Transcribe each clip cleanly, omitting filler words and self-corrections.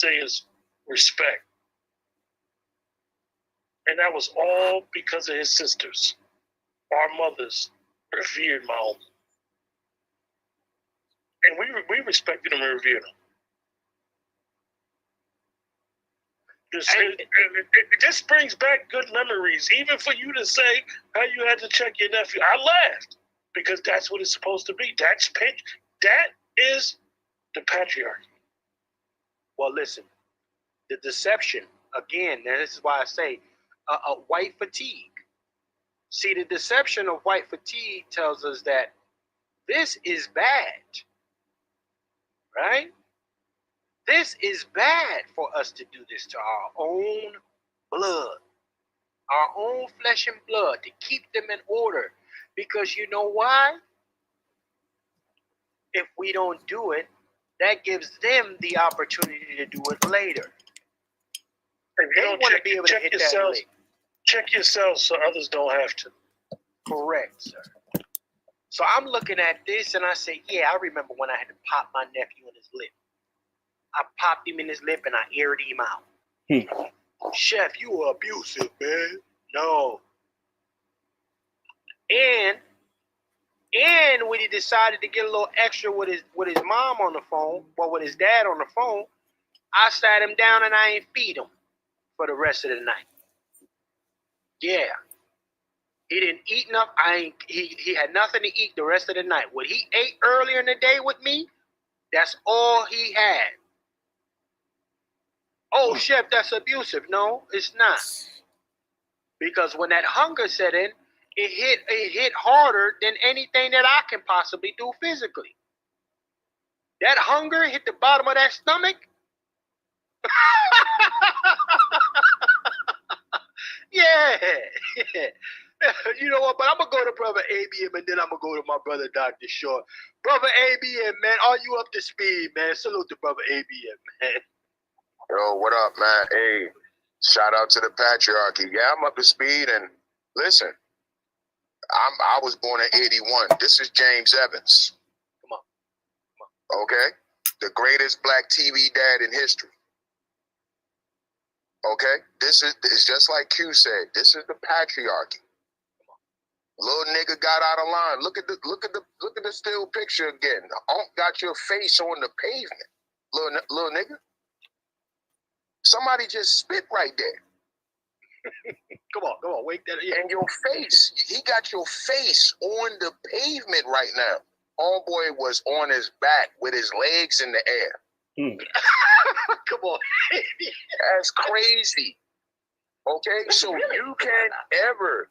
say is respect. And that was all because of his sisters. Our mothers revered my uncle. And we respected him and revered him. This brings back good memories, even for you to say how you had to check your nephew. I laughed because that's what it's supposed to be. That is the patriarchy. Well, listen, the deception, again, and this is why I say white fatigue. See, the deception of white fatigue tells us that this is bad, right? This is bad for us to do this to our own blood, our own flesh and blood, to keep them in order. Because you know why? If we don't do it, that gives them the opportunity to do it later. They want to be able to hit that late. Check yourselves so others don't have to. Correct, sir. So I'm looking at this and I say, yeah, I remember when I had to pop my nephew in his lip. I popped him in his lip and I aired him out. Chef, you were abusive, man. No. And when he decided to get a little extra with his mom on the phone, well, with his dad on the phone, I sat him down and I ain't feed him for the rest of the night. Yeah. He didn't eat enough. He had nothing to eat the rest of the night. What he ate earlier in the day with me, that's all he had. Oh, Chef, that's abusive. No, it's not. Because when that hunger set in, it hit harder than anything that I can possibly do physically. That hunger hit the bottom of that stomach. Yeah. You know what? But I'm going to go to Brother ABM and then I'm going to go to my brother, Dr. Short. Brother ABM, man, are you up to speed, man? Salute to Brother ABM, man. Yo, what up, man? Hey, shout out to the patriarchy. Yeah, I'm up to speed. And listen, I was born in 81. This is James Evans. Come on. Okay? The greatest black TV dad in history. Okay? This is just like Q said. This is the patriarchy. Little nigga got out of line. Look at the still picture again. Got your face on the pavement. Little nigga. Somebody just spit right there. Come on, wake that up. Yeah. And your face, he got your face on the pavement right now. Homeboy was on his back with his legs in the air. Come on. That's crazy. Okay, so you can't ever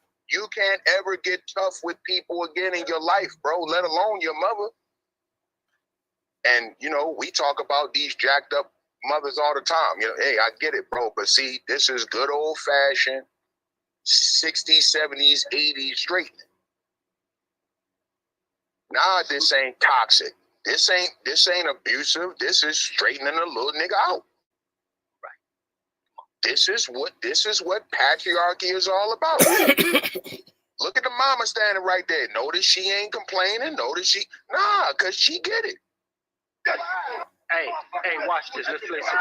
get tough with people again in your life, bro, let alone your mother. And, you know, we talk about these jacked up mothers all the time. You know, hey, I get it, bro. But see, this is good old fashioned 60s, 70s, 80s straightening. Nah, this ain't toxic. This ain't abusive. This is straightening a little nigga out. Right. This is what patriarchy is all about. Look at the mama standing right there. Notice she ain't complaining. Cause she get it. Hey, watch this. Let's listen.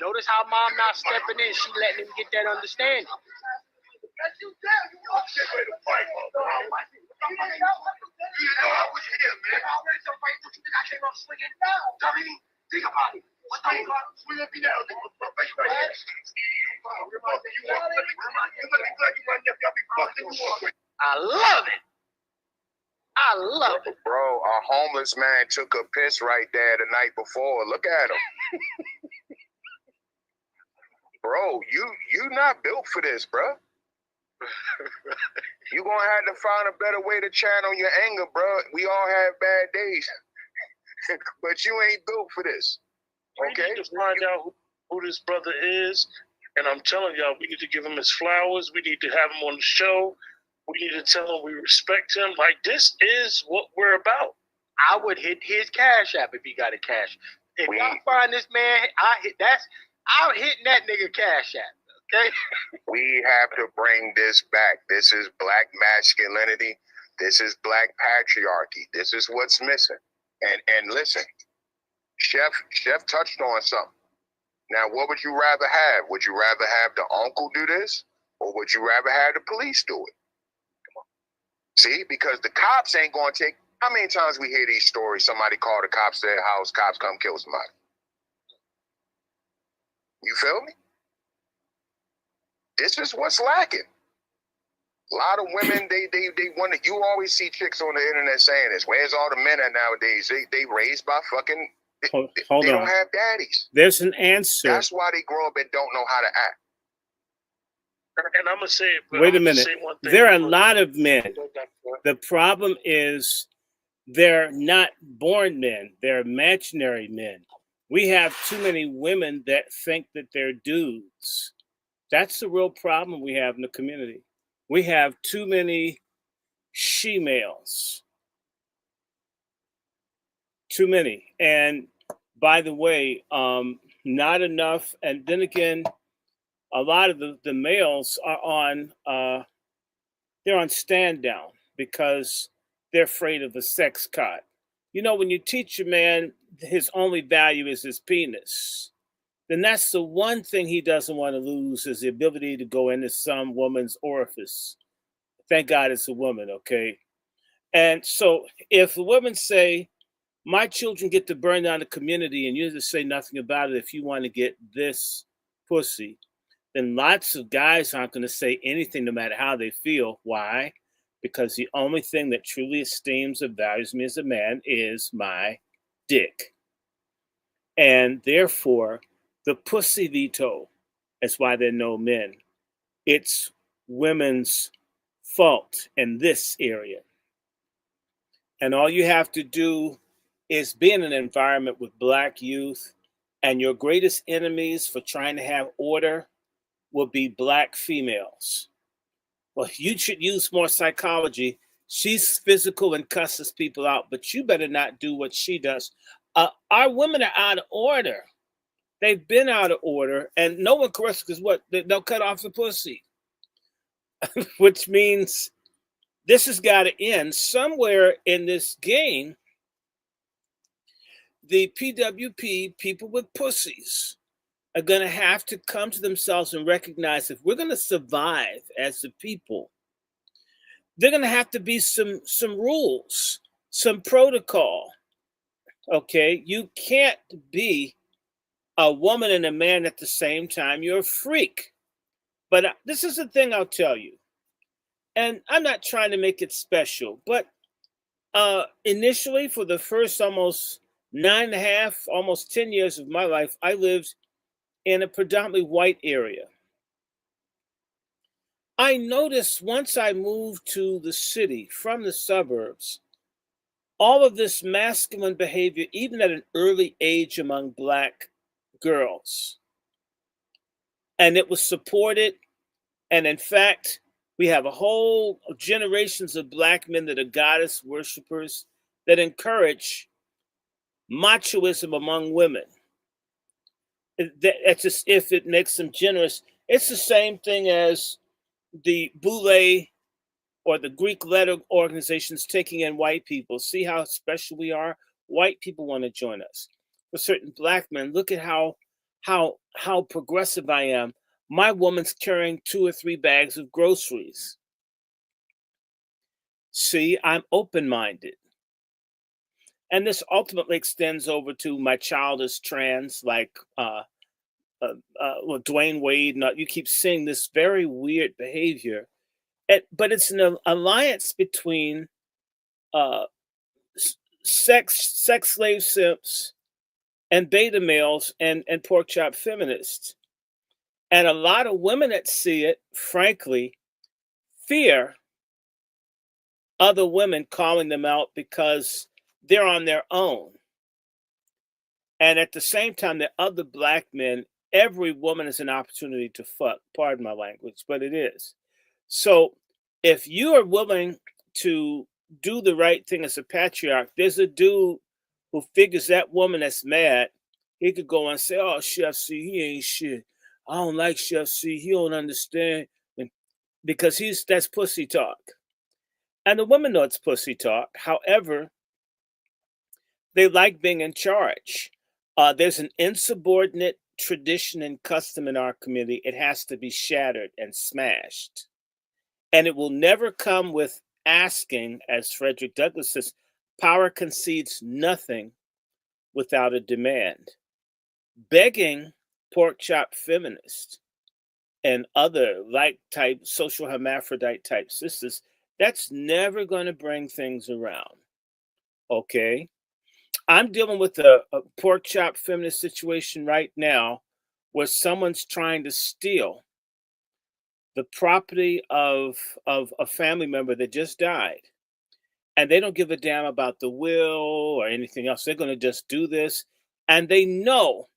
Notice how mom not stepping in. She letting him get that understanding. I love it. Bro, a homeless man took a piss right there the night before. Look at him. Bro, you not built for this, bro. You gonna have to find a better way to channel your anger, bro. We all have bad days. But you ain't built for this. Okay? We need to find out who this brother is. And I'm telling y'all, we need to give him his flowers. We need to have him on the show. We need to tell him we respect him. Like, this is what we're about. I would hit his cash app if he got a cash. If y'all find this man, I'm hitting that nigga cash app. Okay? We have to bring this back. This is black masculinity. This is black patriarchy. This is what's missing. And listen, Chef touched on something. Now, what would you rather have? Would you rather have the uncle do this, or would you rather have the police do it? See, because the cops ain't going to take. How many times we hear these stories? Somebody called the cops to their house, cops come kill somebody. You feel me? This is what's lacking. A lot of women, they want to. You always see chicks on the internet saying this. Where's all the men at nowadays? They raised by fucking. Hold they on. don't have daddies. There's an answer. That's why they grow up and don't know how to act. And I'm gonna say. Wait a minute. There are a lot of men. The problem is they're not born men. They're imaginary men. We have too many women that think that they're dudes. That's the real problem we have in the community. We have too many she-males. Too many. And by the way, not enough. And then again, a lot of the males are on they're on stand down because they're afraid of the sex cot. You know, when you teach a man his only value is his penis, then that's the one thing he doesn't want to lose, is the ability to go into some woman's orifice. Thank God it's a woman, okay? And so if the women say, my children get to burn down the community and you just say nothing about it if you want to get this pussy, then lots of guys aren't going to say anything no matter how they feel. Why? Because the only thing that truly esteems or values me as a man is my dick. And therefore, the pussy veto is why there are no men. It's women's fault in this area. And all you have to do is be in an environment with Black youth, and your greatest enemies for trying to have order will be Black females. Well, you should use more psychology. She's physical and cusses people out, but you better not do what she does. Our women are out of order. They've been out of order, and no one corrects, because what? They'll cut off the pussy, which means this has got to end somewhere in this game. The PWP, people with pussies, are going to have to come to themselves and recognize, if we're going to survive as a people, they're going to have to be some rules, some protocol. Okay, you can't be a woman and a man at the same time. You're a freak. But this is the thing I'll tell you, and I'm not trying to make it special, but initially, for the first almost 9.5, almost 10 years of my life, I lived in a predominantly white area. I noticed once I moved to the city from the suburbs, all of this masculine behavior, even at an early age among Black girls. And it was supported. And in fact, we have a whole generations of Black men that are goddess worshipers that encourage machoism among women. It's just, if it makes them generous. It's the same thing as the Boule or the Greek letter organizations taking in white people. See how special we are? White people want to join us. For certain Black men, look at how progressive I am. My woman's carrying 2 or 3 bags of groceries. See, I'm open-minded. And this ultimately extends over to my child is trans, like Dwayne Wade. You keep seeing this very weird behavior. But it's an alliance between sex slave simps and beta males and pork chop feminists. And a lot of women that see it, frankly, fear other women calling them out because they're on their own. And at the same time, the other Black men, every woman is an opportunity to fuck. Pardon my language, but it is. So if you are willing to do the right thing as a patriarch, there's a dude who figures that woman that's mad, he could go and say, oh, Chef C, he ain't shit. I don't like Chef C. He don't understand. Because that's pussy talk. And the women know it's pussy talk. However, they like being in charge. There's an insubordinate tradition and custom in our community, it has to be shattered and smashed. And it will never come with asking, as Frederick Douglass says, power concedes nothing without a demand. Begging pork chop feminists and other like type social hermaphrodite type sisters, that's never going to bring things around. Okay. I'm dealing with a pork chop feminist situation right now where someone's trying to steal the property of a family member that just died. And they don't give a damn about the will or anything else. They're going to just do this. And they know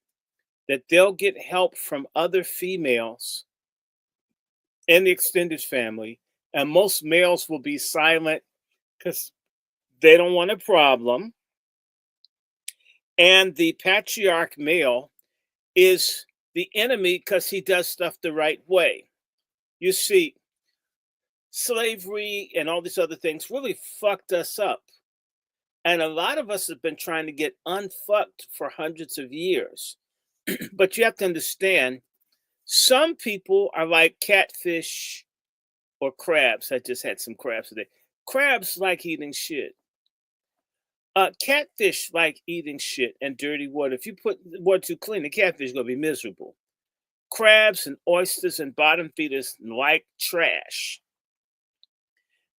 that they'll get help from other females in the extended family. And most males will be silent because they don't want a problem. And the patriarch male is the enemy because he does stuff the right way. You see, slavery and all these other things really fucked us up. And a lot of us have been trying to get unfucked for hundreds of years. But you have to understand, some people are like catfish or crabs. I just had some crabs today. Crabs like eating shit. Catfish like eating shit and dirty water. If you put the water too clean, the catfish is going to be miserable. Crabs and oysters and bottom feeders like trash.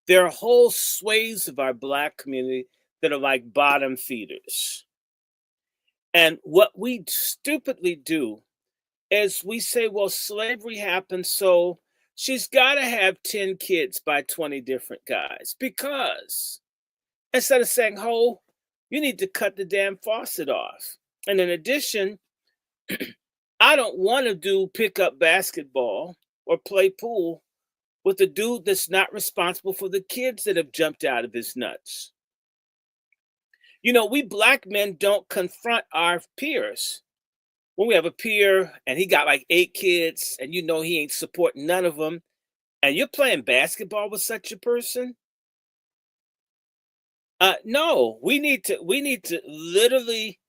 There are whole swathes of our Black community that are like bottom feeders. And what we stupidly do is we say, well, slavery happened, so she's got to have 10 kids by 20 different guys. Because instead of saying, oh, you need to cut the damn faucet off. And in addition, I don't want to do pickup basketball or play pool with a dude that's not responsible for the kids that have jumped out of his nuts. You know, we Black men don't confront our peers. When we have a peer and he got like 8 kids and you know he ain't supporting none of them, and you're playing basketball with such a person, no, we need to literally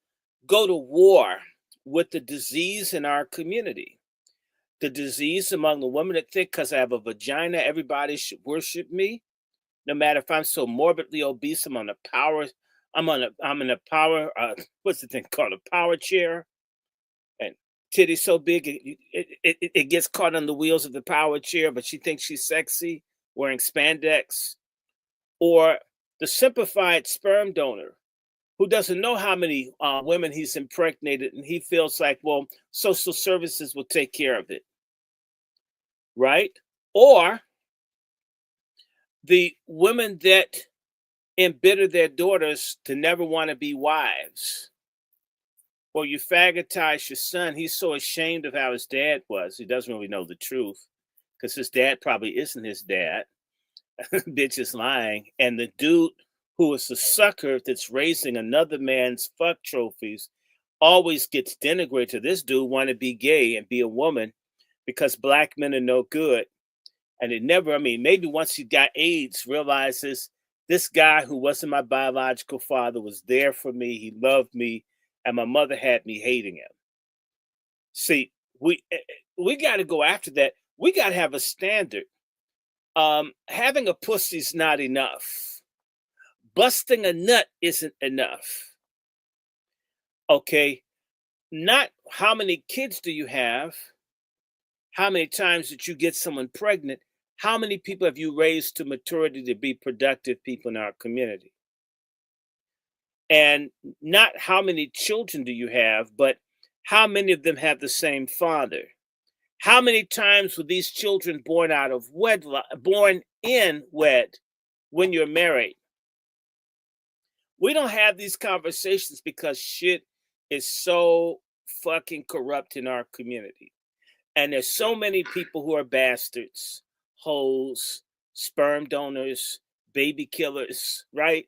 go to war with the disease in our community. The disease among the women that think because I have a vagina, everybody should worship me. No matter if I'm so morbidly obese, I'm in a power, what's the thing called? A power chair. And titty so big, it gets caught on the wheels of the power chair, but she thinks she's sexy wearing spandex. Or the simplified sperm donor who doesn't know how many women he's impregnated, and he feels like, well, social services will take care of it, right? Or the women that embitter their daughters to never want to be wives. Or you faggotize your son. He's so ashamed of how his dad was. He doesn't really know the truth because his dad probably isn't his dad. Bitch is lying. And the dude who is the sucker that's raising another man's fuck trophies always gets denigrated. This dude want to be gay and be a woman because Black men are no good. And it never, maybe once he got AIDS, realizes this guy who wasn't my biological father was there for me. He loved me. And my mother had me hating him. See, we got to go after that. We got to have a standard. Having a pussy's not enough. Busting a nut isn't enough. Okay, not how many kids do you have, how many times did you get someone pregnant, how many people have you raised to maturity to be productive people in our community? And not how many children do you have, but how many of them have the same father? How many times were these children born out of wedlock, born in wed when you're married? We don't have these conversations because shit is so fucking corrupt in our community. And there's so many people who are bastards, hoes, sperm donors, baby killers, right?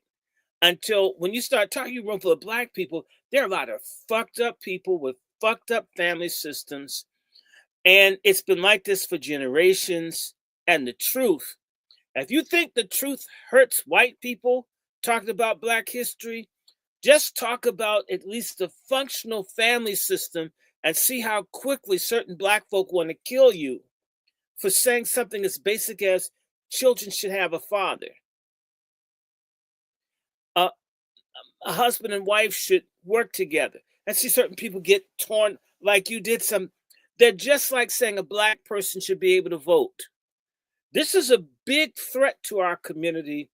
Until when you start talking a room full of Black people, there are a lot of fucked up people with fucked up family systems. And it's been like this for generations. And the truth, if you think the truth hurts white people talking about Black history, just talk about at least the functional family system and see how quickly certain black folk want to kill you for saying something as basic as children should have a father. A husband and wife should work together. And see certain people get torn like you did some. They're just like saying a black person should be able to vote. This is a big threat to our community,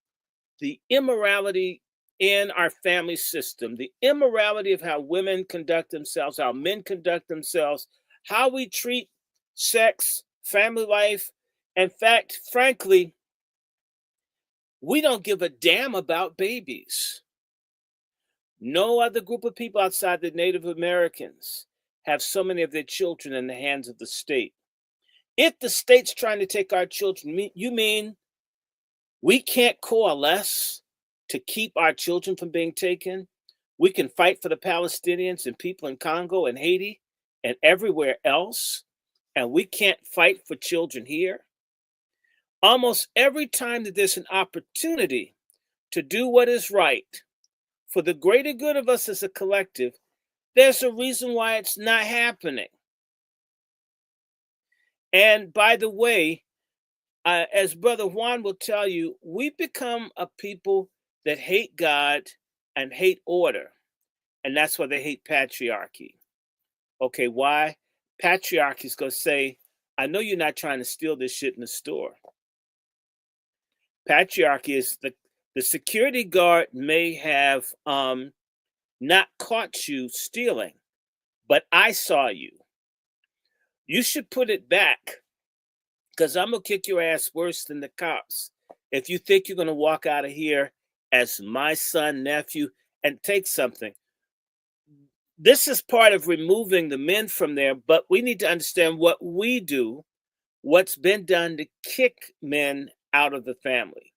the immorality in our family system, the immorality of how women conduct themselves, how men conduct themselves, how we treat sex, family life. In fact, frankly, we don't give a damn about babies. No other group of people outside the Native Americans have so many of their children in the hands of the state. If the state's trying to take our children, you mean we can't coalesce to keep our children from being taken? We can fight for the Palestinians and people in Congo and Haiti and everywhere else, and we can't fight for children here? Almost every time that there's an opportunity to do what is right for the greater good of us as a collective, there's a reason why it's not happening. And by the way, as Brother Juan will tell you, we've become a people that hate God and hate order. And that's why they hate patriarchy. Okay, why? Patriarchy is going to say, I know you're not trying to steal this shit in the store. Patriarchy is the security guard may have not caught you stealing, but I saw you. You should put it back, because I'm going to kick your ass worse than the cops if you think you're going to walk out of here as my son, nephew, and take something. This is part of removing the men from there, but we need to understand what we do, what's been done to kick men out of the family.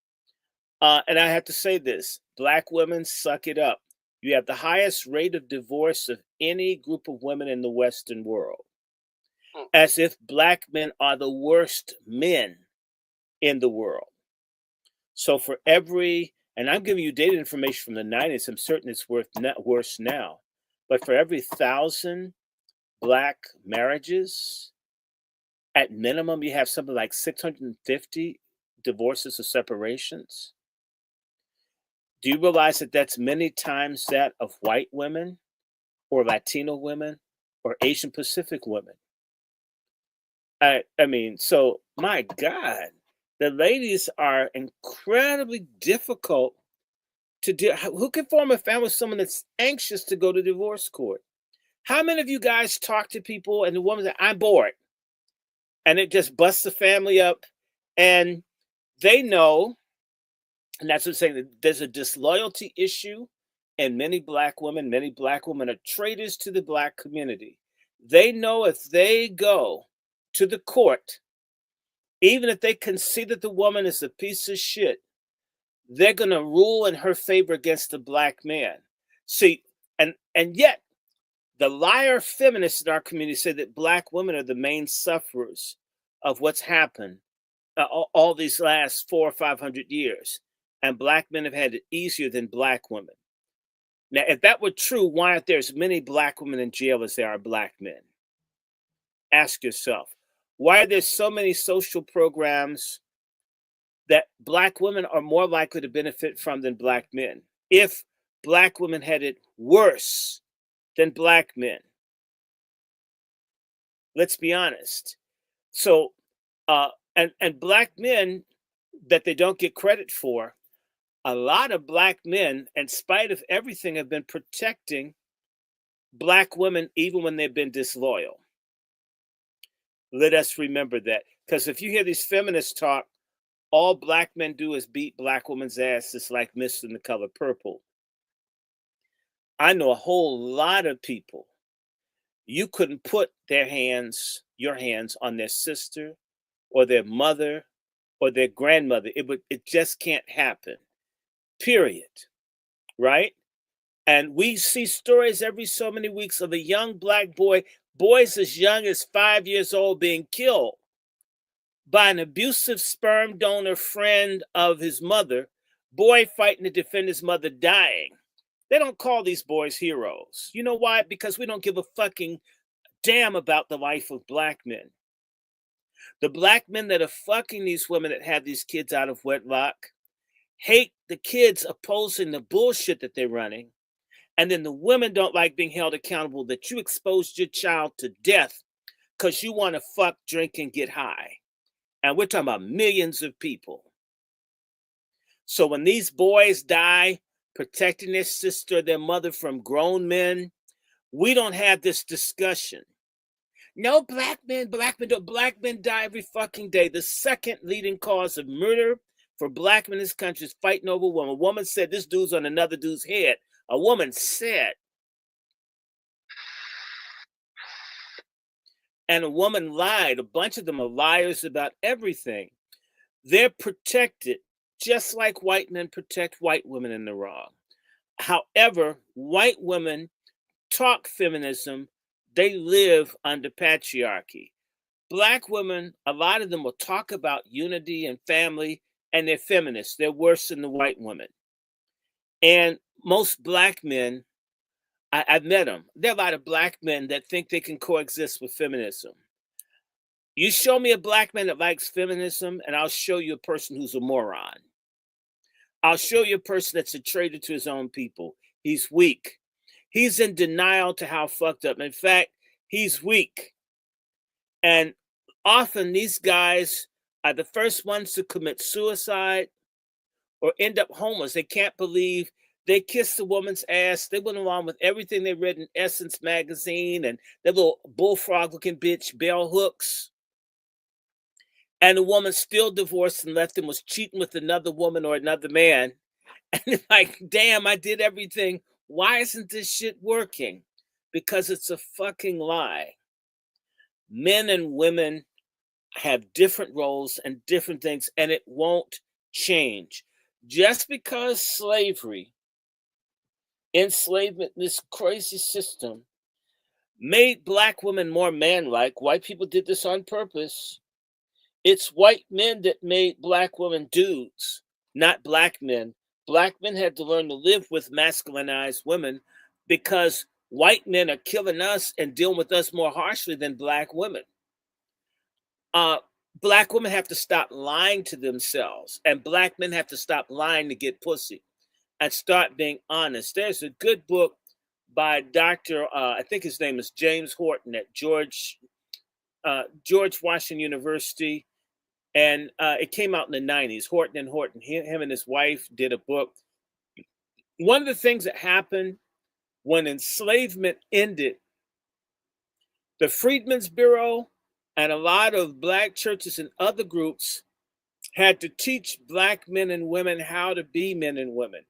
And I have to say this, Black women, suck it up. You have the highest rate of divorce of any group of women in the Western world. As if Black men are the worst men in the world. So for every, and I'm giving you data information from the 90s, I'm certain it's worse now, but for every 1,000 Black marriages, at minimum, you have something like 650 divorces or separations. Do you realize that that's many times that of white women or Latino women or Asian Pacific women? I mean, so my God, the ladies are incredibly difficult to do. Who can form a family with someone that's anxious to go to divorce court? How many of you guys talk to people and the woman says, I'm bored? And it just busts the family up. And they know, and that's what I'm saying, that there's a disloyalty issue. And many Black women are traitors to the Black community. They know if they go to the court, even if they can see that the woman is a piece of shit, they're going to rule in her favor against the Black man. See, and yet the liar feminists in our community say that Black women are the main sufferers of what's happened all these last 400 or 500 years. And Black men have had it easier than Black women. Now, if that were true, why aren't there as many Black women in jail as there are Black men? Ask yourself. Why are there so many social programs that Black women are more likely to benefit from than Black men? If Black women had it worse than Black men. Let's be honest. So, and Black men that they don't get credit for, a lot of Black men, in spite of everything, have been protecting Black women even when they've been disloyal. Let us remember that. Because if you hear these feminists talk, all Black men do is beat Black women's asses like Mist in the Color Purple. I know a whole lot of people. You couldn't put your hands on their sister or their mother or their grandmother. It just can't happen. Period. Right? And we see stories every so many weeks of a young Black boy, boys as young as 5 years old, being killed by an abusive sperm donor friend of his mother, boy fighting to defend his mother dying. They don't call these boys heroes. You know why? Because we don't give a fucking damn about the life of black men. The black men that are fucking these women that have these kids out of wedlock hate the kids opposing the bullshit that they're running. And then the women don't like being held accountable that you exposed your child to death because you want to fuck, drink, and get high. And we're talking about millions of people. So when these boys die protecting their sister, their mother from grown men, we don't have this discussion. No, black men die every fucking day. The second leading cause of murder for black men in this country is fighting over a woman. A woman said this dude's on another dude's head. A woman said. And a woman lied. A bunch of them are liars about everything. They're protected just like white men protect white women in the wrong. However, white women talk feminism. They live under patriarchy. Black women, a lot of them will talk about unity and family, and they're feminists. They're worse than the white women. And most black men, I've met them. There are a lot of black men that think they can coexist with feminism. You show me a black man that likes feminism, and I'll show you a person who's a moron. I'll show you a person that's a traitor to his own people. He's weak. He's in denial to how fucked up. In fact, he's weak. And often these guys are the first ones to commit suicide or end up homeless. They can't believe they kissed a woman's ass. They went along with everything they read in Essence magazine and their little bullfrog-looking bitch, bell hooks. And the woman still divorced and left him, was cheating with another woman or another man. And they're like, damn, I did everything. Why isn't this shit working? Because it's a fucking lie. Men and women have different roles and different things, and it won't change. Just because slavery, enslavement, this crazy system, made black women more man-like, white people did this on purpose. It's white men that made black women dudes, not black men. Black men had to learn to live with masculinized women because white men are killing us and dealing with us more harshly than black women. Black women have to stop lying to themselves, and black men have to stop lying to get pussy and start being honest. There's a good book by Dr. I think his name is James Horton at George Washington University. And it came out in the 90s, Horton and Horton. Him and his wife did a book. One of the things that happened when enslavement ended, the Freedmen's Bureau and a lot of black churches and other groups had to teach black men and women how to be men and women.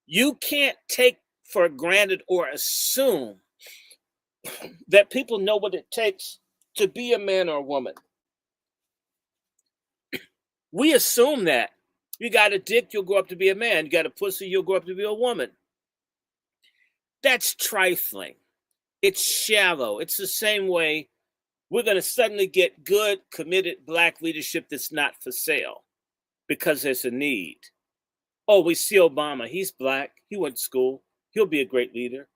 You can't take for granted or assume that people know what it takes to be a man or a woman. We assume that. You got a dick, you'll grow up to be a man. You got a pussy, you'll grow up to be a woman. That's trifling. It's shallow. It's the same way we're going to suddenly get good, committed black leadership that's not for sale because there's a need. Oh, we see Obama. He's black. He went to school. He'll be a great leader.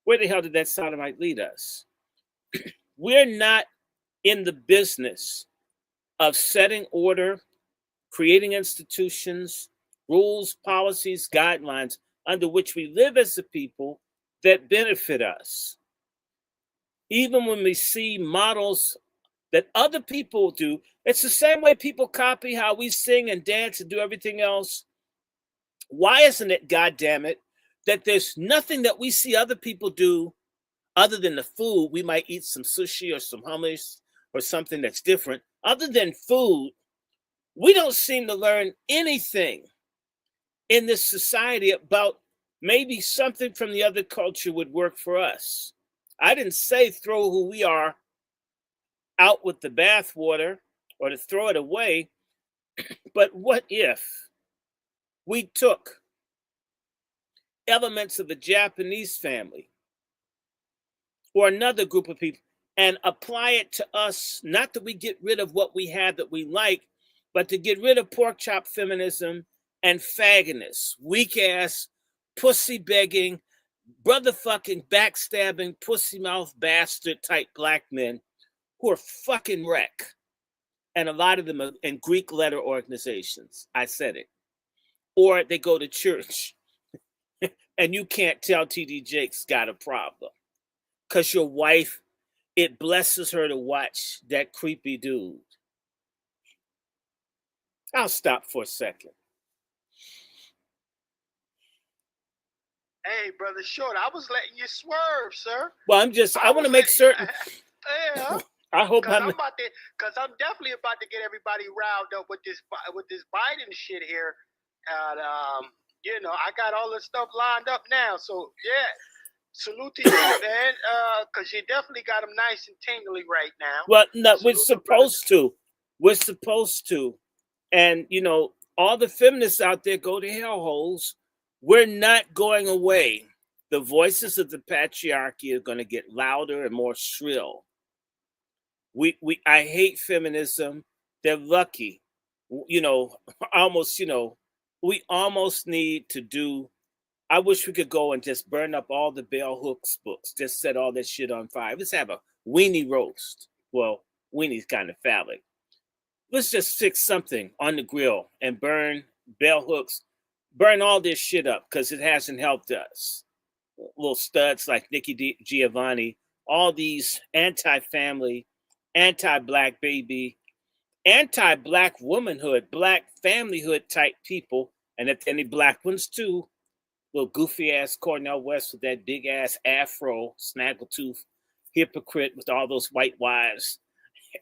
Where the hell did that sodomite lead us? We're not in the business of setting order, creating institutions, rules, policies, guidelines under which we live as a people that benefit us. Even when we see models that other people do, it's the same way people copy how we sing and dance and do everything else. Why isn't it, goddammit, that there's nothing that we see other people do other than the food? We might eat some sushi or some hummus or something that's different. Other than food, we don't seem to learn anything in this society about maybe something from the other culture would work for us. I didn't say throw who we are out with the bathwater or to throw it away, but what if we took elements of a Japanese family or another group of people and apply it to us, not that we get rid of what we have that we like, but to get rid of pork chop feminism and fagginess, weak ass, pussy begging, brother fucking backstabbing, pussy mouth bastard type black men who are fucking wreck. And a lot of them are in Greek letter organizations. I said it. Or they go to church and you can't tell TD Jakes got a problem. Because your wife, it blesses her to watch that creepy dude. I'll stop for a second. Hey, brother Short, I was letting you swerve, sir. Well, I want to make certain. Yeah. I hope Because I'm definitely about to get everybody riled up with this Biden shit here. And, I got all this stuff lined up now. So, yeah, salute to you, man, because you definitely got them nice and tingly right now. Well, no, we're supposed to. We're supposed to. And, all the feminists out there go to hellholes. We're not going away. The voices of the patriarchy are going to get louder and more shrill. I hate feminism. They're lucky. We almost need to do. I wish we could go and just burn up all the Bell Hooks books. Just set all that shit on fire. Let's have a weenie roast. Well, weenie's kind of phallic. Let's just fix something on the grill and burn Bell Hooks. Burn all this shit up because it hasn't helped us. Little studs like Nikki Giovanni, all these anti-family, anti-black baby, anti-black womanhood, black familyhood type people, and if any black ones too, little goofy ass Cornel West with that big ass afro, snaggletooth hypocrite with all those white wives,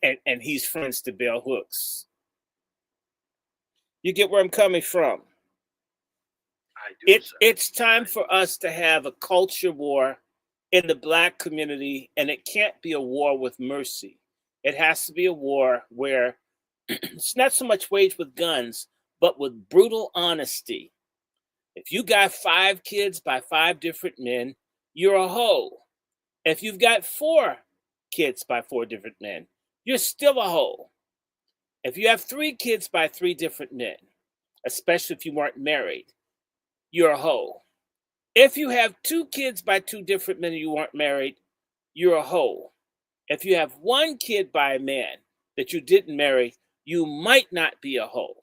and he's friends to Bell Hooks. You get where I'm coming from? It's time for us to have a culture war in the black community, and it can't be a war with mercy. It has to be a war where it's not so much waged with guns, but with brutal honesty. If you got 5 kids by 5 different men, you're a hoe. If you've got 4 kids by 4 different men, you're still a hoe. If you have 3 kids by 3 different men, especially if you weren't married, you're a hoe. If you have 2 kids by 2 different men and you weren't married, you're a hoe. If you have 1 kid by a man that you didn't marry, you might not be a hoe.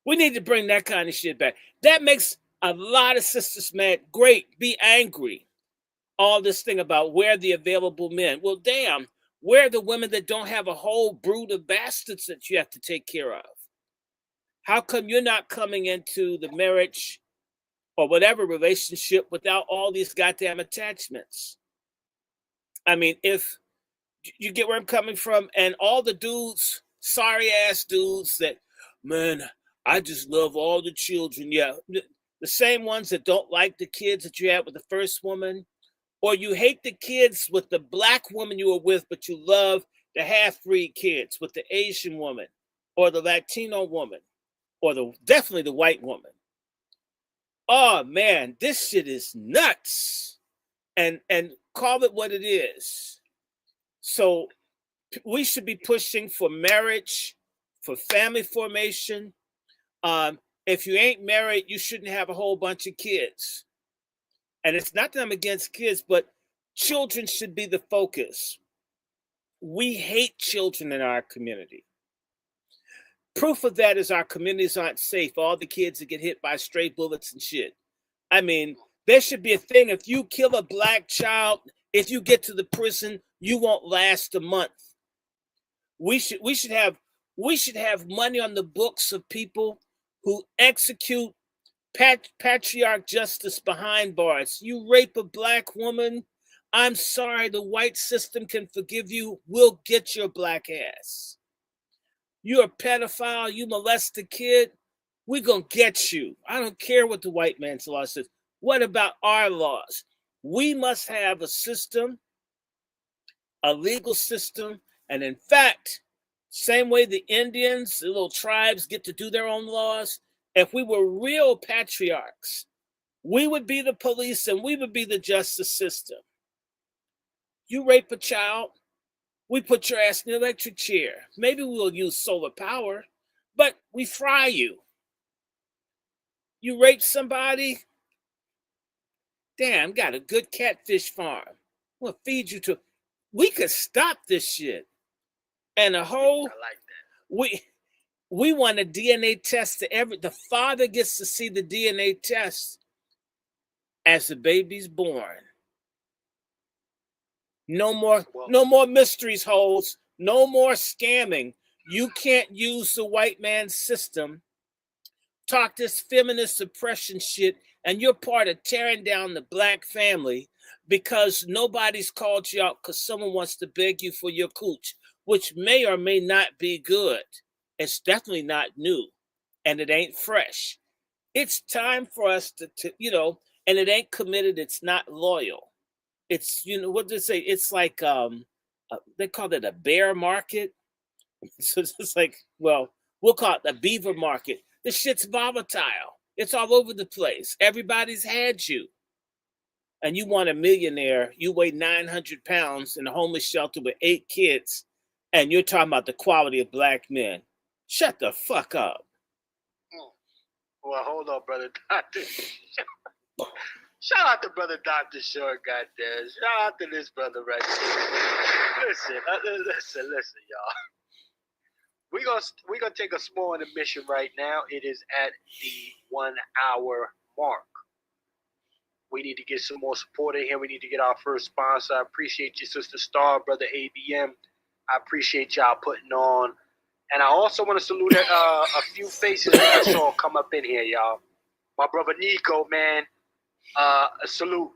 We need to bring that kind of shit back. That makes a lot of sisters mad. Great, be angry. All this thing about where the available men. Well, damn, where are the women that don't have a whole brood of bastards that you have to take care of? How come you're not coming into the marriage or whatever relationship without all these goddamn attachments? I mean, if you get where I'm coming from, and all the dudes, sorry ass dudes that, man, I just love all the children. Yeah, the same ones that don't like the kids that you had with the first woman, or you hate the kids with the black woman you were with, but you love the half-breed kids with the Asian woman or the Latino woman or definitely the white woman. Oh man, this shit is nuts. And call it what it is. So we should be pushing for marriage, for family formation. If you ain't married, you shouldn't have a whole bunch of kids. And it's not that I'm against kids, but children should be the focus. We hate children in our community. Proof of that is our communities aren't safe. All the kids that get hit by stray bullets and shit. I mean, there should be a thing. If you kill a black child, if you get to the prison, you won't last a month. We should have money on the books of people who execute patriarch justice behind bars. You rape a black woman, I'm sorry, the white system can forgive you. We'll get your black ass. You're a pedophile, you molest a kid, we're going to get you. I don't care what the white man's law says. What about our laws? We must have a system, a legal system, and in fact, same way the Indians, the little tribes get to do their own laws, if we were real patriarchs, we would be the police and we would be the justice system. You rape a child, we put your ass in the electric chair. Maybe we'll use solar power, but we fry you. You rape somebody, damn, got a good catfish farm. We'll feed you to. We could stop this shit. And the whole, I like that. we want a DNA test to the father gets to see the DNA test as the baby's born. No more mysteries, hoes. No more scamming. You can't use the white man's system, talk this feminist suppression shit, and you're part of tearing down the black family because nobody's called you out because someone wants to beg you for your cooch, which may or may not be good. It's definitely not new, and it ain't fresh. It's time for us to and it ain't committed. It's not loyal. It's, what do they say? It's like, they call it a bear market. So it's like, well, we'll call it the beaver market. The shit's volatile. It's all over the place. Everybody's had you. And you want a millionaire, you weigh 900 pounds in a homeless shelter with 8 kids, and you're talking about the quality of black men. Shut the fuck up. Well, hold on, brother Doctor. Shout out to brother Dr. Short, goddamn. Shout out to this brother right here. Listen, y'all. We're gonna take a small intermission right now. It is at the 1 hour mark. We need to get some more support in here. We need to get our first sponsor. I appreciate you, Sister Star, brother ABM. I appreciate y'all putting on. And I also want to salute a few faces that I saw come up in here, y'all. My brother Nico, man. A salute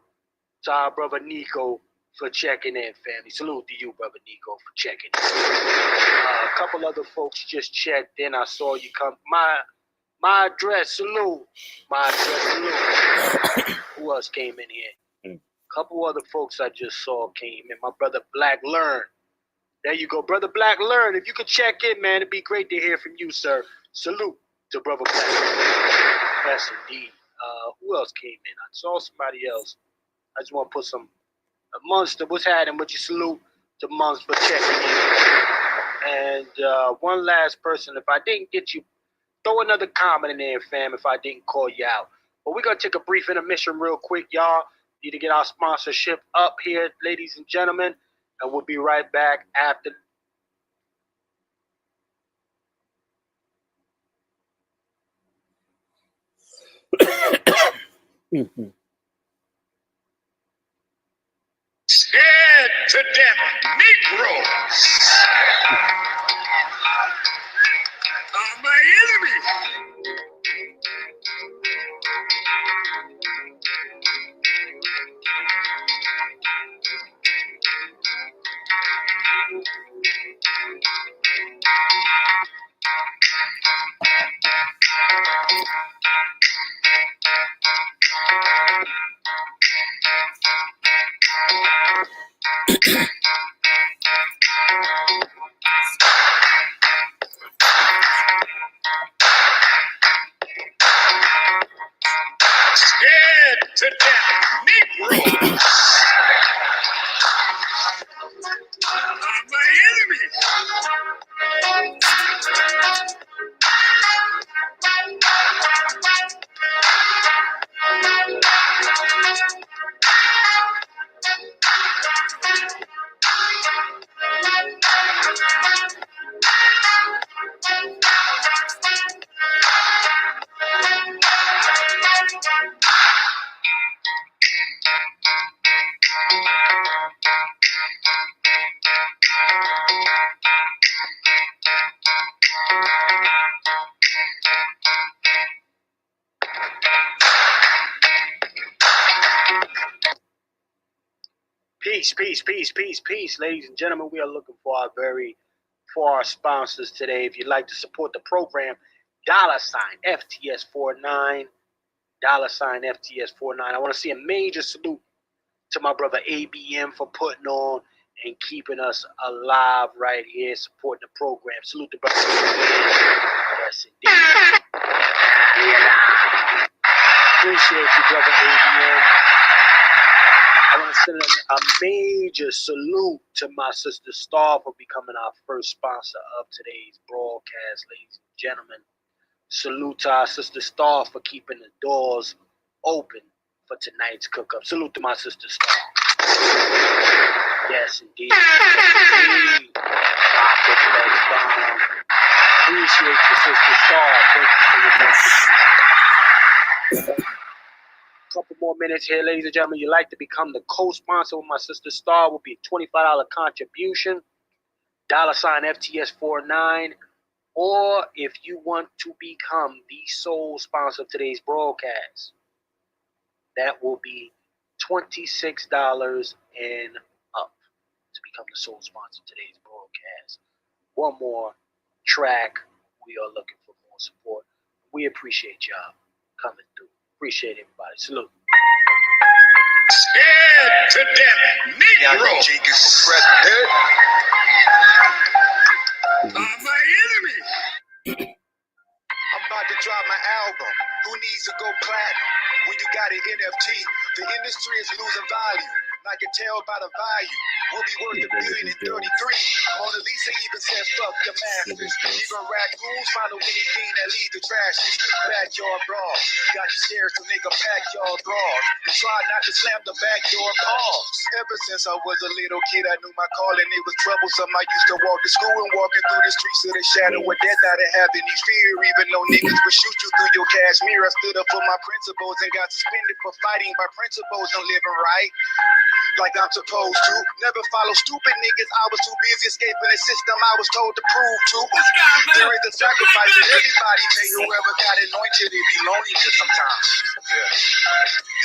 to our brother Nico for checking in, family. Salute to you, brother Nico, for checking in. A couple other folks just checked in. I saw you come. My address, salute. My address, salute. Who else came in here? A couple other folks I just saw came in. My brother Black Learn. There you go, brother Black Learn. If you could check in, man, it'd be great to hear from you, sir. Salute to brother Black. Yes, indeed. Who else came in? I saw somebody else. I just want to put some Monster. What's happening? Would you salute to Monster for checking in? And one last person. If I didn't get you, throw another comment in there, fam. If I didn't call you out, but we're gonna take a brief intermission real quick, y'all. Need to get our sponsorship up here, ladies and gentlemen, and we'll be right back after. Mm-hmm. Scared to death, Negroes are my enemy. Scared to death, Negroes are my enemy. Peace, ladies and gentlemen. We are looking for our sponsors today. If you'd like to support the program, $FTS49, $FTS49. I want to see a major salute to my brother ABM for putting on and keeping us alive right here, supporting the program. Salute to brother ABM. Yes, indeed. Appreciate you, brother ABM. I want to send a major salute to my sister Star for becoming our first sponsor of today's broadcast, ladies and gentlemen. Salute to our sister Star for keeping the doors open for tonight's cook-up. Salute to my sister Star. Yes, indeed. Appreciate your sister Star. Thank you for your contribution. Couple more minutes here, ladies and gentlemen. You'd like to become the co-sponsor with my sister Star, will be a $25 contribution, $ FTS49, or if you want to become the sole sponsor of today's broadcast, that will be $26 and up to become the sole sponsor of today's broadcast. One more track. We are looking for more support. We appreciate y'all coming through. Appreciate everybody. Salute. Scared to death, Negro. Jenkins president. My enemy. I'm about to drop my album. Who needs to go platinum? When you got an NFT, the industry is losing value. I can tell by the value. We'll be worth $1 billion in 33. Mona Lisa even said, fuck the masses. Even raccoons follow anything that lead to trashes. Backyard brawl. Got you scared to make a backyard brawl. You try not to slam the backyard pause. Ever since I was a little kid, I knew my calling. It was troublesome. I used to walk to school and walking through the streets of the shadow of death. I didn't have any fear, even though niggas would shoot you through your cashmere. I stood up for my principles and got suspended for fighting by principles and living right like I'm supposed to. Never follow stupid niggas. I was too busy escaping the system I was told to prove to. There is a sacrifice that everybody made. Whoever got anointed, it be loneliness sometimes. Yeah.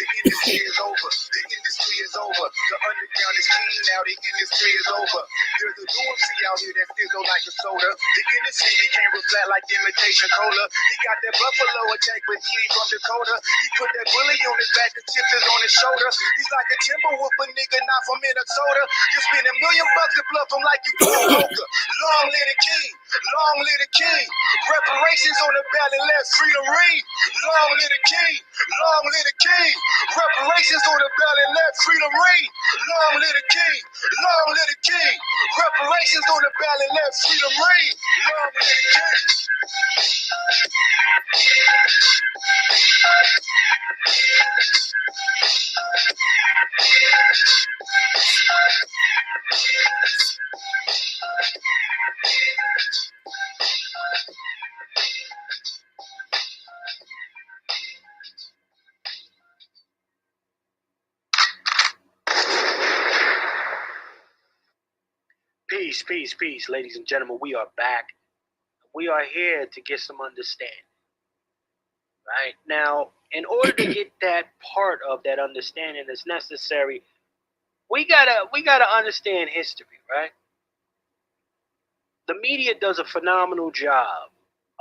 The industry is over. The industry is over. The underground is king now. The industry is over. There's a new MC out here that fizzle like a soda. The industry became flat like imitation cola. He got that buffalo attack, but he ain't from Dakota. He put that bully on his back, the tips is on his shoulder. He's like a timber whooper nigga, not from Minnesota. You spend $1 million to bluff him like you doing poker. Long live the king. Long live the king. Reparations on the ballot, let freedom ring. Long live the king. Long live the king. Reparations on the ballot, let freedom ring. Long live the king. Long live the king. Reparations on the ballot, let freedom ring. Long live the king. Peace, peace, peace, ladies and gentlemen. We are back. We are here to get some understanding. Right? Now, in order to get that part of that understanding that's necessary, we gotta understand history, right? The media does a phenomenal job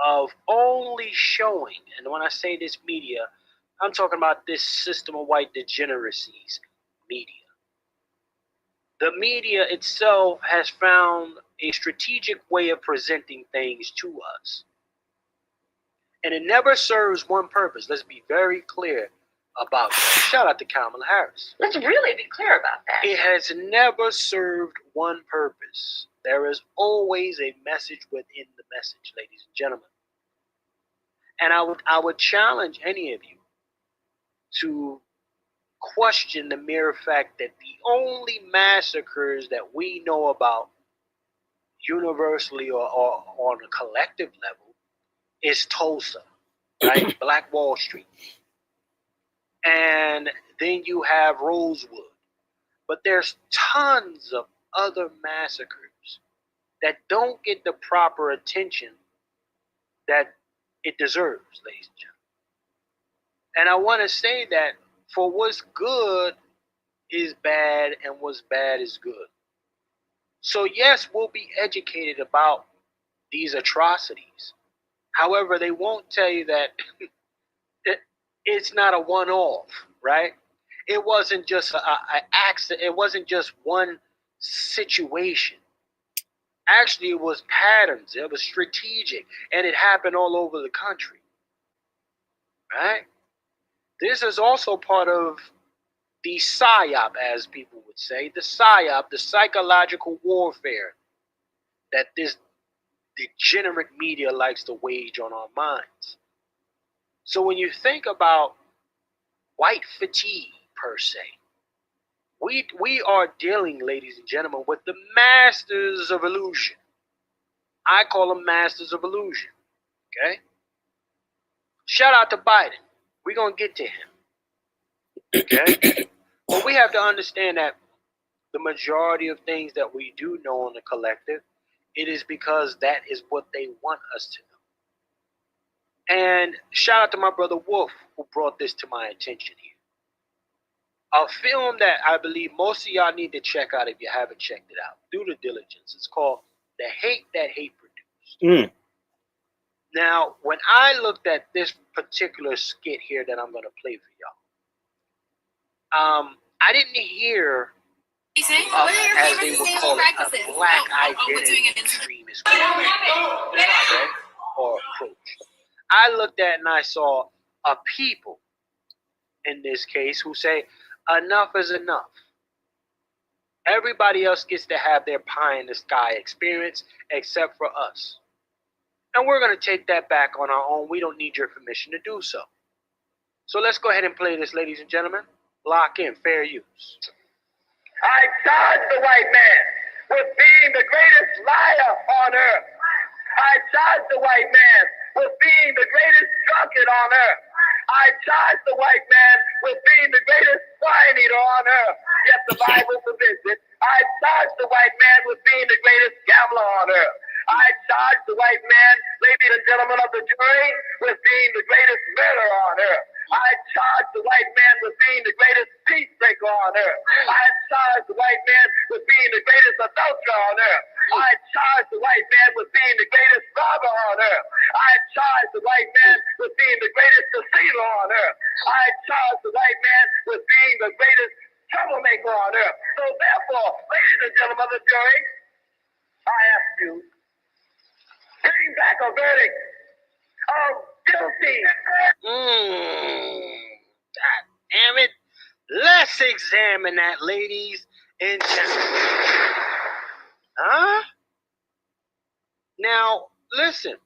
of only showing, and when I say this media, I'm talking about this system of white degeneracies media. The media itself has found a strategic way of presenting things to us. And it never serves one purpose. Let's be very clear about that. Shout out to Kamala Harris. Let's really be clear about that. It has never served one purpose. There is always a message within the message, ladies and gentlemen. And I would challenge any of you to question the mere fact that the only massacres that we know about universally or on a collective level is Tulsa, right? Black Wall Street. And then you have Rosewood. But there's tons of other massacres that don't get the proper attention that it deserves, ladies and gentlemen. And I want to say that for what's good is bad and what's bad is good. So yes, we'll be educated about these atrocities. However, they won't tell you that it's not a one-off, right? It wasn't just an accident. It wasn't just one situation. Actually, it was patterns. It was strategic, and it happened all over the country, right? This is also part of the PSYOP, as people would say, the PSYOP, the psychological warfare that this degenerate media likes to wage on our minds. So when you think about white fatigue per se. We are dealing, ladies and gentlemen, with the masters of illusion. I call them masters of illusion. Okay? Shout out to Biden. We're going to get to him. Okay? But we have to understand that the majority of things that we do know in the collective, it is because that is what they want us to know. And shout out to my brother Wolf, who brought this to my attention here. A film that I believe most of y'all need to check out if you haven't checked it out. Do the diligence. It's called The Hate That Hate Produced. Now, when I looked at this particular skit here that I'm going to play for y'all, I didn't hear, as they would call it, a black identity extremist or approach. I looked at and I saw a people, in this case, who say, enough is enough. Everybody else gets to have their pie in the sky experience except for us. And we're going to take that back on our own. We don't need your permission to do so. So let's go ahead and play this, ladies and gentlemen. Lock in, fair use. I charge the white man with being the greatest liar on earth. I charge the white man with being the greatest drunkard on earth. I charge the white man with being the greatest swine eater on earth. Yet the Bible forbids it. I charge the white man with being the greatest gambler on earth. I charge the white man, ladies and gentlemen of the jury, with being the greatest murderer on earth. I charge the white man with being the greatest peace breaker on earth. I charge the white man with being the greatest adulterer on earth. I charge the white man with being the greatest robber on earth. I charge the white man with being the greatest deceiver on earth. I charge the white man with being the greatest troublemaker on earth. So therefore, ladies and gentlemen of the jury, I ask you, bring back a verdict of guilty. God damn it. Let's examine that, ladies and gentlemen. Huh? Now, listen.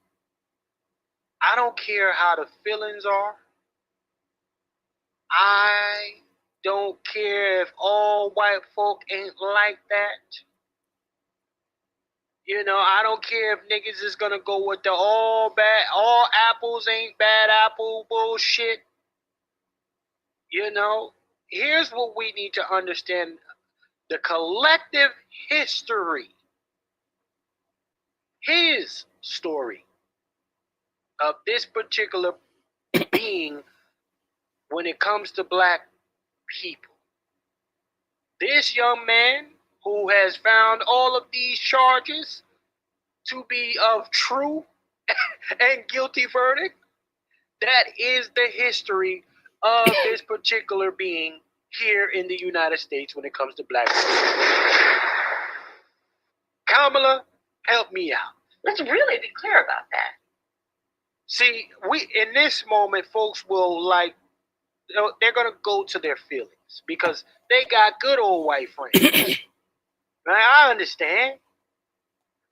I don't care how the feelings are. I don't care if all white folk ain't like that. You know, I don't care if niggas is gonna go with the all apples ain't bad apple bullshit. You know, here's what we need to understand: the collective history, his story of this particular being when it comes to black people. This young man who has found all of these charges to be of true and guilty verdict, that is the history of this particular being here in the United States when it comes to black people. Kamala, help me out. Let's really be clear about that. See, we in this moment, folks will they're gonna go to their feelings because they got good old white friends. Right? I understand,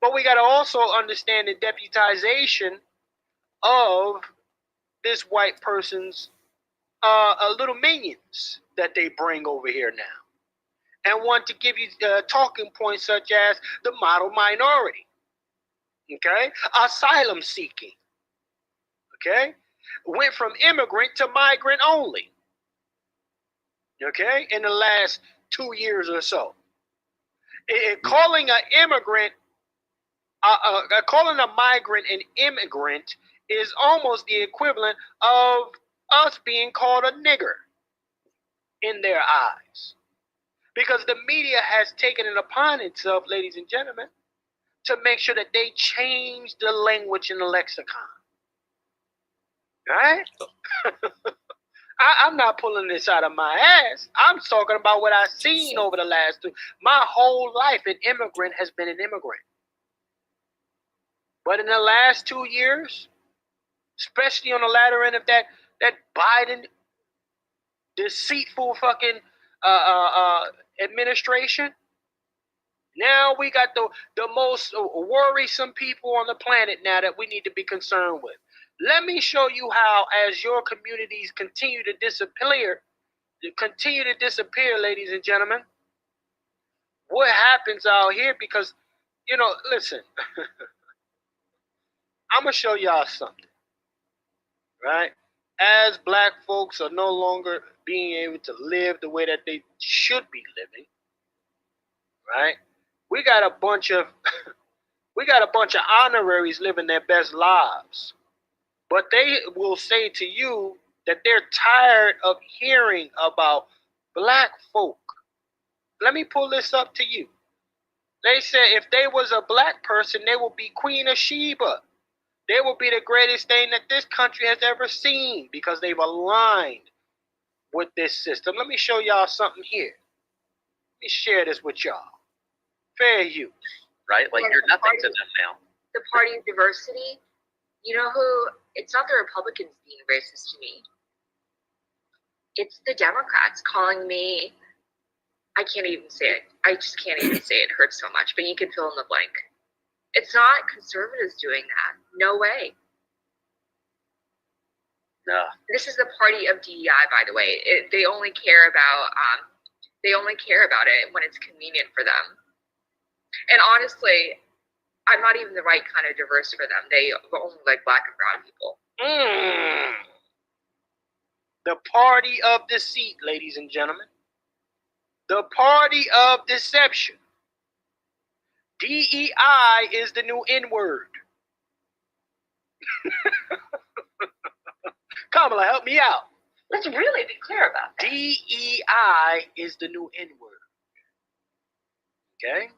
but we got to also understand the deputization of this white person's little minions that they bring over here now, and want to give you talking points such as the model minority, okay, asylum seeking, okay, went from immigrant to migrant only, okay, in the last 2 years or so. Calling an immigrant, calling a migrant an immigrant is almost the equivalent of us being called a nigger in their eyes. Because the media has taken it upon itself, ladies and gentlemen, to make sure that they change the language in the lexicon. Right? I'm not pulling this out of my ass. I'm talking about what I've seen over the last my whole life. An immigrant has been an immigrant. But in the last 2 years, especially on the latter end of that Biden deceitful fucking administration, now we got the most worrisome people on the planet now that we need to be concerned with. Let me show you how, as your communities continue to disappear continue to disappear, ladies and gentlemen. What happens out here? Because, listen, I'm going to show y'all something, right? As black folks are no longer being able to live the way that they should be living, right? We got a bunch of honoraries living their best lives. But they will say to you that they're tired of hearing about black folk. Let me pull this up to you. They said if they was a black person, they will be Queen of Sheba. They will be the greatest thing that this country has ever seen because they've aligned with this system. Let me show y'all something here. Let me share this with y'all. Fair use. Right? Like you're nothing to them now. The party of diversity, you know who? It's not the Republicans being racist to me. It's the Democrats calling me, I can't even say it. I just can't even say it. It hurts so much, but you can fill in the blank. It's not conservatives doing that. No way. No. This is the party of DEI, by the way. They only care about it when it's convenient for them. And honestly, I'm not even the right kind of diverse for them. They only like black and brown people. The party of deceit, ladies and gentlemen. The party of deception. DEI is the new N-word. Kamala, help me out. Let's really be clear about that. DEI is the new N-word. Okay?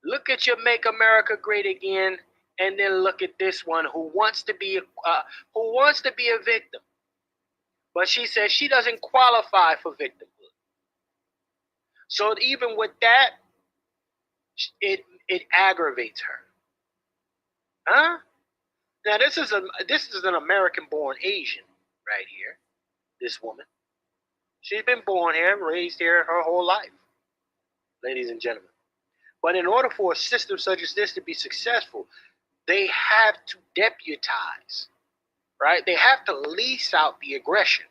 Look at your Make America Great Again, and then look at this one who wants to be a victim, but she says she doesn't qualify for victimhood. So even with that, it aggravates her. Huh? Now this is an American-born Asian right here. This woman, she's been born here, raised here her whole life, ladies and gentlemen. But in order for a system such as this to be successful, they have to deputize, right? They have to lease out the aggression,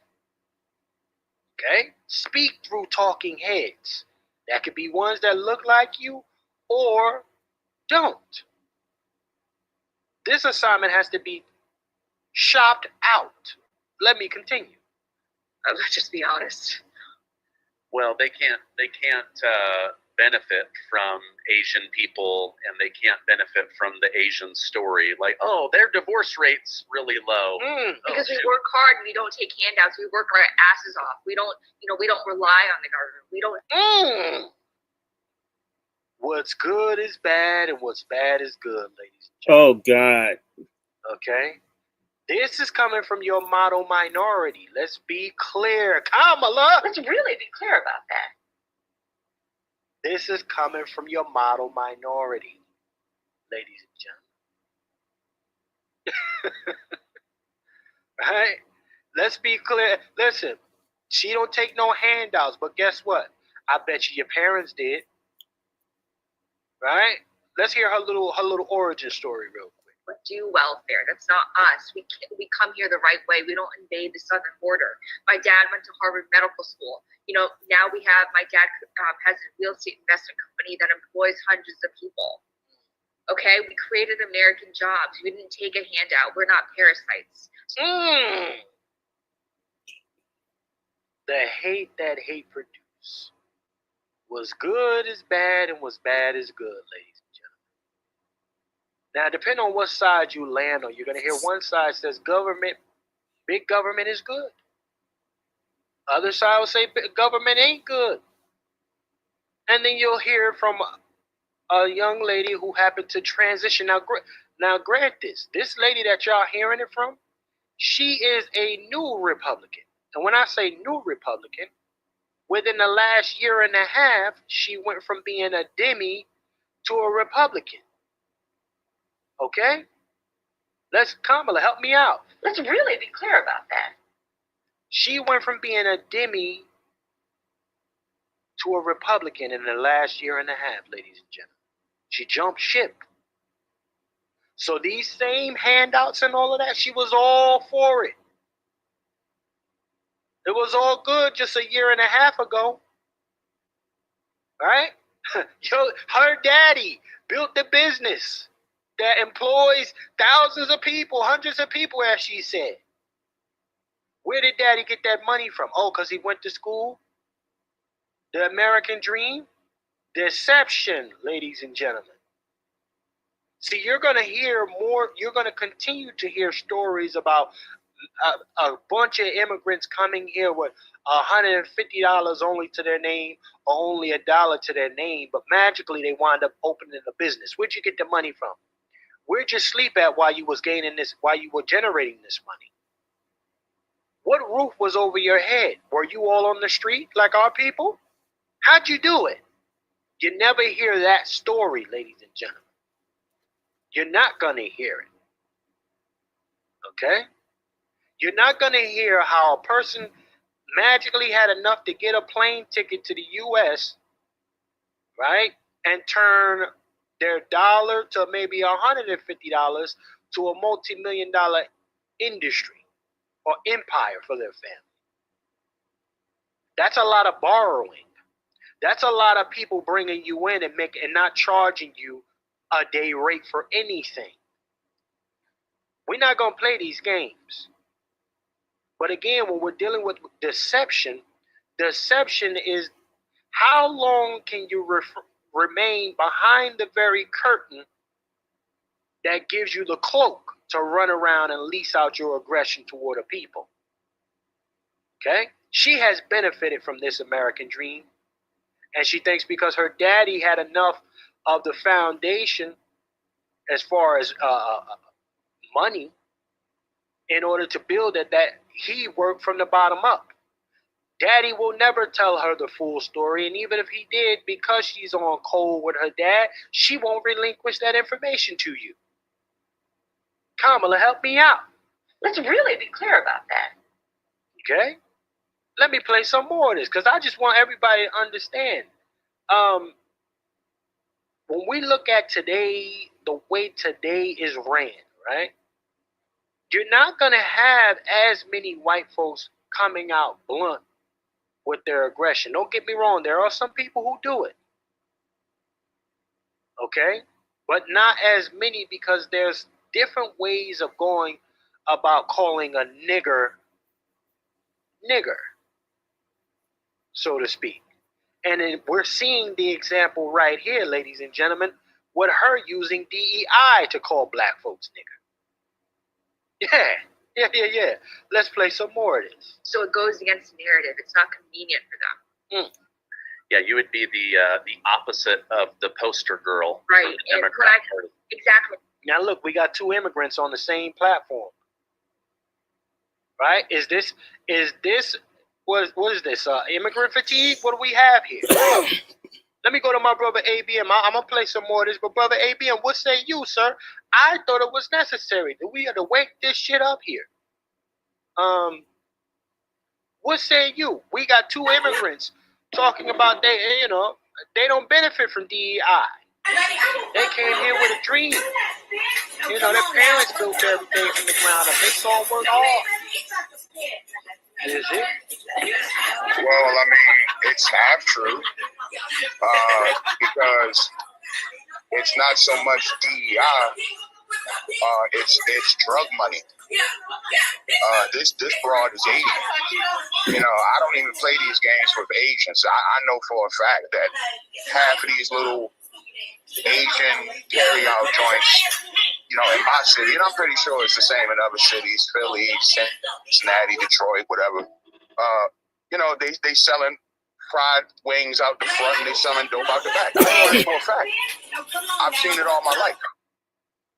okay? Speak through talking heads. That could be ones that look like you or don't. This assignment has to be shopped out. Let me continue. Let's just be honest. Well, they can't benefit from Asian people, and they can't benefit from the Asian story. Like, oh, their divorce rate's really low. Because we work hard and we don't take handouts. We work our asses off. We don't rely on the government. We don't. What's good is bad, and what's bad is good, ladies and gentlemen. Oh, God. Okay? This is coming from your model minority. Let's be clear. Kamala! Let's really be clear about that. This is coming from your model minority, ladies and gentlemen. Right? Let's be clear. Listen, she don't take no handouts, but guess what? I bet you your parents did. Right? Let's hear her little origin story real quick. But do welfare. That's not us. We come here the right way. We don't invade the southern border. My dad went to Harvard Medical School. Now my dad has a real estate investment company that employs hundreds of people. Okay? We created American jobs. We didn't take a handout. We're not parasites. The hate that hate produces. What's good is bad, and what's bad is good, ladies and gentlemen. Now, depending on what side you land on, you're going to hear one side says big government is good. Other side will say big government ain't good. And then you'll hear from a young lady who happened to transition. Now grant this lady that y'all hearing it from, she is a new Republican. And when I say new Republican, within the last year and a half, she went from being a Demi to a Republican. Okay? Kamala, help me out. Let's really be clear about that. She went from being a Demi to a Republican in the last year and a half, ladies and gentlemen. She jumped ship. So these same handouts and all of that, she was all for it. It was all good just a year and a half ago. Right? Her daddy built the business that employs thousands of people, hundreds of people, as she said. Where did daddy get that money from? Oh, because he went to school? The American dream? Deception, ladies and gentlemen. See, you're going to hear more, you're going to continue to hear stories about a bunch of immigrants coming here with $150 only to their name or only $1 to their name, but magically they wind up opening a business. Where'd you get the money from? Where'd you sleep at while you was gaining this, while you were generating this money? What roof was over your head? Were you all on the street like our people? How'd you do it? You never hear that story, ladies and gentlemen. You're not going to hear it. Okay? You're not going to hear how a person magically had enough to get a plane ticket to the U.S., right, and turn their dollar to maybe $150 to a multi-million-dollar industry or empire for their family. That's a lot of borrowing. That's a lot of people bringing you in and not charging you a day rate for anything. We're not going to play these games. But again, when we're dealing with deception, deception is how long can you remain behind the very curtain that gives you the cloak to run around and lease out your aggression toward a people. Okay? She has benefited from this American dream. And she thinks because her daddy had enough of the foundation as far as money in order to build it, that he worked from the bottom up. Daddy will never tell her the full story, and even if he did, because she's on cold with her dad, she won't relinquish that information to you. Kamala, help me out. Let's really be clear about that. Okay? Let me play some more of this, because I just want everybody to understand. When we look at today, the way today is ran, right? You're not going to have as many white folks coming out blunt with their aggression. Don't get me wrong. There are some people who do it. Okay? But not as many, because there's different ways of going about calling a nigger, so to speak. And then we're seeing the example right here, ladies and gentlemen, with her using DEI to call black folks nigger. Yeah. Let's play some more of this. So it goes against the narrative. It's not convenient for them. Yeah, you would be the opposite of the poster girl. Right. Exactly. Now look, we got two immigrants on the same platform. Right? Is this what is this? Immigrant fatigue? What do we have here? Let me go to my brother ABM. I'm gonna play some more of this, but brother ABM, what say you, sir? I thought it was necessary that we had to wake this shit up here. What say you? We got two immigrants talking about they don't benefit from DEI. They came here with a dream. Their parents built everything from the ground up. They saw it work hard. Is it? Well, I mean, it's half true because it's not so much DEI. It's drug money. This broad is Asian. I don't even play these games with Asians. I know for a fact that half of these little Asian carry-out joints, in my city, and I'm pretty sure it's the same in other cities, Philly, Cincinnati, Detroit, whatever. They selling fried wings out the front and they selling dope out the back. I know that for a fact. I've seen it all my life.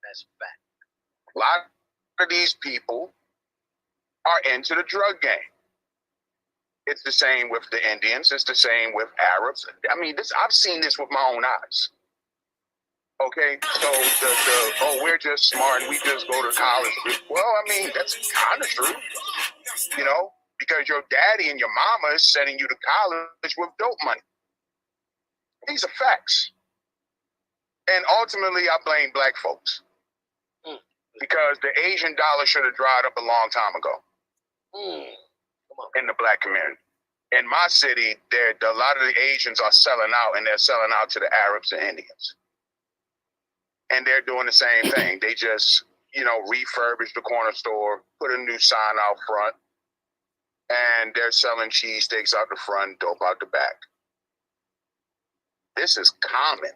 That's a fact. A lot of these people are into the drug game. It's the same with the Indians. It's the same with Arabs. I mean, I've seen this with my own eyes. Okay, so we're just smart and we just go to college. Well, I mean, that's kind of true, because your daddy and your mama is sending you to college with dope money. These are facts. And ultimately, I blame black folks because the Asian dollar should have dried up a long time ago. in the black community. In my city, a lot of the Asians are selling out, and they're selling out to the Arabs and Indians. And they're doing the same thing. They just, refurbish the corner store, put a new sign out front, and they're selling cheesesteaks out the front, dope out the back. This is common.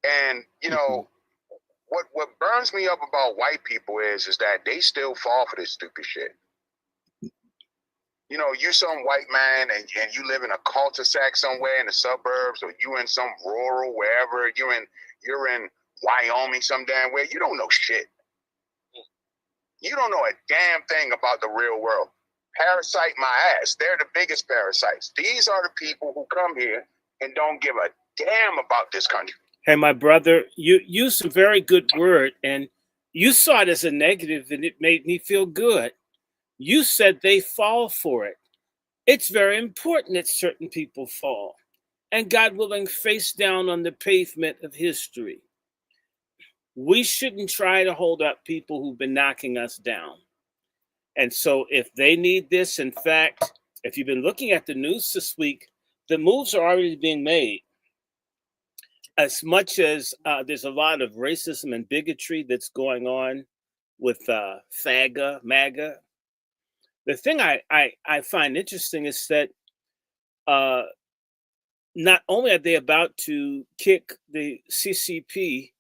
And, what burns me up about white people is that they still fall for this stupid shit. You some white man and you live in a cul-de-sac somewhere in the suburbs, or you in some rural, wherever, you're in Wyoming some damn way, you don't know shit. You don't know a damn thing about the real world. Parasite my ass. They're the biggest parasites. These are the people who come here and don't give a damn about this country. Hey, my brother, you used a very good word, and you saw it as a negative, and it made me feel good. You said they fall for it. It's very important that certain people fall, and God willing, face down on the pavement of history. We shouldn't try to hold up people who've been knocking us down. And so if they need this, in fact, if you've been looking at the news this week, the moves are already being made. As much as there's a lot of racism and bigotry that's going on with MAGA, the thing I find interesting is that not only are they about to kick the CCP,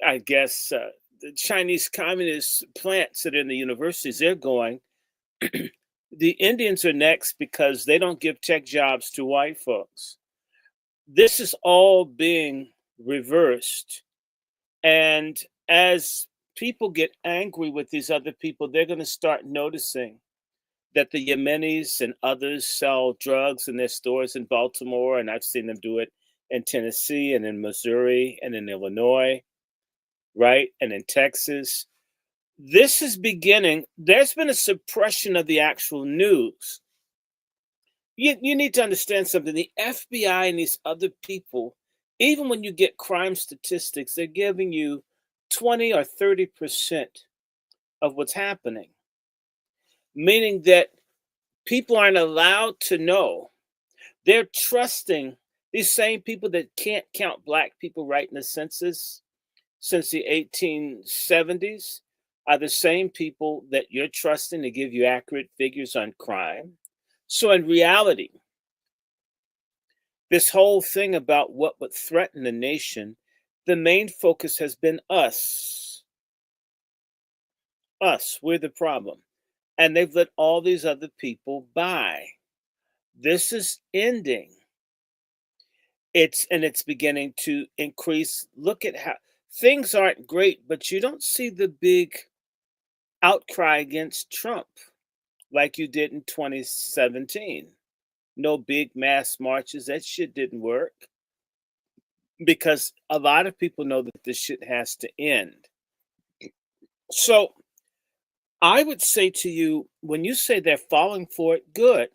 I guess, the Chinese communist plants that are in the universities, they're going. The Indians are next because they don't give tech jobs to white folks. This is all being reversed. And as people get angry with these other people, they're going to start noticing that the Yemenis and others sell drugs in their stores in Baltimore, and I've seen them do it in Tennessee and in Missouri and in Illinois, right? And in Texas. This is beginning. There's been a suppression of the actual news. You need to understand something. The FBI and these other people, even when you get crime statistics, they're giving you 20 or 30% of what's happening, meaning that people aren't allowed to know. They're trusting these same people that can't count black people right in the census since the 1870s. Are the same people that you're trusting to give you accurate figures on crime. So in reality, this whole thing about what would threaten the nation, the main focus has been us. Us, we're the problem. And they've let all these other people by. This is ending. It's beginning to increase. Look at how things aren't great, but you don't see the big outcry against Trump like you did in 2017. No big mass marches. That shit didn't work because a lot of people know that this shit has to end. So I would say to you, when you say they're falling for it, good.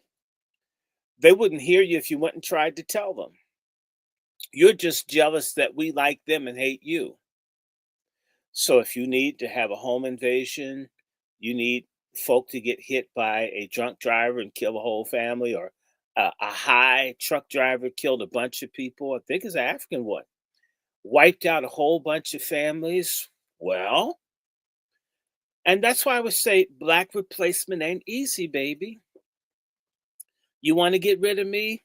They wouldn't hear you if you went and tried to tell them. You're just jealous that we like them and hate you. So if you need to have a home invasion, you need folk to get hit by a drunk driver and kill a whole family, or a high truck driver killed a bunch of people. I think it's an African one. Wiped out a whole bunch of families. Well, and that's why I would say black replacement ain't easy, baby. You want to get rid of me?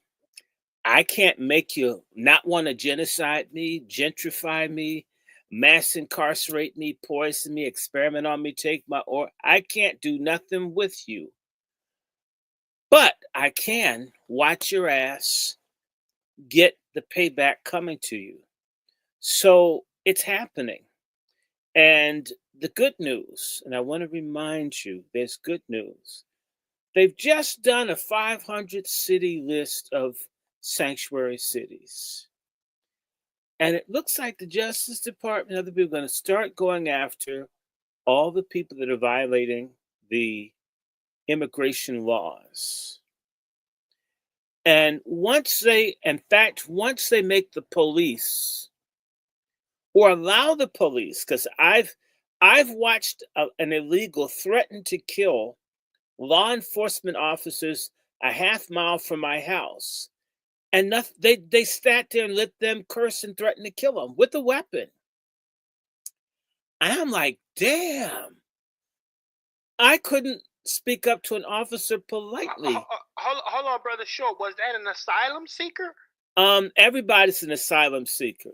I can't make you not want to genocide me, gentrify me, mass incarcerate me, poison me, experiment on me, take my or. I can't do nothing with you. But I can watch your ass get the payback coming to you. So it's happening. And the good news, and I want to remind you, there's good news. They've just done a 500 city list of sanctuary cities. And it looks like the Justice Department and other people are going to start going after all the people that are violating the immigration laws. And once they make the police or allow the police, because I've watched an illegal threaten to kill law enforcement officers a half mile from my house. And they sat there and let them curse and threaten to kill him with a weapon. And I'm like, damn. I couldn't speak up to an officer politely. Hold on, brother Short. Was that an asylum seeker? Everybody's an asylum seeker.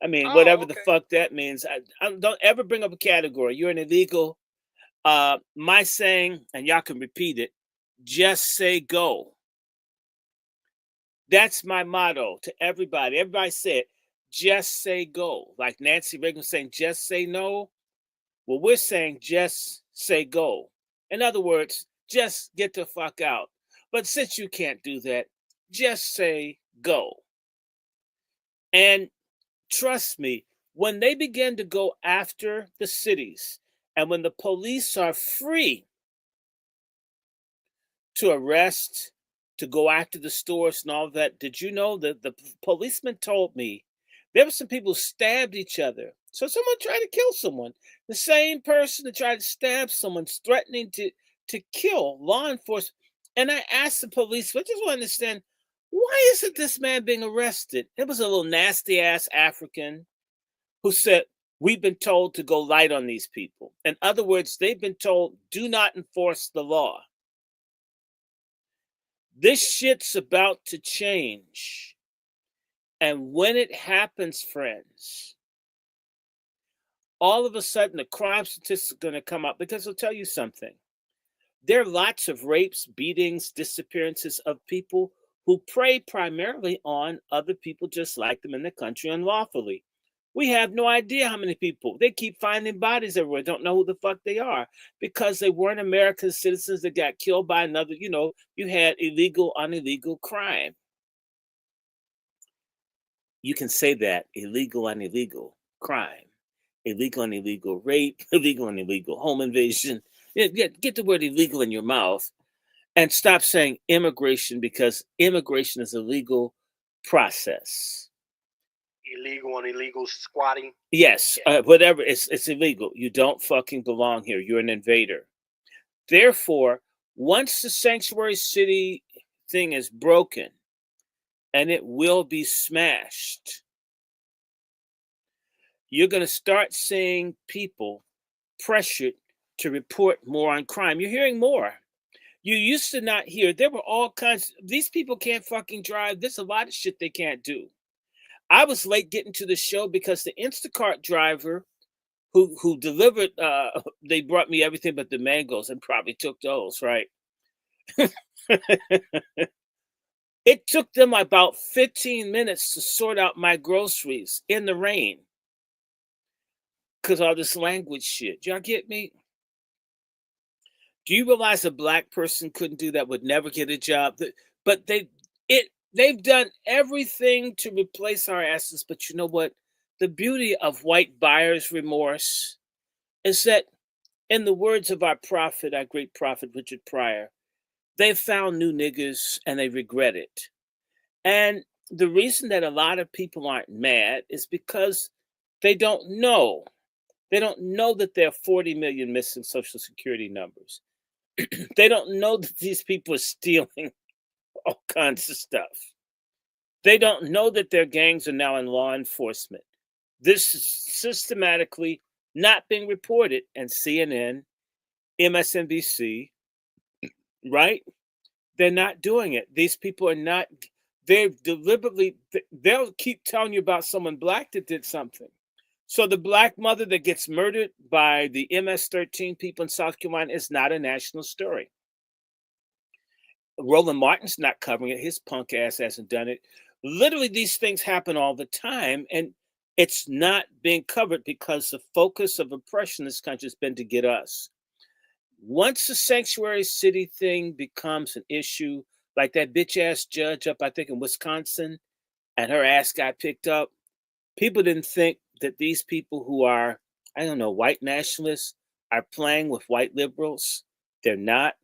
I mean, Oh, whatever okay. the fuck that means. I don't ever bring up a category. You're an illegal. My saying, and y'all can repeat it, just say go. That's my motto to everybody. Everybody said, just say go. Like Nancy Reagan was saying, just say no. Well, we're saying, just say go. In other words, just get the fuck out. But since you can't do that, just say go. And trust me, when they begin to go after the cities, and when the police are free to arrest, to go after the stores and all that, did you know that the policeman told me there were some people who stabbed each other? So someone tried to kill someone. The same person that tried to stab someone's threatening to kill law enforcement. And I asked the police, I just want to understand, why isn't this man being arrested? It was a little nasty ass African who said, we've been told to go light on these people. In other words, they've been told, do not enforce the law. This shit's about to change. And when it happens, friends, all of a sudden the crime statistics are going to come up, because I'll tell you something. There are lots of rapes, beatings, disappearances of people who prey primarily on other people just like them in the country unlawfully. We have no idea how many people. They keep finding bodies everywhere, don't know who the fuck they are, because they weren't American citizens that got killed by another. You had illegal on illegal crime. You can say that, illegal on illegal crime, illegal on illegal rape, illegal on illegal home invasion. Get the word illegal in your mouth and stop saying immigration, because immigration is a legal process. Illegal on illegal squatting. Yes, whatever. It's illegal. You don't fucking belong here. You're an invader. Therefore, once the sanctuary city thing is broken, and it will be smashed, you're going to start seeing people pressured to report more on crime. You're hearing more. You used to not hear. There were all kinds. These people can't fucking drive. There's a lot of shit they can't do. I was late getting to the show because the Instacart driver who delivered, they brought me everything but the mangoes and probably took those, right? It took them about 15 minutes to sort out my groceries in the rain because all this language shit. Y'all get me? Do you realize a black person couldn't do that, would never get a job? But they've done everything to replace our asses. But you know what? The beauty of white buyer's remorse is that, in the words of our prophet, our great prophet Richard Pryor, they've found new niggas and they regret it. And the reason that a lot of people aren't mad is because they don't know. They don't know that there are 40 million missing Social Security numbers. They don't know that these people are stealing all kinds of stuff. They don't know that their gangs are now in law enforcement. This is systematically not being reported. And CNN, MSNBC, right? They're not doing it. These people are not, they've deliberately, they'll keep telling you about someone black that did something. So the black mother that gets murdered by the MS-13 people in South Carolina is not a national story. Roland Martin's not covering it. His punk ass hasn't done it. Literally, these things happen all the time, and it's not being covered because the focus of oppression in this country has been to get us. Once the sanctuary city thing becomes an issue, like that bitch ass judge up, I think, in Wisconsin, and her ass got picked up, people didn't think that these people who are, I don't know, white nationalists are playing with white liberals. They're not.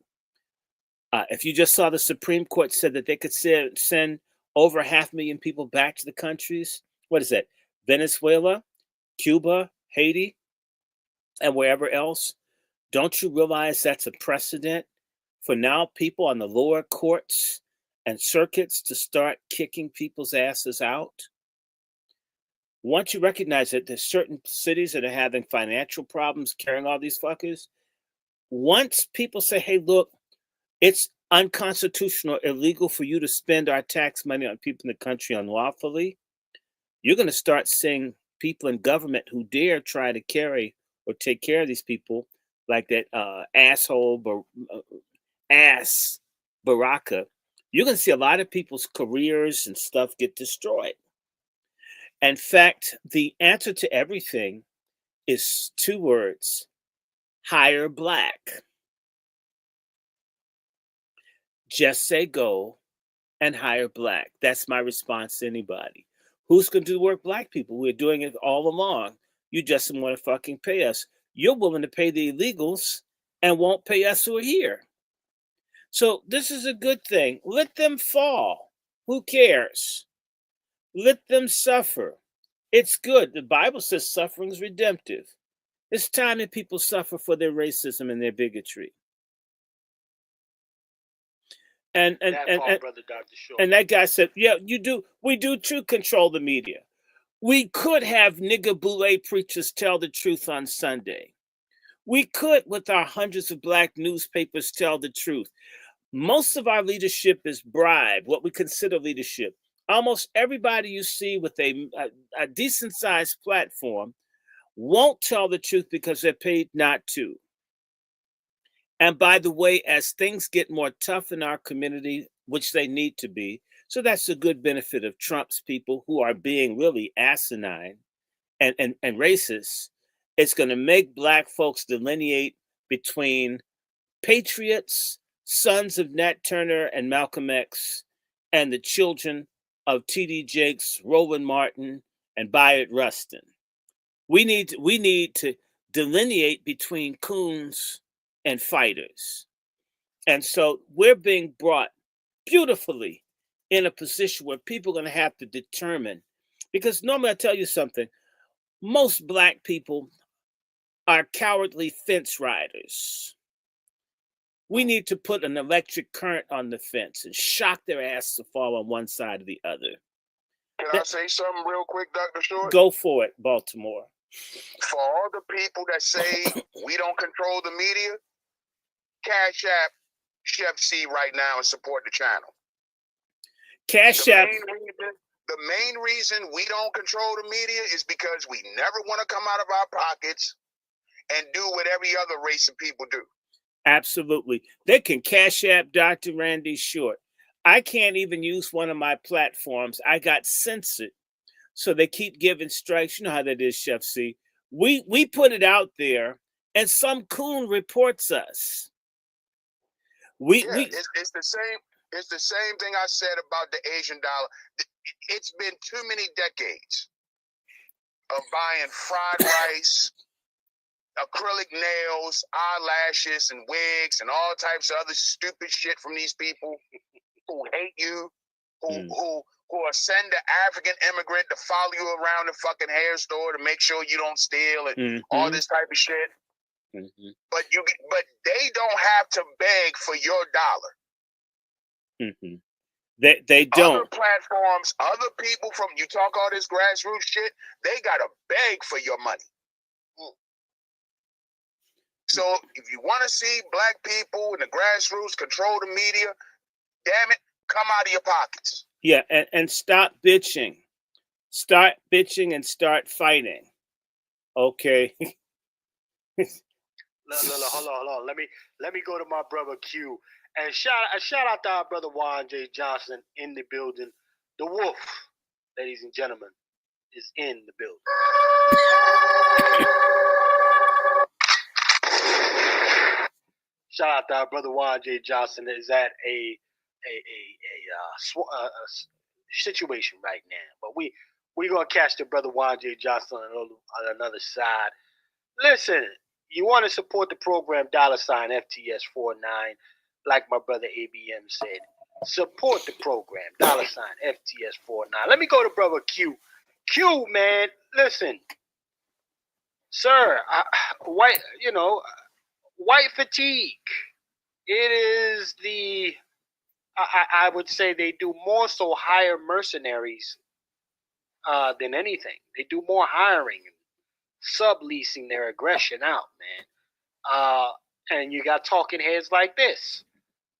If you just saw the Supreme Court said that they could send over 500,000 people back to the countries. What is that? Venezuela, Cuba, Haiti. and wherever else, don't you realize that's a precedent for now people on the lower courts and circuits to start kicking people's asses out? Once you recognize that there's certain cities that are having financial problems carrying all these fuckers, once people say, hey, look, it's unconstitutional, illegal for you to spend our tax money on people in the country unlawfully, you're going to start seeing people in government who dare try to carry or take care of these people, like that ass Baraka. You're going to see a lot of people's careers and stuff get destroyed. In fact, the answer to everything is 2 words: hire black. Just say go and hire black. That's my response to anybody. Who's going to do the work? Black people. We're doing it all along. You just don't want to fucking pay us. You're willing to pay the illegals and won't pay us who are here. So this is a good thing. Let them fall. Who cares? Let them suffer. It's good. The Bible says suffering is redemptive. It's time that people suffer for their racism and their bigotry. And Brother Dr. Short. And that guy said, yeah, you do. We do too control the media. We could have nigger boule preachers tell the truth on Sunday. We could, with our hundreds of black newspapers, tell the truth. Most of our leadership is bribed, what we consider leadership. Almost everybody you see with a decent sized platform won't tell the truth because they're paid not to. And by the way, as things get more tough in our community, which they need to be, so that's a good benefit of Trump's people who are being really asinine and racist, it's going to make black folks delineate between patriots, sons of Nat Turner and Malcolm X, and the children of T.D. Jakes, Roland Martin, and Bayard Rustin. We need to delineate between coons and fighters. And so we're being brought beautifully in a position where people are going to have to determine, because normally I tell you something, most black people are cowardly fence riders. We need to put an electric current on the fence and shock their ass to fall on one side or the other. Can I say something real quick, Dr. Short? Go for it, Baltimore. For all the people that say we don't control the media, Cash App Chef C right now and support the channel. Cash App. The main reason we don't control the media is because we never want to come out of our pockets and do what every other race of people do. Absolutely. They can Cash App Dr. Randy Short. I can't even use one of my platforms. I got censored. So they keep giving strikes. You know how that is, Chef C. We put it out there and some coon reports us. It's the same. It's the same thing I said about the Asian dollar. It's been too many decades of buying fried rice, acrylic nails, eyelashes, and wigs, and all types of other stupid shit from these people who hate you, who send the African immigrant to follow you around the fucking hair store to make sure you don't steal and all this type of shit. Mm-hmm. But they don't have to beg for your dollar. Mm-hmm. They don't. Other platforms, other people from, you talk all this grassroots shit, they gotta beg for your money. So if you want to see black people in the grassroots control the media, damn it, come out of your pockets. Yeah, and stop bitching. Start bitching and start fighting. Okay. Hold on. Let me go to my brother Q and shout out to our brother Juan J. Johnson in the building. The Wolf, ladies and gentlemen, is in the building. Shout out to our brother Juan J. Johnson that is at a situation right now, but we're gonna catch the brother Juan J. Johnson on another side. Listen, you want to support the program, $FTS49, like my brother ABM said. Support the program, $FTS49. Let me go to brother Q. Q, man, listen. Sir, white fatigue. It is I would say they do more so hire mercenaries than anything. They do more hiring and subleasing their aggression out, man. And you got talking heads like this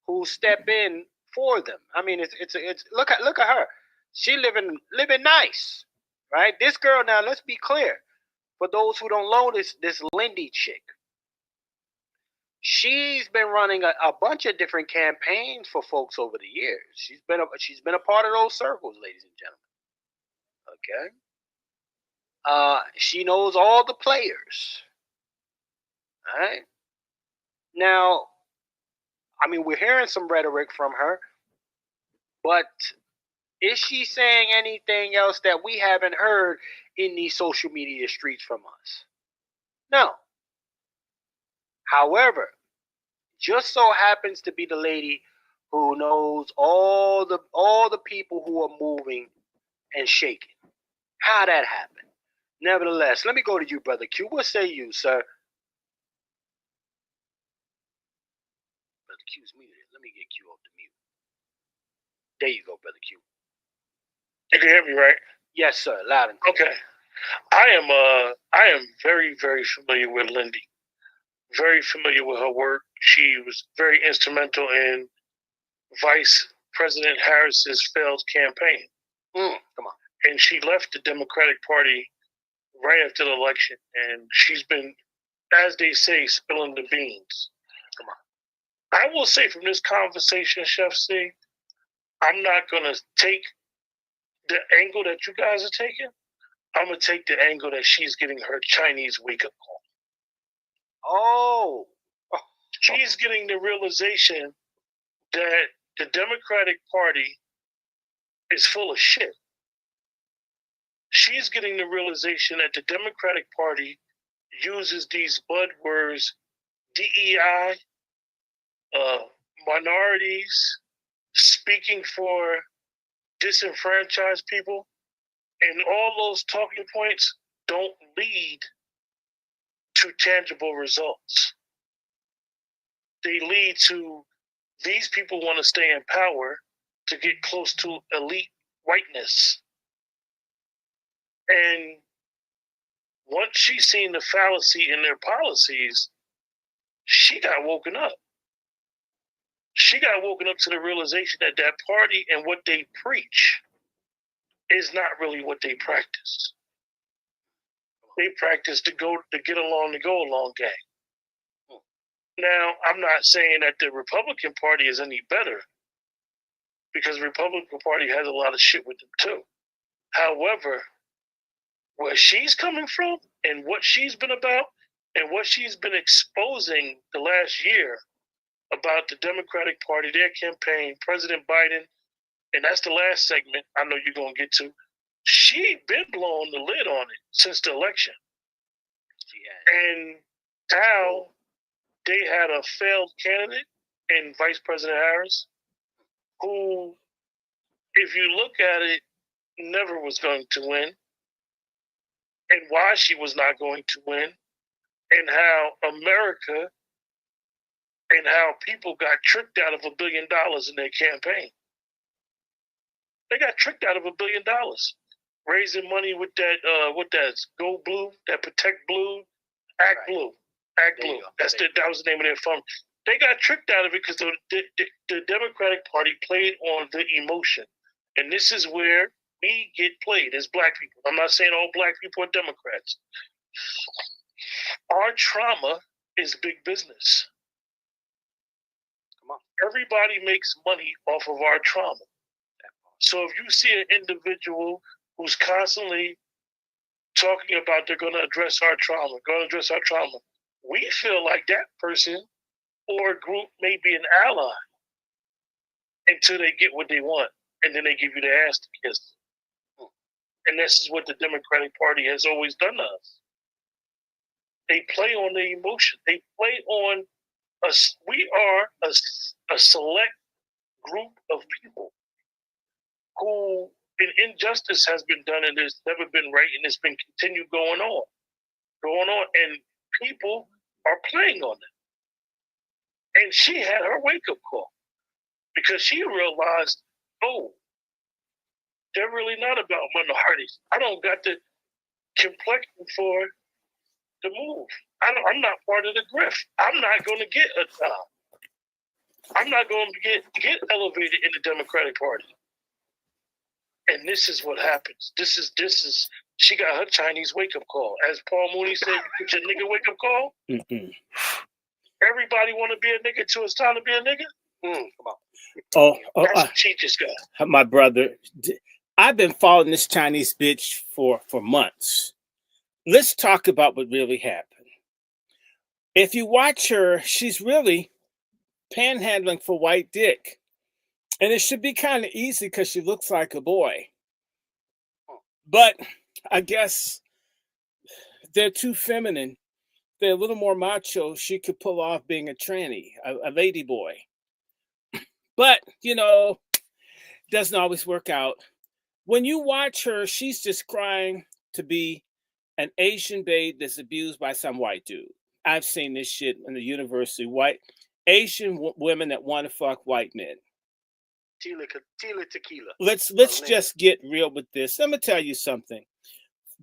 who step in for them. I mean, it's look at her. She living nice, right? This girl, now let's be clear. For those who don't know this Lindy chick, she's been running a bunch of different campaigns for folks over the years. She's been a part of those circles, ladies and gentlemen. Okay. She knows all the players. All right. Now, I mean, we're hearing some rhetoric from her, but is she saying anything else that we haven't heard in these social media streets from us? No. However, just so happens to be the lady who knows all the people who are moving and shaking. How that happened? Nevertheless, let me go to you, Brother Q. What say you, sir? Brother Q's muted. Let me get Q off the mute. There you go, Brother Q. You can hear me, right? Yes, sir. Loud and clear. Okay. I am very, very familiar with Lindy. Very familiar with her work. She was very instrumental in Vice President Harris's failed campaign. Come on. And she left the Democratic Party right after the election, and she's been, as they say, spilling the beans. Come on. I will say from this conversation, Chef C, I'm not going to take the angle that you guys are taking. I'm going to take the angle that she's getting her Chinese wake-up call. Oh. She's getting the realization that the Democratic Party is full of shit. She's getting the realization that the Democratic Party uses these buzzwords, DEI, minorities, speaking for disenfranchised people, and all those talking points don't lead to tangible results. They lead to these people want to stay in power to get close to elite whiteness. And once she's seen the fallacy in their policies, she got woken up. She got woken up to the realization that that party and what they preach is not really what they practice. They practice to get along, to go along gang. Now, I'm not saying that the Republican Party is any better, because the Republican Party has a lot of shit with them too. However, where she's coming from and what she's been about and what she's been exposing the last year about the Democratic Party, their campaign, President Biden, and that's the last segment I know you're going to get to. She been blowing the lid on it since the election. And how they had a failed candidate in Vice President Harris, who, if you look at it, never was going to win, and why she was not going to win, and how America and how people got tricked out of $1 billion in their campaign. They got tricked out of $1 billion, raising money with that Go Blue, that Protect Blue, Act Blue. Act Blue. That was the name of their fund. They got tricked out of it because the Democratic Party played on the emotion. And this is where we get played as black people. I'm not saying all black people are Democrats. Our trauma is big business. Come on. Everybody makes money off of our trauma. So if you see an individual who's constantly talking about they're going to address our trauma, we feel like that person or a group may be an ally until they get what they want, and then they give you the ass to kiss. And this is what the Democratic Party has always done to us. They play on the emotion. They play on us. We are a select group of people who an injustice has been done and there's never been right, and it's been continued going on. going on, and people are playing on it. And she had her wake-up call because she realized, oh, they're really not about minorities. I don't got the complexion for the move. I'm not part of the grift. I'm not going to get a job. I'm not going to get elevated in the Democratic Party. And this is what happens. This is. She got her Chinese wake-up call. As Paul Mooney said, you get your nigga wake-up call. Mm-mm. Everybody want to be a nigga till it's time to be a nigga? Come on. Oh, That's what she just got. My brother, I've been following this Chinese bitch for months. Let's talk about what really happened. If you watch her, she's really panhandling for white dick. And it should be kind of easy because she looks like a boy. But I guess they're too feminine. They're a little more macho. She could pull off being a tranny, a lady boy. But, doesn't always work out. When you watch her, she's just crying to be an Asian babe that's abused by some white dude. I've seen this shit in the university. Asian women that want to fuck white men. Tila tequila. Let's just get real with this. Let me tell you something.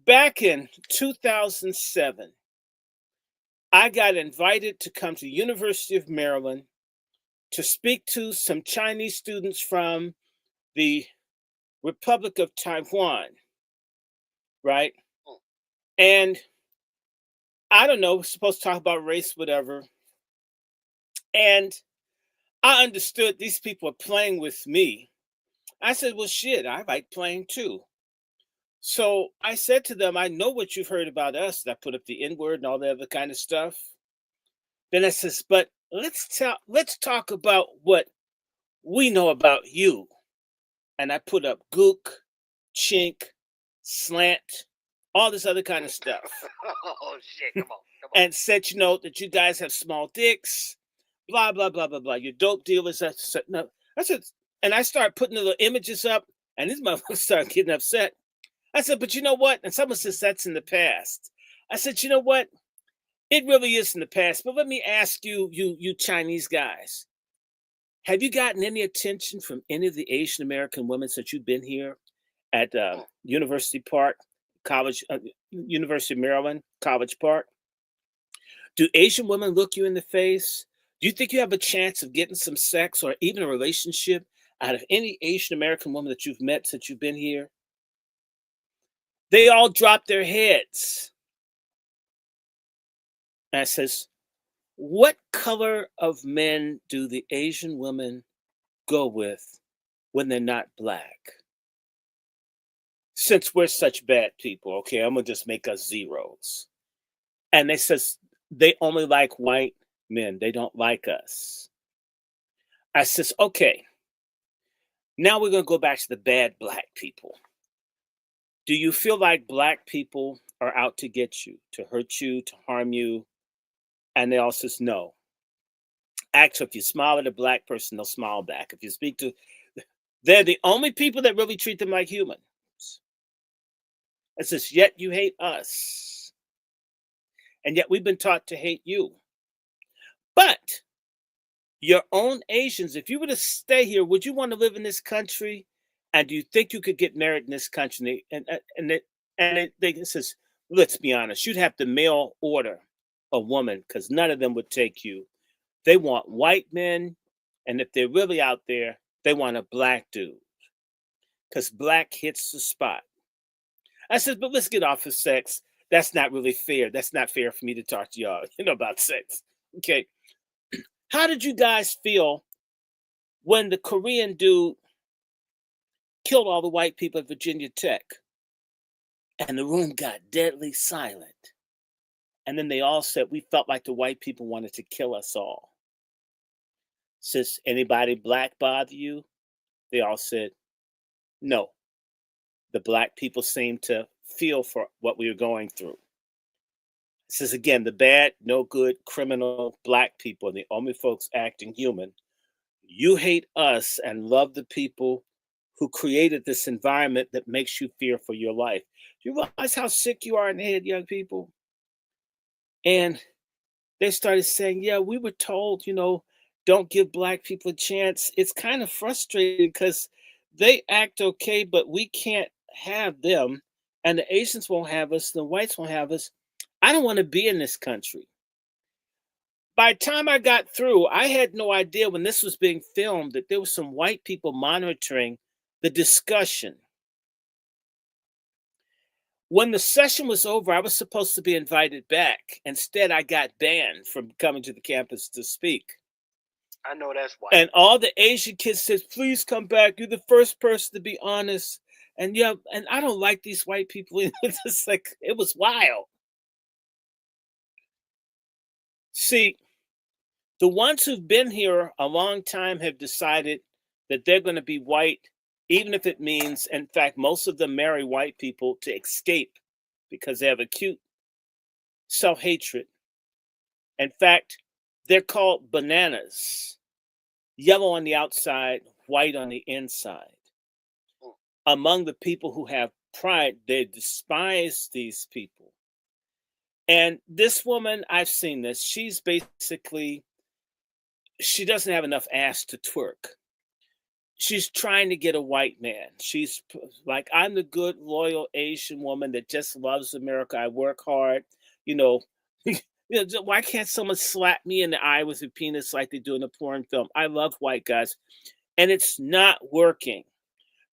Back in 2007, I got invited to come to the University of Maryland to speak to some Chinese students from the Republic of Taiwan, right? And I don't know, we're supposed to talk about race, whatever. And I understood these people are playing with me. I said, well, shit, I like playing too. So I said to them, I know what you've heard about us. And I put up the N-word and all that other kind of stuff. Then I says, but let's talk about what we know about you. And I put up gook, chink, slant, all this other kind of stuff. Oh, shit, come on. And said, that you guys have small dicks, blah, blah, blah, blah, blah. Your dope dealers. I said, no. I said, and I started putting the little images up, and these motherfuckers started getting upset. I said, but you know what? And someone says that's in the past. I said, you know what? It really is in the past. But let me ask you Chinese guys, have you gotten any attention from any of the Asian American women since you've been here at University Park, University of Maryland, College Park? Do Asian women look you in the face? Do you think you have a chance of getting some sex or even a relationship out of any Asian American woman that you've met since you've been here? They all drop their heads. And I says, what color of men do the Asian women go with when they're not black? Since we're such bad people, okay, I'm going to just make us zeros. And they says they only like white men. They don't like us. I says, okay, now we're going to go back to the bad black people. Do you feel like black people are out to get you, to hurt you, to harm you? And they all says no. Actually, if you smile at a black person, they'll smile back. If you speak to, they're the only people that really treat them like humans. It says, yet you hate us. And yet we've been taught to hate you. But your own Asians, if you were to stay here, would you want to live in this country? And do you think you could get married in this country? And they says, let's be honest, you'd have to mail order a woman because none of them would take you. They want white men. And if they're really out there, they want a black dude because black hits the spot. I said, but let's get off of sex. That's not really fair. That's not fair for me to talk to y'all, about sex. Okay. How did you guys feel when the Korean dude killed all the white people at Virginia Tech and the room got deadly silent? And then they all said, we felt like the white people wanted to kill us all. Says, anybody black bother you? They all said, no. The black people seemed to feel for what we were going through. This is, again, the bad, no good, criminal black people, the only folks acting human. You hate us and love the people who created this environment that makes you fear for your life. Do you realize how sick you are in the head, young people? And they started saying, yeah, we were told, don't give black people a chance. It's kind of frustrating because they act okay, but we can't have them. And the Asians won't have us. The whites won't have us. I don't want to be in this country. By the time I got through, I had no idea when this was being filmed that there were some white people monitoring the discussion. When the session was over, I was supposed to be invited back. Instead, I got banned from coming to the campus to speak. I know that's why. And all the Asian kids said, please come back. You're the first person to be honest. And yeah, and I don't like these white people. It's just like, it was wild. See, the ones who've been here a long time have decided that they're going to be white, even if it means, in fact, most of them marry white people to escape because they have acute self-hatred. In fact, they're called bananas, yellow on the outside, white on the inside. Among the people who have pride, they despise these people. And this woman, I've seen this, she's basically, she doesn't have enough ass to twerk. She's trying to get a white man. She's like, I'm the good, loyal Asian woman that just loves America. I work hard. Why can't someone slap me in the eye with a penis like they do in a porn film? I love white guys. And it's not working.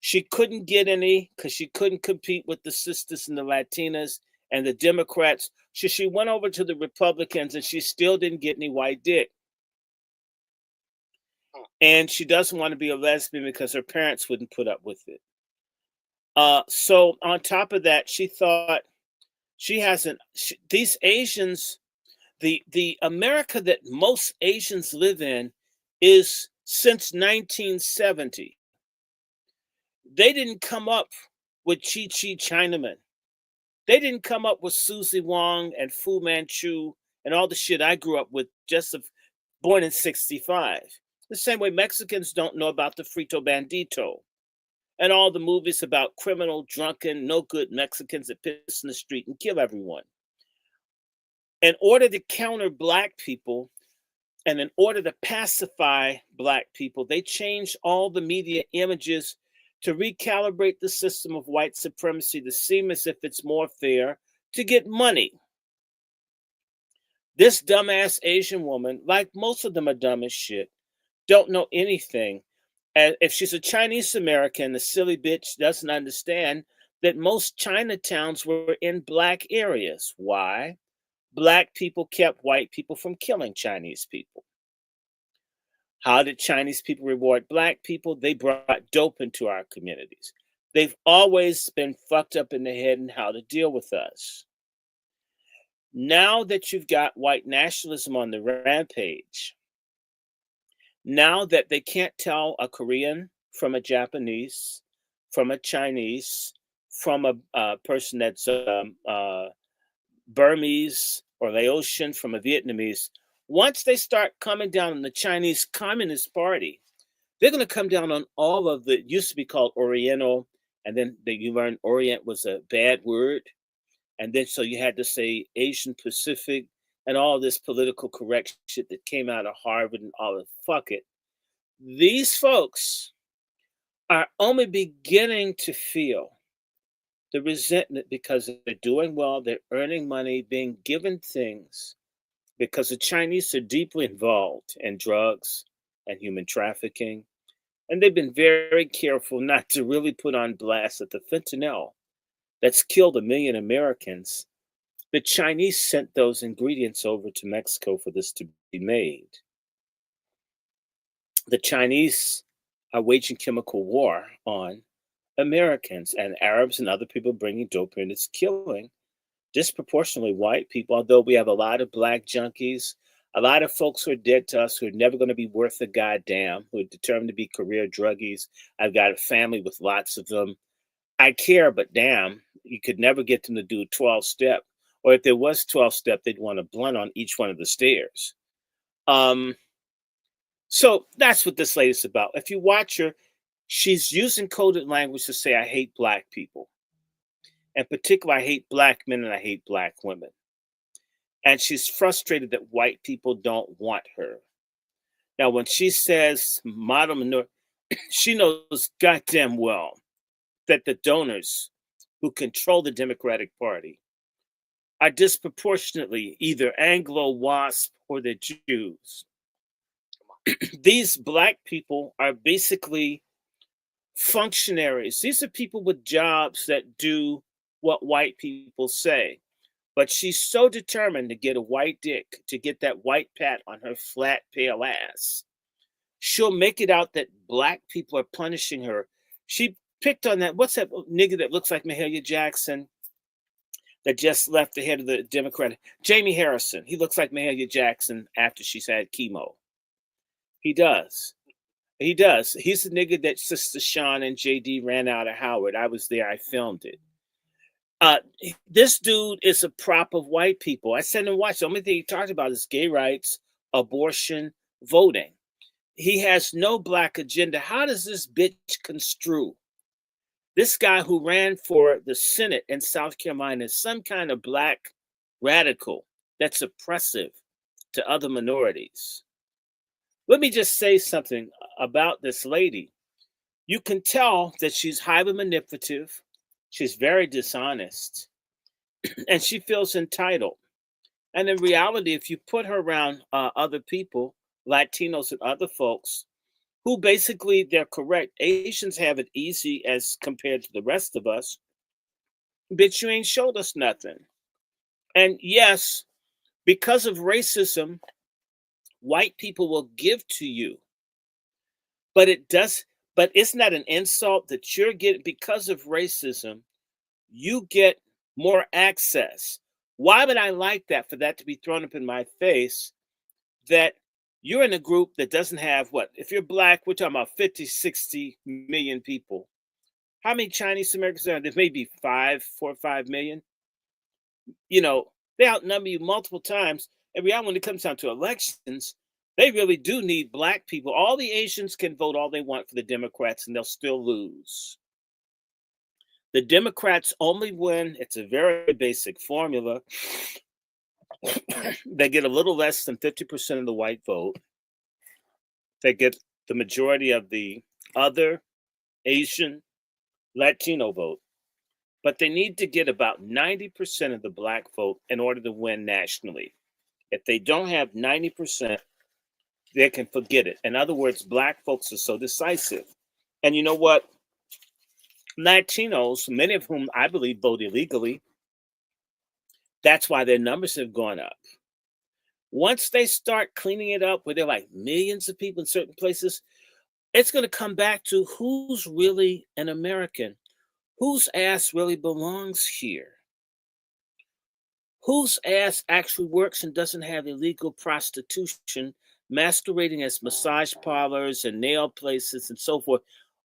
She couldn't get any because she couldn't compete with the sisters and the Latinas and the Democrats. So she went over to the Republicans and she still didn't get any white dick. And she doesn't want to be a lesbian because her parents wouldn't put up with it. So on top of that, she thought these Asians, the America that most Asians live in is since 1970. They didn't come up with Chi Chinaman. They didn't come up with Susie Wong and Fu Manchu and all the shit I grew up with born in 65. The same way Mexicans don't know about the Frito Bandito and all the movies about criminal, drunken, no good Mexicans that piss in the street and kill everyone. In order to counter black people and in order to pacify black people, they changed all the media images to recalibrate the system of white supremacy to seem as if it's more fair to get money. This dumbass Asian woman, like most of them are dumb as shit, don't know anything. And if she's a Chinese American, the silly bitch doesn't understand that most Chinatowns were in black areas. Why? Black people kept white people from killing Chinese people. How did Chinese people reward black people? They brought dope into our communities. They've always been fucked up in the head in how to deal with us. Now that you've got white nationalism on the rampage, now that they can't tell a Korean from a Japanese, from a Chinese, from a person that's Burmese or Laotian, from a Vietnamese, once they start coming down on the Chinese Communist Party, they're going to come down on all of the, it used to be called Oriental, and then you learn Orient was a bad word. And then so you had to say Asian Pacific and all this political correct shit that came out of Harvard and all of fuck it. These folks are only beginning to feel the resentment because they're doing well, they're earning money, being given things, because the Chinese are deeply involved in drugs and human trafficking. And they've been very careful not to really put on blast that the fentanyl that's killed 1 million Americans, the Chinese sent those ingredients over to Mexico for this to be made. The Chinese are waging chemical war on Americans, and Arabs and other people bringing dope in. It's killing disproportionately white people, although we have a lot of black junkies, a lot of folks who are dead to us who are never going to be worth a goddamn, who are determined to be career druggies. I've got a family with lots of them. I care, but damn, you could never get them to do a 12-step. Or if there was 12-step, they'd want a blunt on each one of the stairs. So that's what this lady's about. If you watch her, she's using coded language to say, I hate black people. In particular, I hate black men and I hate black women. And she's frustrated that white people don't want her. Now, when she says model minority, she knows goddamn well that the donors who control the Democratic Party are disproportionately either Anglo-WASP or the Jews. These black people are basically functionaries. These are people with jobs that do what white people say. But she's so determined to get a white dick, to get that white pat on her flat, pale ass. She'll make it out that black people are punishing her. She picked on that. What's that nigga that looks like Mahalia Jackson that just left the head of the Democratic? Jamie Harrison. He looks like Mahalia Jackson after she's had chemo. He does. He does. He's the nigga that Sister Sean and JD ran out of Howard. I was there. I filmed it. This dude is a prop of white people. I said and watch. The only thing he talked about is gay rights, abortion, voting. He has no black agenda. How does this bitch construe this guy who ran for the Senate in South Carolina is some kind of black radical that's oppressive to other minorities? Let me just say something about this lady. You can tell that she's highly manipulative. She's very dishonest, and she feels entitled. And in reality, if you put her around other people, Latinos and other folks, who basically, they're correct. Asians have it easy as compared to the rest of us. Bitch, you ain't showed us nothing. And yes, because of racism, white people will give to you. But it's not an insult that you're getting because of racism. You get more access. Why would I like that, for that to be thrown up in my face, that you're in a group that doesn't have what? If you're black, we're talking about 50, 60 million people. How many Chinese Americans are there? There may be 4 or 5 million. You know, they outnumber you multiple times. And reality, when it comes down to elections, they really do need black people. All the Asians can vote all they want for the Democrats, and they'll still lose. The Democrats only win. It's a very basic formula. They get a little less than 50% of the white vote. They get the majority of the other Asian, Latino vote. But they need to get about 90% of the black vote in order to win nationally. If they don't have 90%, they can forget it. In other words, black folks are so decisive. And you know what? Latinos, many of whom I believe vote illegally, that's why their numbers have gone up. Once they start cleaning it up, where they're like millions of people in certain places, it's going to come back to who's really an American, whose ass really belongs here, whose ass actually works and doesn't have illegal prostitution masquerading as massage parlors and nail places and so forth.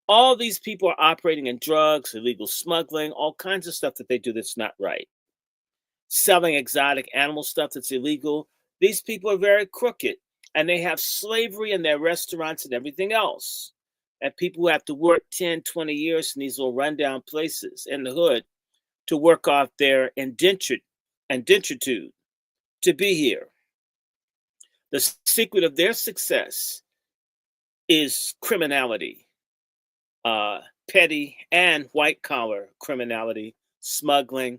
All these people are operating in drugs, illegal smuggling, all kinds of stuff that they do that's not right. Selling exotic animal stuff that's illegal. These people are very crooked, and they have slavery in their restaurants and everything else. And people who have to work 10, 20 years in these little rundown places in the hood to work off their indentured to be here. The secret of their success is criminality, petty and white collar criminality, smuggling,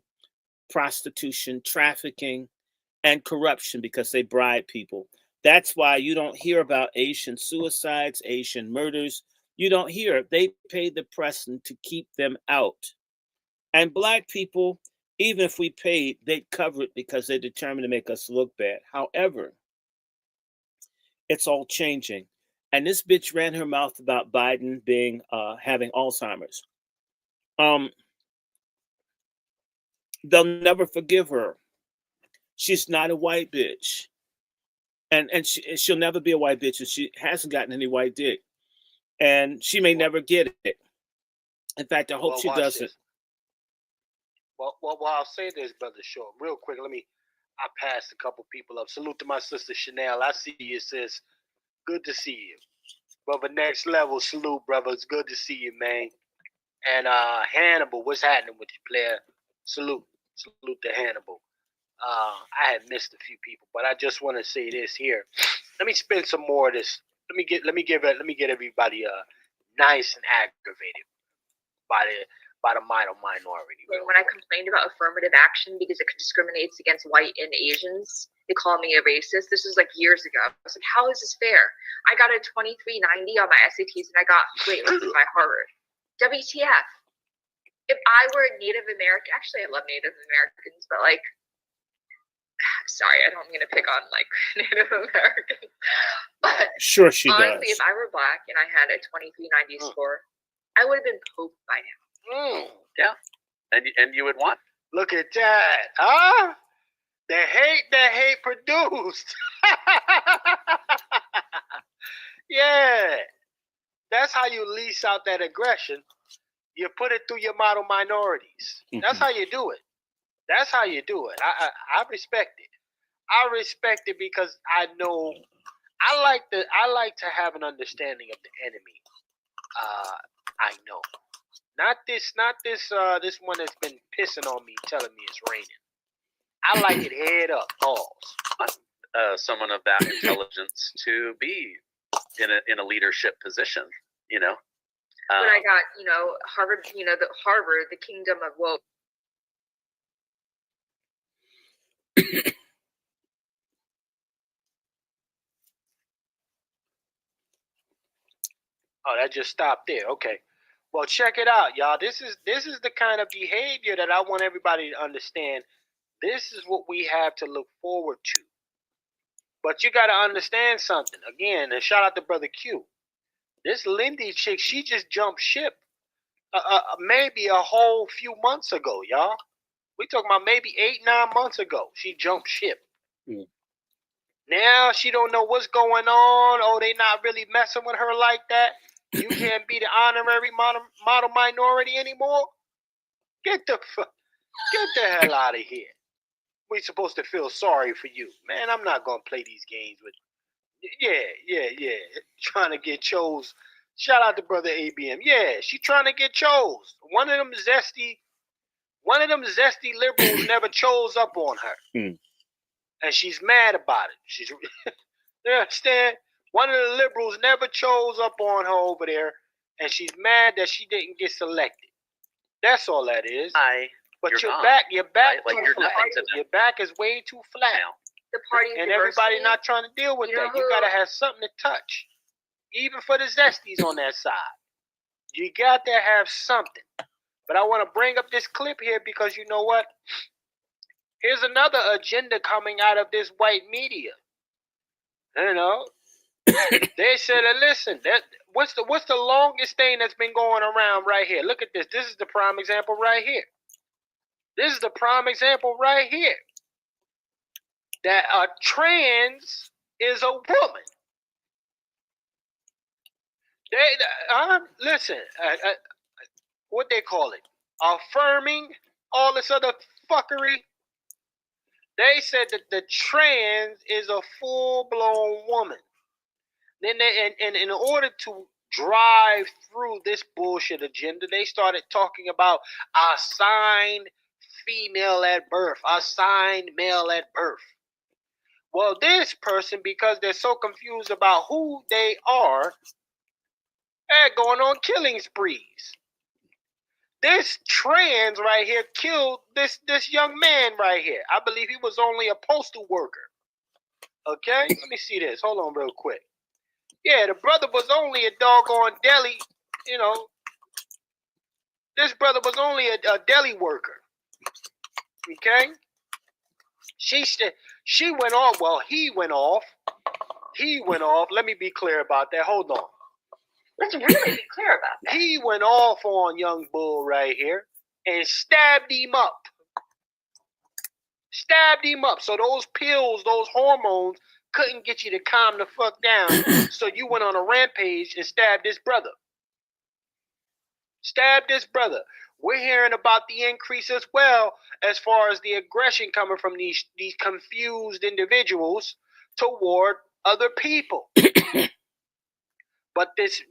prostitution, trafficking, and corruption, because they bribe people. That's why you don't hear about Asian suicides, Asian murders. You don't hear it. They pay the press to keep them out. And black people, even if we paid, they'd cover it because they're determined to make us look bad. However, it's all changing. And this bitch ran her mouth about Biden being having Alzheimer's. They'll never forgive her. She's not a white bitch. And she'll never be a white bitch, and she hasn't gotten any white dick. And she may never get it. In fact, I hope she doesn't. This. Well, I'll say this, Brother Short, real quick. I passed a couple people up. Salute to my sister Chanel. I see you, sis. Good to see you. Brother, next level, salute, brother. It's good to see you, man. And Hannibal, what's happening with you, player? Salute to Hannibal. I had missed a few people, but I just want to say this here. Let me spin some more of this. Let me get everybody nice and aggravated by the minority. When I complained about affirmative action because it discriminates against white and Asians, they call me a racist. This was like years ago. I was like, how is this fair? I got a 2390 on my SATs and I got waitlisted by Harvard. WTF? If I were a Native American, actually I love Native Americans, but like, sorry, I don't mean to pick on like Native Americans, but Sure, she honestly, does. if I were black and I had a 2390 score, I would have been Pope by now. Yeah, and you would want. Look at that, huh? The hate produced. Yeah, that's how you lease out that aggression. You put it through your model minorities. That's how you do it. That's how you do it. I respect it. I respect it because I know I like to have an understanding of the enemy. I know. Not this one that's been pissing on me, telling me it's raining. I like it head up, balls. Someone of that intelligence to be in a leadership position, you know. But I got, Harvard, the kingdom of woke. Oh, that just stopped there. Okay. Well, check it out, y'all. This is the kind of behavior that I want everybody to understand. This is what we have to look forward to. But you got to understand something. Again, and shout out to Brother Q. This Lindy chick, she just jumped ship maybe a whole few months ago, y'all. We talking about maybe 8-9 months ago. She jumped ship. Now she don't know what's going on. Oh, they not really messing with her like that. You can't be the honorary model minority anymore. Get the hell out of here. We supposed to feel sorry for you, man. I'm not gonna play these games with. Yeah. Trying to get chose. Shout out to Brother ABM. Yeah, she trying to get chose. One of them zesty liberals never chose up on her. And she's mad about it. You understand? One of the liberals never chose up on her over there, and she's mad that she didn't get selected. That's all that is. But your back right? Like too flat. Your back is way too flat. The party and everybody not trying to deal with that. You gotta have something to touch. Even for the zesties on that side. You got to have something. But I want to bring up this clip here because you know what? Here's another agenda coming out of this white media. You know, they said, listen, what's the longest thing that's been going around right here? Look at this. This is the prime example right here. This is the prime example right here. That a trans is a woman. Listen, what they call it? Affirming all this other fuckery. They said that the trans is a full-blown woman. Then and in order to drive through this bullshit agenda, they started talking about assigned female at birth, assigned male at birth. Well, this person, because they're so confused about who they are, they're going on killing sprees. This trans right here killed this young man right here. I believe he was only a postal worker. Okay? Let me see this. Hold on real quick. Yeah, the brother was only a doggone deli, you know. This brother was only a deli worker. Okay? She went off. Well, he went off. He went off. Let me be clear about that. Hold on. Let's really be clear about that. He went off on young bull right here and stabbed him up. Stabbed him up. So those pills, those hormones couldn't get you to calm the fuck down. So you went on a rampage and stabbed this brother. Stabbed this brother. We're hearing about the increase as well as far as the aggression coming from these confused individuals toward other people. But this,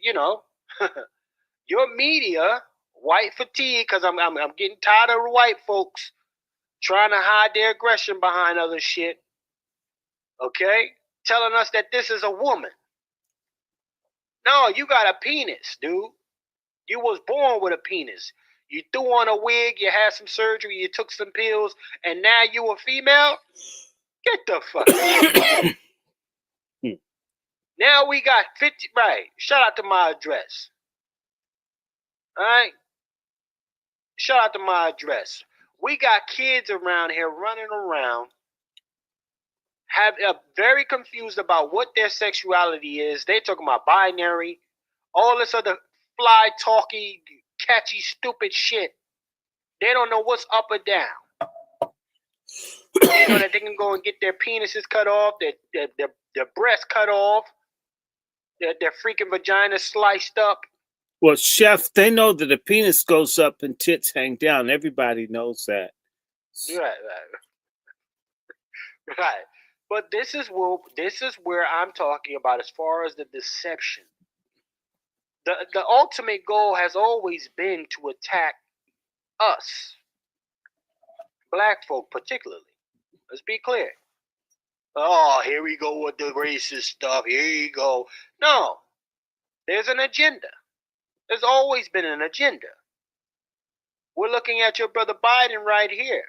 you know, your media, white fatigue, because I'm getting tired of white folks trying to hide their aggression behind other shit. Okay? Telling us that this is a woman. No, you got a penis, dude. You was born with a penis. You threw on a wig, you had some surgery, you took some pills, and now you a female? Get the fuck out. Now we got 50, right. Shout out to my address. All right? Shout out to my address. We got kids around here running around, very confused about what their sexuality is. They talking about binary, all this other fly, talky, catchy, stupid shit. They don't know what's up or down. They know that they can go and get their penises cut off, their breasts cut off, their freaking vagina sliced up. Well, Chef, they know that the penis goes up and tits hang down. Everybody knows that. Right. But this is where I'm talking about as far as the deception. The ultimate goal has always been to attack us, black folk particularly. Let's be clear. Oh, here we go with the racist stuff. Here you go. No, there's an agenda. There's always been an agenda. We're looking at your brother Biden right here.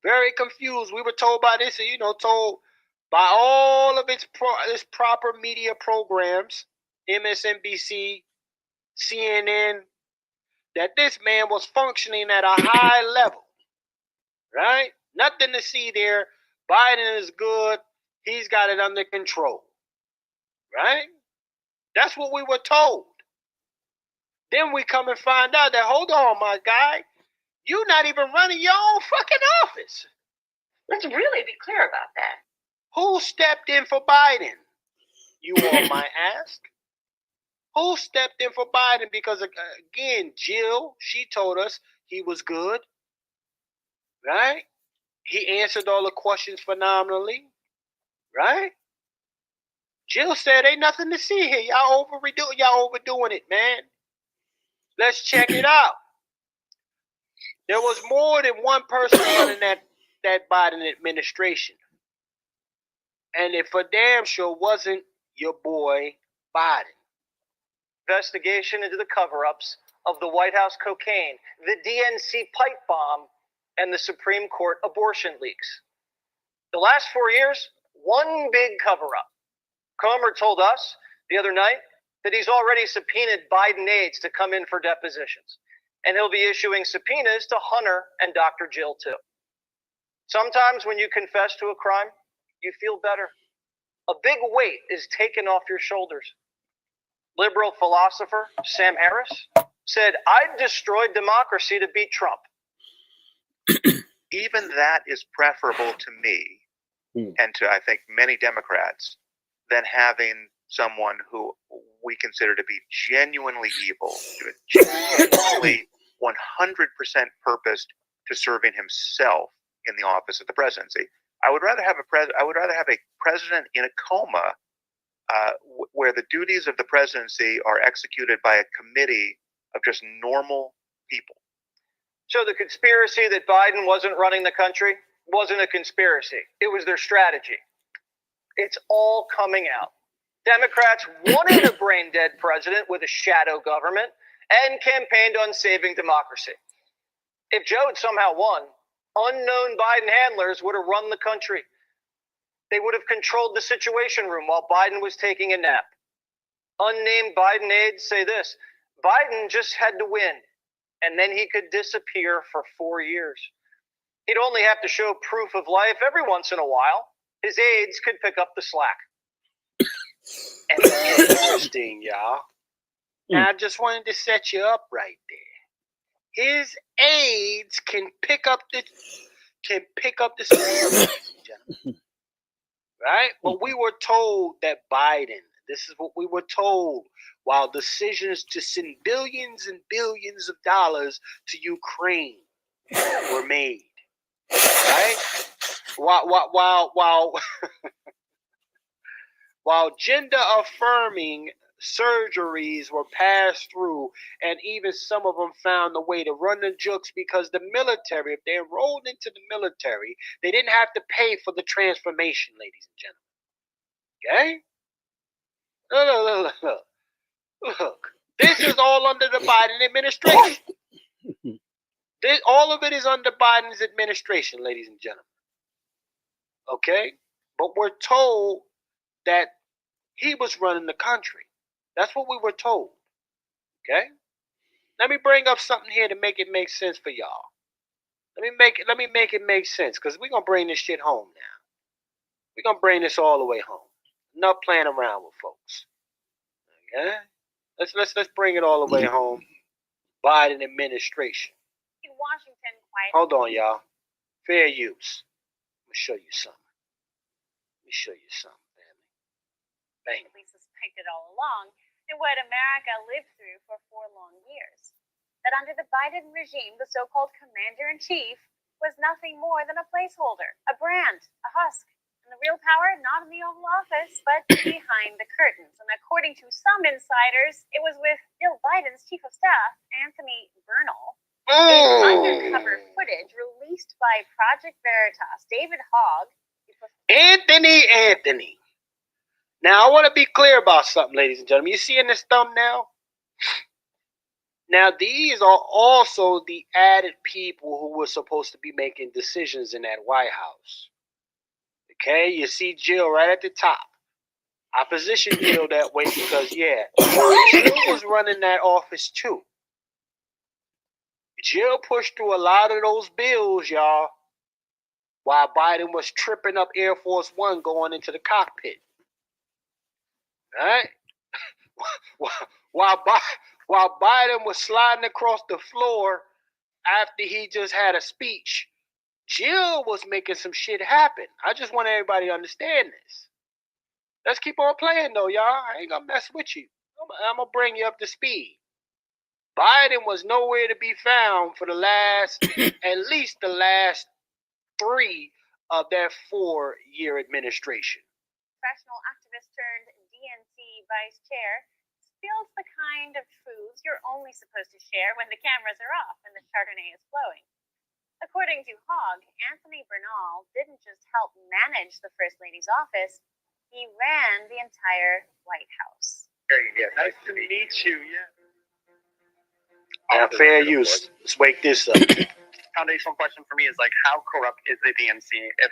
Very confused. We were told by this, told by all of its proper media programs, MSNBC, CNN, that this man was functioning at a high level. Right? Nothing to see there. Biden is good. He's got it under control. Right? That's what we were told. Then we come and find out that, hold on, my guy, you're not even running your own fucking office. Let's really be clear about that. Who stepped in for Biden? You all might ask. Who stepped in for Biden? Because, again, Jill, she told us he was good. Right? He answered all the questions phenomenally. Right? Jill said, ain't nothing to see here. Y'all overdoing it, man. Let's check it out. There was more than one person running that Biden administration. And it for damn sure wasn't your boy Biden. Investigation into the cover-ups of the White House cocaine, the DNC pipe bomb, and the Supreme Court abortion leaks. The last 4 years, one big cover-up. Comer told us the other night that he's already subpoenaed Biden aides to come in for depositions. And he'll be issuing subpoenas to Hunter and Dr. Jill, too. Sometimes when you confess to a crime, you feel better. A big weight is taken off your shoulders. Liberal philosopher Sam Harris said, I'd destroy democracy to beat Trump. Even that is preferable to me and to, I think, many Democrats than having someone who we consider to be genuinely evil, genuinely 100% purposed to serving himself in the office of the presidency. I would rather have a president in a coma where the duties of the presidency are executed by a committee of just normal people. So the conspiracy that Biden wasn't running the country wasn't a conspiracy. It was their strategy. It's all coming out. Democrats wanted a brain-dead president with a shadow government and campaigned on saving democracy. If Joe had somehow won, unknown Biden handlers would have run the country. They would have controlled the Situation Room while Biden was taking a nap. Unnamed Biden aides say this: Biden just had to win, and then he could disappear for 4 years. He'd only have to show proof of life every once in a while. His aides could pick up the slack. Interesting, y'all. Now, I just wanted to set you up right there. His aides can pick up the slack, gentlemen. Right? But we were told that Biden, this is what we were told, while decisions to send billions and billions of dollars to Ukraine were made. Right? While gender affirming surgeries were passed through, and even some of them found a way to run the jokes because the military, if they enrolled into the military, they didn't have to pay for the transformation, ladies and gentlemen. Okay? Look. This is all under the Biden administration. All of it is under Biden's administration, ladies and gentlemen. Okay? But we're told that he was running the country. That's what we were told. Okay? Let me bring up something here to make it make sense for y'all. Let me make it make sense, because we're gonna bring this shit home now. We're gonna bring this all the way home. Enough playing around with folks. Okay? Let's bring it all the way home. Biden administration. In Washington, quiet. Hold on, y'all. Fair use. Let me show you something. Family. Bang. At least suspected all along, and what America lived through for 4 long years. That under the Biden regime, the so-called commander-in-chief was nothing more than a placeholder, a brand, a husk, and the real power not in the Oval Office, but behind the curtains. And according to some insiders, it was with Jill Biden's chief of staff, Anthony Bernal. Undercover footage released by Project Veritas, David Hogg. Anthony. Now, I want to be clear about something, ladies and gentlemen. You see in this thumbnail? Now, these are also the added people who were supposed to be making decisions in that White House. Okay? You see Jill right at the top. I positioned Jill that way because, Jill was running that office too. Jill pushed through a lot of those bills, y'all, while Biden was tripping up Air Force One going into the cockpit. All right? While Biden was sliding across the floor after he just had a speech, Jill was making some shit happen. I just want everybody to understand this. Let's keep on playing, though, y'all. I ain't gonna mess with you. I'm gonna bring you up to speed. Biden was nowhere to be found for at least the last 3 of that 4-year administration. Professional activist turned DNC vice chair spills the kind of truths you're only supposed to share when the cameras are off and the Chardonnay is flowing. According to Hogg, Anthony Bernal didn't just help manage the First Lady's office, he ran the entire White House. Nice to meet you. Yeah. Fair use. Let's wake this up. Foundational question for me is how corrupt is the DNC if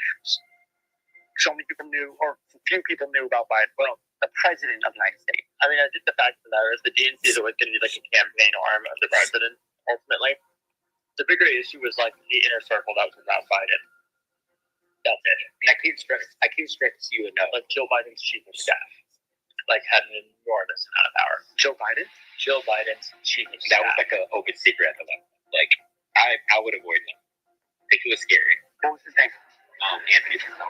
so many people knew, or few people knew about Biden? Well, the president of the United States. I mean, I think the fact of the matter is the DNC is always going to be a campaign arm of the president, ultimately. The bigger issue was the inner circle that was about Biden. That's it. And I keep stressing you and Joe Biden's chief of staff had an enormous amount of power. Joe Biden's chief of staff. That was an open secret at the moment. I would avoid him. He was scary. What was his name? Anthony Bernal.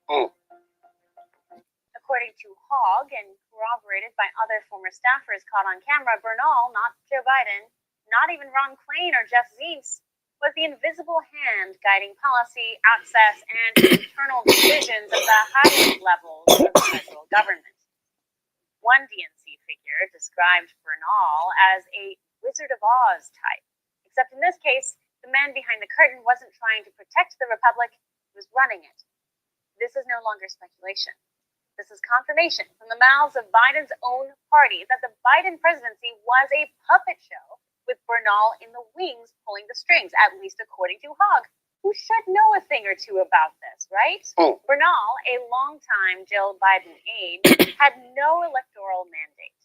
Oh. According to Hogg and corroborated by other former staffers caught on camera, Bernal, not Joe Biden, not even Ron Klain or Jeff Zients, was the invisible hand guiding policy, access, and internal decisions at the highest levels of the federal government. One DNC figure described Bernal as a Wizard of Oz type, except in this case, the man behind the curtain wasn't trying to protect the Republic, he was running it. This is no longer speculation. This is confirmation from the mouths of Biden's own party that the Biden presidency was a puppet show with Bernal in the wings pulling the strings, at least according to Hogg, who should know a thing or two about this, right? Oh. Bernal, a longtime Jill Biden aide, had no electoral mandate.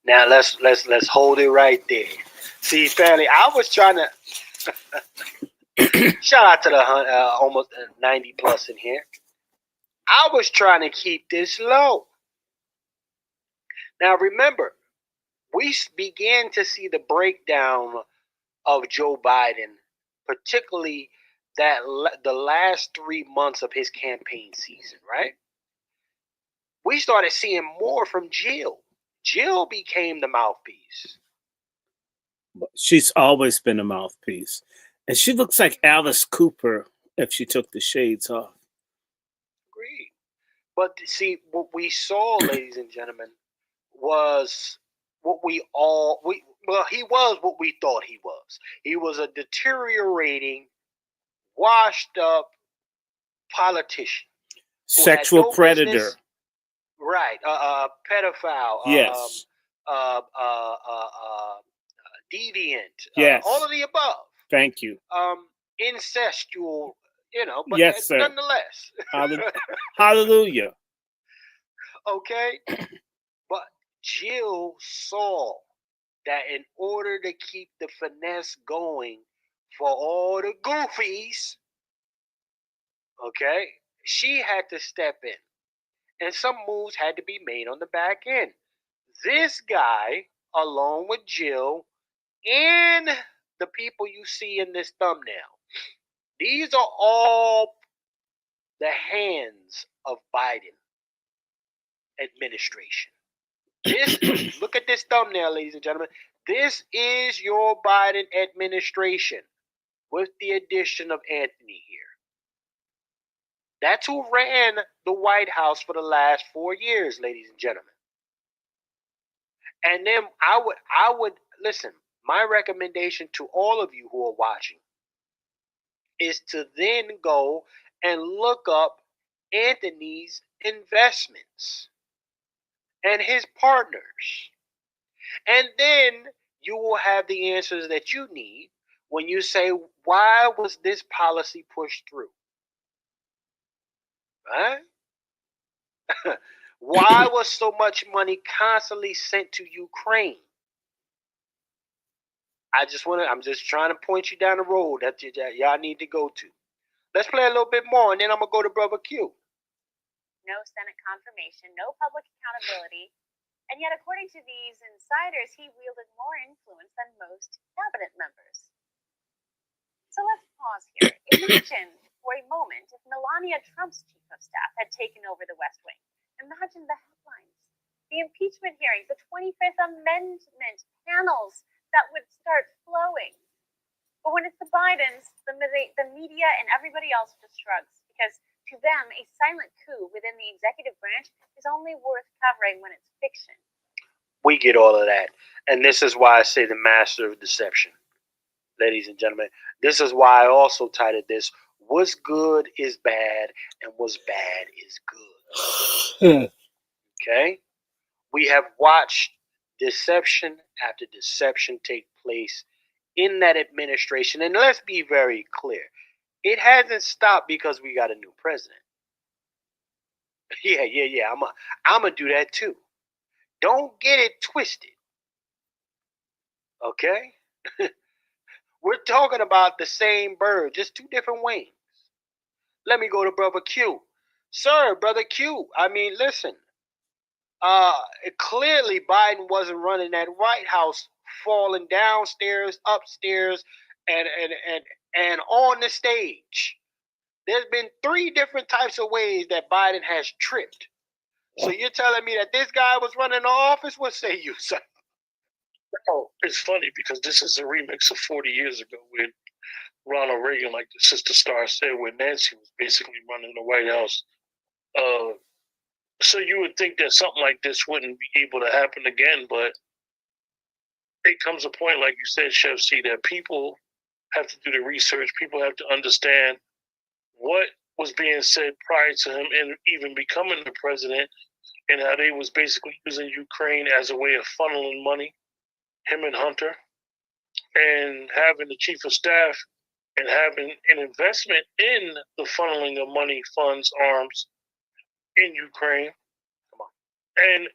Now let's hold it right there. See, family, I was trying to shout out to the almost 90 plus in here. I was trying to keep this low. Now remember, we began to see the breakdown of Joe Biden, particularly the last 3 months of his campaign season, right? We started seeing more from Jill. Jill became the mouthpiece. She's always been a mouthpiece. And she looks like Alice Cooper if she took the shades off. Agreed. But see, what we saw, ladies and gentlemen, was what he was what we thought he was. He was a deteriorating, washed up politician. Sexual predator. Business, right. Pedophile. Yes. Deviant. Yes. All of the above. Thank you. Incestual, but yes, sir. nonetheless. Hallelujah. Okay? But Jill saw that in order to keep the finesse going for all the goofies, okay, she had to step in. And some moves had to be made on the back end. This guy, along with Jill and the people you see in this thumbnail, these are all the hands of Biden administration. Look at this thumbnail, ladies and gentlemen. This is your Biden administration with the addition of Anthony here. That's who ran the White House for the last 4 years, ladies and gentlemen. And then I would listen, my recommendation to all of you who are watching is to then go and look up Anthony's investments and his partners. And then you will have the answers that you need when you say, why was this policy pushed through? Right? Why was so much money constantly sent to Ukraine? I'm just trying to point you down the road that y'all need to go to. Let's play a little bit more, and then I'm going to go to Brother Q. No Senate confirmation, no public accountability, and yet according to these insiders, he wielded more influence than most cabinet members. So let's pause here. Imagine for a moment if Melania Trump's chief of staff had taken over the West Wing. Imagine the headlines, the impeachment hearings, the 25th Amendment panels that would start flowing. But when it's the Bidens, the media and everybody else just shrugs, because to them, a silent coup within the executive branch is only worth covering when it's fiction. We get all of that. And this is why I say the master of deception. Ladies and gentlemen, this is why I also titled this, What's Good is Bad and What's Bad is Good. Okay? We have watched deception after deception take place in that administration. And let's be very clear. It hasn't stopped because we got a new president. Yeah. I'm going to do that too. Don't get it twisted. Okay? We're talking about the same bird, just two different wings. Let me go to Brother Q. Sir, Brother Q, I mean, listen. Clearly Biden wasn't running that White House falling downstairs, upstairs, and on the stage. There's been 3 different types of ways that Biden has tripped. So you're telling me that this guy was running the office? What say you, sir? Oh, it's funny because this is a remix of 40 years ago when Ronald Reagan, like the Sister Star said, when Nancy was basically running the White House. So you would think that something like this wouldn't be able to happen again, but it comes a point, like you said, Chef C, that people have to do the research. People have to understand what was being said prior to him and even becoming the president, and how they was basically using Ukraine as a way of funneling money, him and Hunter, and having the chief of staff and having an investment in the funneling of money, funds, arms in Ukraine. Come on. And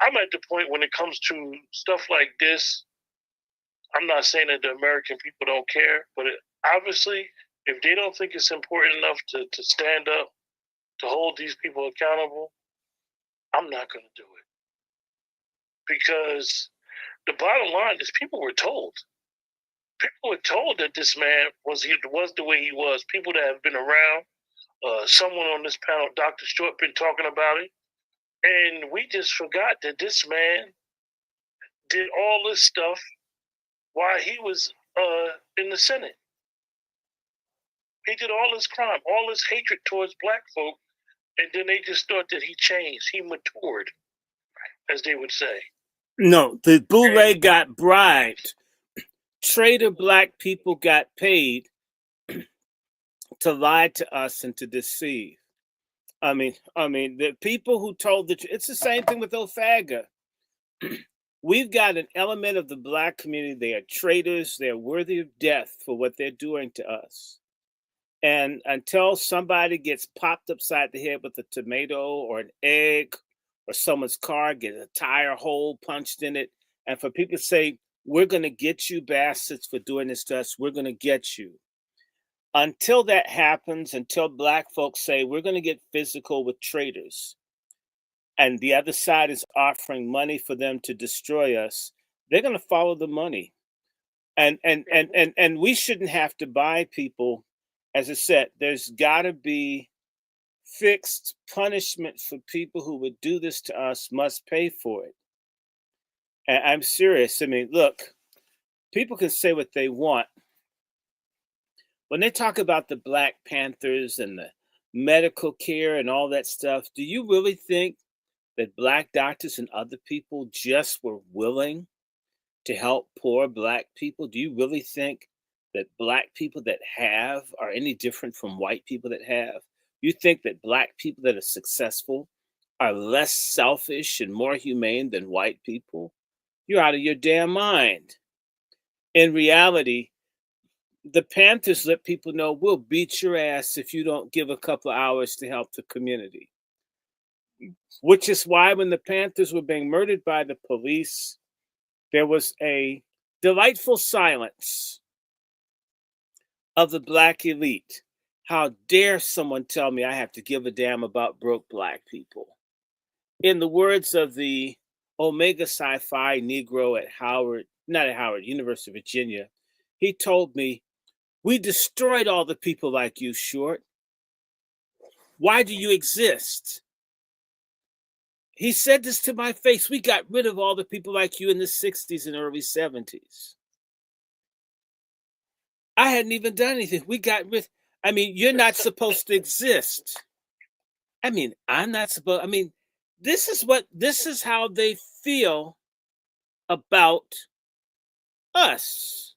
I'm at the point when it comes to stuff like this, I'm not saying that the American people don't care, but obviously, if they don't think it's important enough to stand up, to hold these people accountable, I'm not going to do it. Because the bottom line is people were told. People were told that this man was the way he was. People that have been around, someone on this panel, Dr. Short, been talking about it. And we just forgot that this man did all this stuff while he was in the Senate. He did all this crime, all this hatred towards black folk And then they just thought that he changed. He matured, as they would say. No, the boule got bribed. Traitor black people got paid to lie to us and to deceive. I mean, the people who told the truth. It's the same thing with Ofaga. We've got an element of the black community. They are traitors. They're worthy of death for what they're doing to us. And until somebody gets popped upside the head with a tomato or an egg, or someone's car gets a tire hole punched in it, and for people to say, we're going to get you bastards for doing this to us, we're going to get you. Until that happens, until black folks say, we're going to get physical with traitors, and the other side is offering money for them to destroy us, they're going to follow the money. And we shouldn't have to buy people. As I said, there's got to be fixed punishment for people who would do this to us, must pay for it. And I'm serious. I mean, look, people can say what they want. When they talk about the Black Panthers and the medical care and all that stuff, do you really think that black doctors and other people just were willing to help poor black people? Do you really think that black people that have are any different from white people that have? You think that black people that are successful are less selfish and more humane than white people? You're out of your damn mind. In reality, the Panthers let people know, we'll beat your ass if you don't give a couple hours to help the community. Which is why when the Panthers were being murdered by the police, there was a delightful silence of the black elite. How dare someone tell me I have to give a damn about broke black people? In the words of the Omega Sci-Fi Negro at University of Virginia, he told me, we destroyed all the people like you, Short. Why do you exist? He said this to my face. We got rid of all the people like you in the 60s and early 70s. I hadn't even done anything. We got rid. I mean, you're not supposed to exist. I mean, I'm not supposed. I mean, this is how they feel about us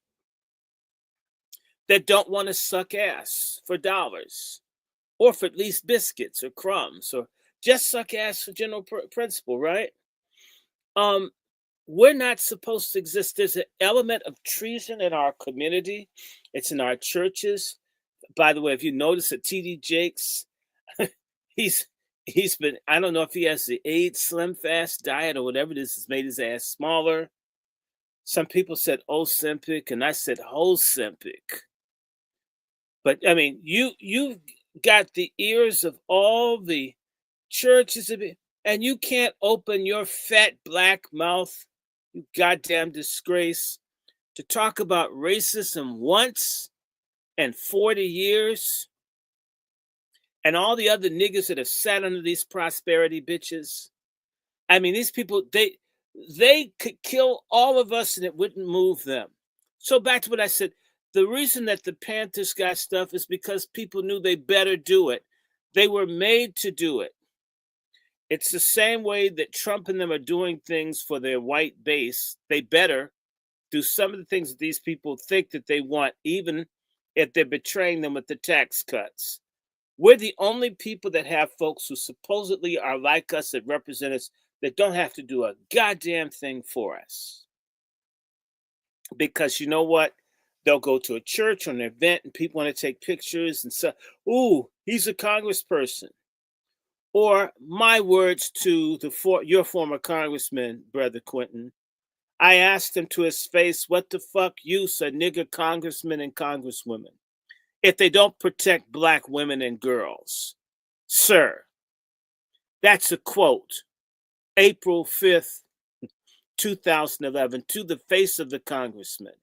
that don't want to suck ass for dollars or for at least biscuits or crumbs or just suck ass for general principle, right? We're not supposed to exist. There's an element of treason in our community. It's in our churches. By the way, if you notice at TD Jakes, he's been, I don't know if he has the AIDS slim fast diet or whatever it is, has made his ass smaller. Some people said Ozempic, and I said Ozempic. But I mean, you've got the ears of all the churches, and you can't open your fat black mouth, you goddamn disgrace, to talk about racism once in 40 years. And all the other niggas that have sat under these prosperity bitches. I mean, these people, they could kill all of us and it wouldn't move them. So back to what I said, the reason that the Panthers got stuff is because people knew they better do it. They were made to do it. It's the same way that Trump and them are doing things for their white base. They better do some of the things that these people think that they want, even if they're betraying them with the tax cuts. We're the only people that have folks who supposedly are like us, that represent us, that don't have to do a goddamn thing for us. Because you know what? They'll go to a church or an event and people want to take pictures and say, ooh, he's a congressperson. Or my words to your former congressman, Brother Quentin, I asked him to his face, what the fuck use are nigger congressmen and congresswomen if they don't protect black women and girls? Sir, that's a quote, April 5th, 2011, to the face of the congressman.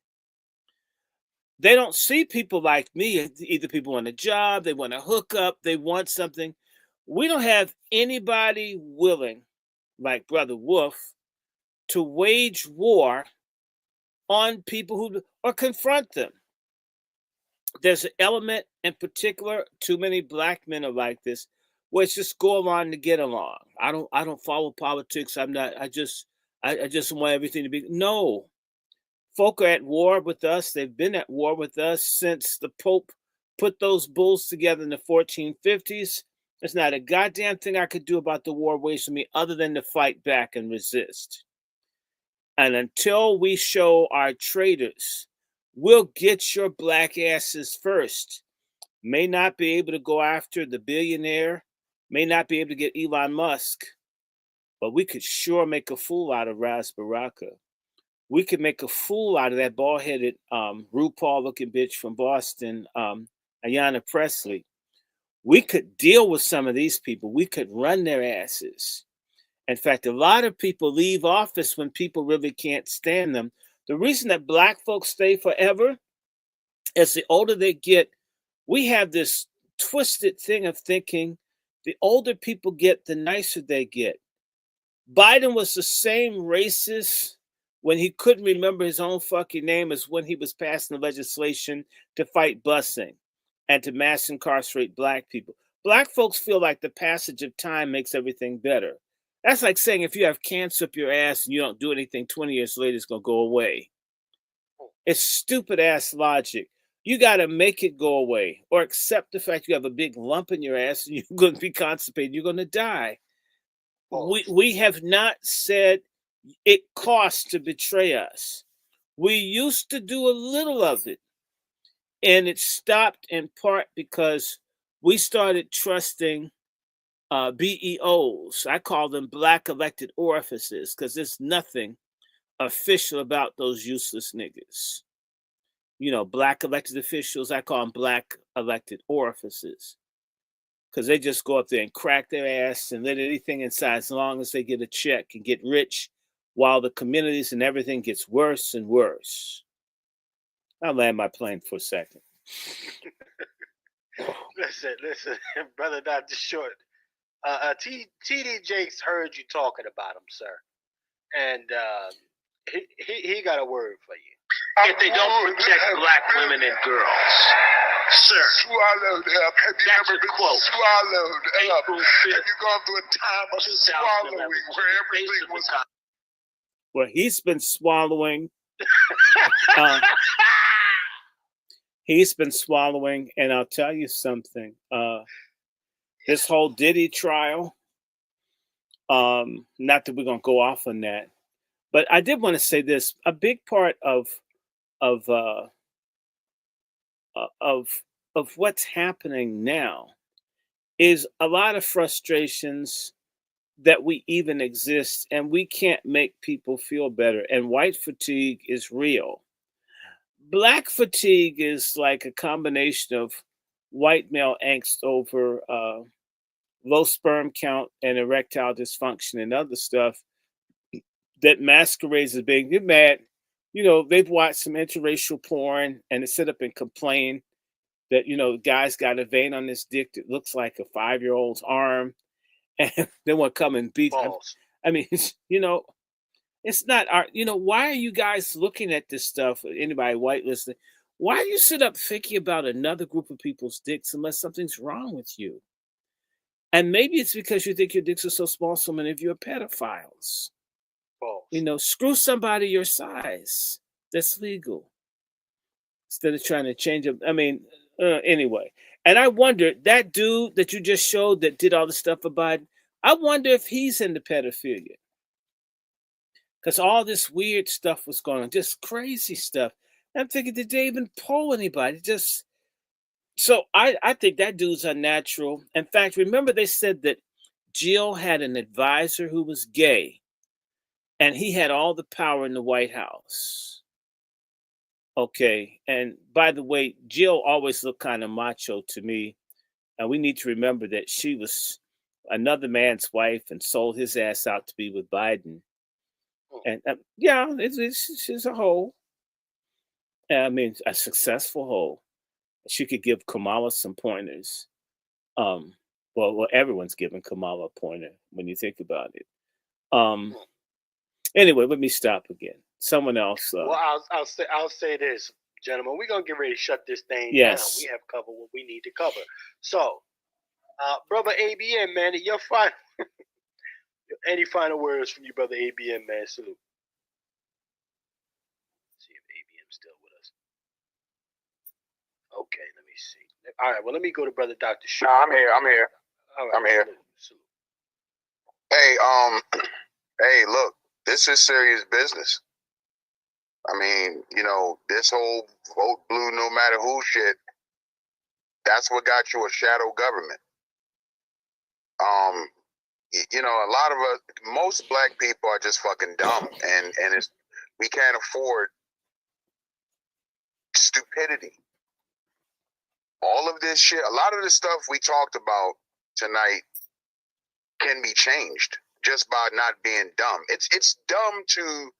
They don't see people like me. Either people want a job, they want to hook up, they want something. We don't have anybody willing, like Brother Wolf, to wage war on people or confront them. There's an element in particular, too many black men are like this. where it's just go along to get along. I don't follow politics. I just want everything to be. No. Folk are at war with us. They've been at war with us since the Pope put those bulls together in the 1450s. There's not a goddamn thing I could do about the war waged on me other than to fight back and resist. And until we show our traitors, we'll get your black asses first. May not be able to go after the billionaire, may not be able to get Elon Musk, but we could sure make a fool out of Ras Baraka. We could make a fool out of that bald-headed RuPaul-looking bitch from Boston, Ayanna Presley. We could deal with some of these people. We could run their asses. In fact, a lot of people leave office when people really can't stand them. The reason that black folks stay forever is the older they get, we have this twisted thing of thinking the older people get, the nicer they get. Biden was the same racist when he couldn't remember his own fucking name as when he was passing the legislation to fight busing and to mass incarcerate black people. Black folks feel like the passage of time makes everything better. That's like saying if you have cancer up your ass and you don't do anything, 20 years later, it's going to go away. It's stupid ass logic. You got to make it go away or accept the fact you have a big lump in your ass and you're going to be constipated. You're going to die. We have not said it costs to betray us. We used to do a little of it, and it stopped in part because we started trusting BEOs. I call them black elected orifices because there's nothing official about those useless niggas. You know, black elected officials, I call them black elected orifices because they just go up there and crack their ass and let anything inside as long as they get a check and get rich while the communities and everything gets worse and worse. I'll land my plane for a second. Listen, brother Dr. Short. TD Jakes heard you talking about him, sir. And he got a word for you. If they don't protect black women and girls. Sir. Swallowed up. Have you ever been swallowed up? Have you gone through a time of swallowing where everything was... Well, he's been swallowing. He's been swallowing, and I'll tell you something. This whole Diddy trial, not that we're going to go off on that, but I did want to say this. A big part of what's happening now is a lot of frustrations that we even exist, and we can't make people feel better. And white fatigue is real. Black fatigue is like a combination of white male angst over low sperm count and erectile dysfunction and other stuff that masquerades as being you're mad. You know, they've watched some interracial porn and they sit up and complain that, you know, the guy's got a vein on his dick that looks like a 5-year-old's arm. And they want to come and beat him. I mean, you know, it's not our, you know, why are you guys looking at this stuff? Anybody white listening, why do you sit up thinking about another group of people's dicks unless something's wrong with you? And maybe it's because you think your dicks are so small, so many of you are pedophiles. You know, screw somebody your size. That's legal. Instead of trying to change them. I mean, anyway. And I wonder, that dude that you just showed that did all the stuff about Biden, I wonder if he's into pedophilia. Because all this weird stuff was going on, just crazy stuff. And I'm thinking, did they even poll anybody? So I think that dude's unnatural. In fact, remember they said that Jill had an advisor who was gay, and he had all the power in the White House. Okay, and by the way, Jill always looked kind of macho to me, and we need to remember that she was another man's wife and sold his ass out to be with Biden. And yeah, she's a hoe. I mean, a successful hoe. She could give Kamala some pointers. Well, everyone's giving Kamala a pointer when you think about it. Anyway, let me stop again. Someone else. Well, I'll say this, gentlemen. We're gonna get ready to shut this thing Yes. down. We have covered what we need to cover. So, Brother ABM, man, your final. Any final words from you, brother ABM, man? Salute. Let's see if ABM's still with us. Okay, let me see. All right, well, let me go to brother Dr. Short. No, I'm here. All right, I'm here. Salute. Hey, hey, look, this is serious business. I mean, you know, this whole vote blue no matter who shit, that's what got you a shadow government. You know, a lot of us, most black people are just fucking dumb, and it's, we can't afford stupidity. All of this shit, a lot of the stuff we talked about tonight can be changed just by not being dumb. It's dumb to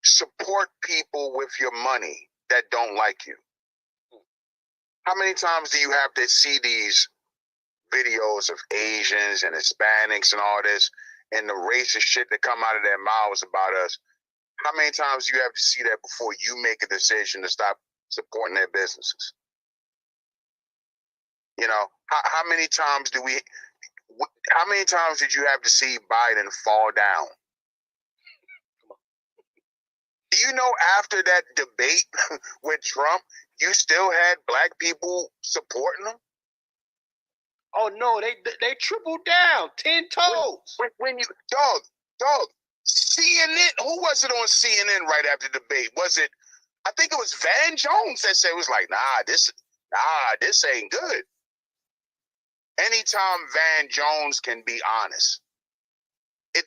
support people with your money that don't like you. How many times do you have to see these videos of Asians and Hispanics and all this and the racist shit that come out of their mouths about us? How many times do you have to see that before you make a decision to stop supporting their businesses? You know, how many times did you have to see Biden fall down? Do you know after that debate with Trump, you still had black people supporting him? Oh no, they tripled down, 10 toes. When you dog, CNN, who was it on CNN right after the debate? Was it, I think it was Van Jones that said, it was like, this ain't good. Anytime Van Jones can be honest,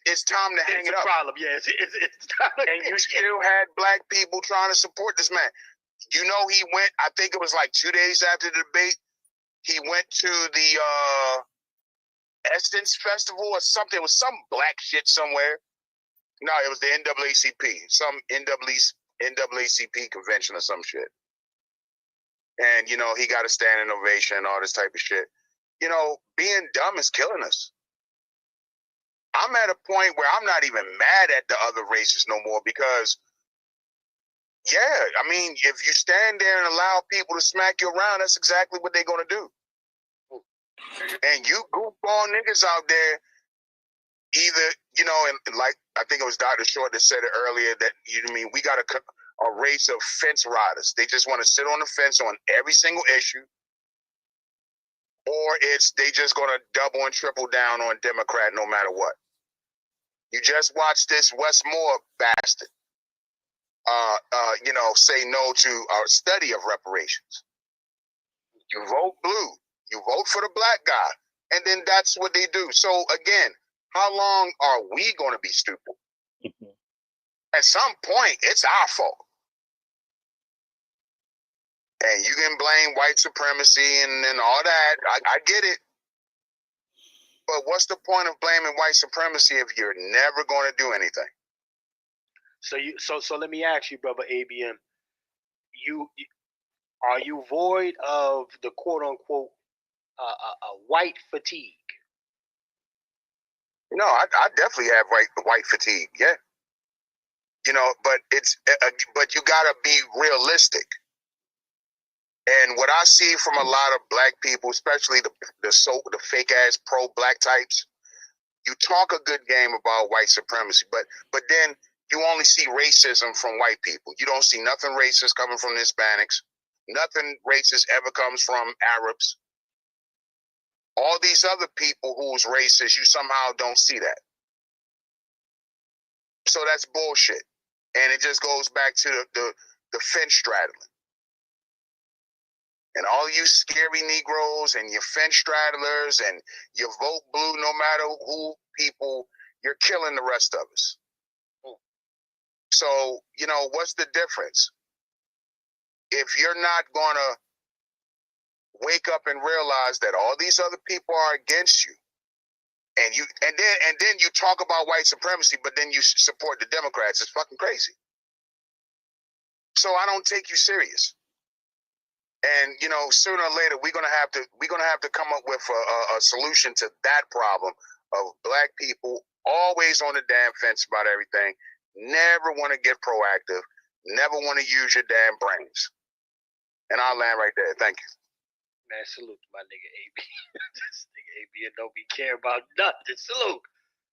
it's time to hang it up. Problem, yeah. It's time to and you still had black people trying to support this man. You know, he went, I think it was like 2 days after the debate, he went to the Essence Festival or something. It was some black shit somewhere. No, it was the NAACP, some NAACP convention or some shit. And, you know, he got a standing ovation and all this type of shit. You know, being dumb is killing us. I'm at a point where I'm not even mad at the other races no more because, yeah, I mean, if you stand there and allow people to smack you around, that's exactly what they're going to do. And you goofball niggas out there, either, you know, and like I think it was DrRandyShort that said it earlier that, you know, I mean, we got a race of fence riders. They just want to sit on the fence on every single issue. Or it's they just going to double and triple down on Democrat no matter what. You just watched this Westmore bastard, you know, say no to our study of reparations. You vote blue. You vote for the black guy. And then that's what they do. So, again, how long are we going to be stupid? At some point, it's our fault. And you can blame white supremacy and all that. I get it. But what's the point of blaming white supremacy if you're never going to do anything? So let me ask you, brother ABM. Are you void of the quote unquote white fatigue? No, I definitely have white fatigue. Yeah. You know, but but you gotta be realistic. And what I see from a lot of black people, especially the fake ass pro black types, you talk a good game about white supremacy, but then you only see racism from white people. You don't see nothing racist coming from the Hispanics. Nothing racist ever comes from Arabs. All these other people who's racist, you somehow don't see that. So that's bullshit. And it just goes back to the fence straddling. And all you scary Negroes and your fence straddlers and your vote blue, no matter who people, you're killing the rest of us. So, you know, what's the difference? If you're not going to wake up and realize that all these other people are against you, and then you talk about white supremacy, but then you support the Democrats, it's fucking crazy. So I don't take you serious. And, you know, sooner or later, we're gonna have to come up with a solution to that problem of black people always on the damn fence about everything, never want to get proactive, never want to use your damn brains. And I'll land right there. Thank you. Man, salute to my nigga AB. This nigga ABN don't be care about nothing. Salute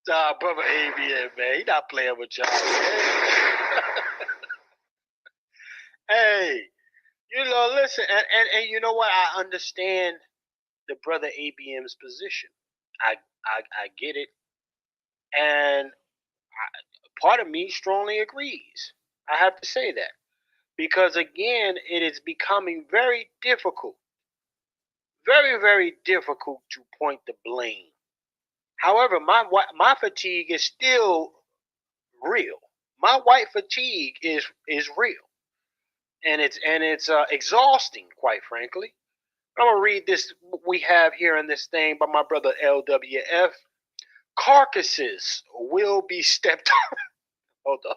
to our brother ABN, man. He not playing with y'all, man. Hey, listen, and you know what? I understand the brother ABM's position. I get it, and part of me strongly agrees. I have to say that because again, it is becoming very difficult, very very difficult to point the blame. However, my fatigue is still real. My white fatigue is real, and it's exhausting, quite frankly. I'm gonna read this we have here in this thing by my brother LWF. Carcasses will be stepped hold on.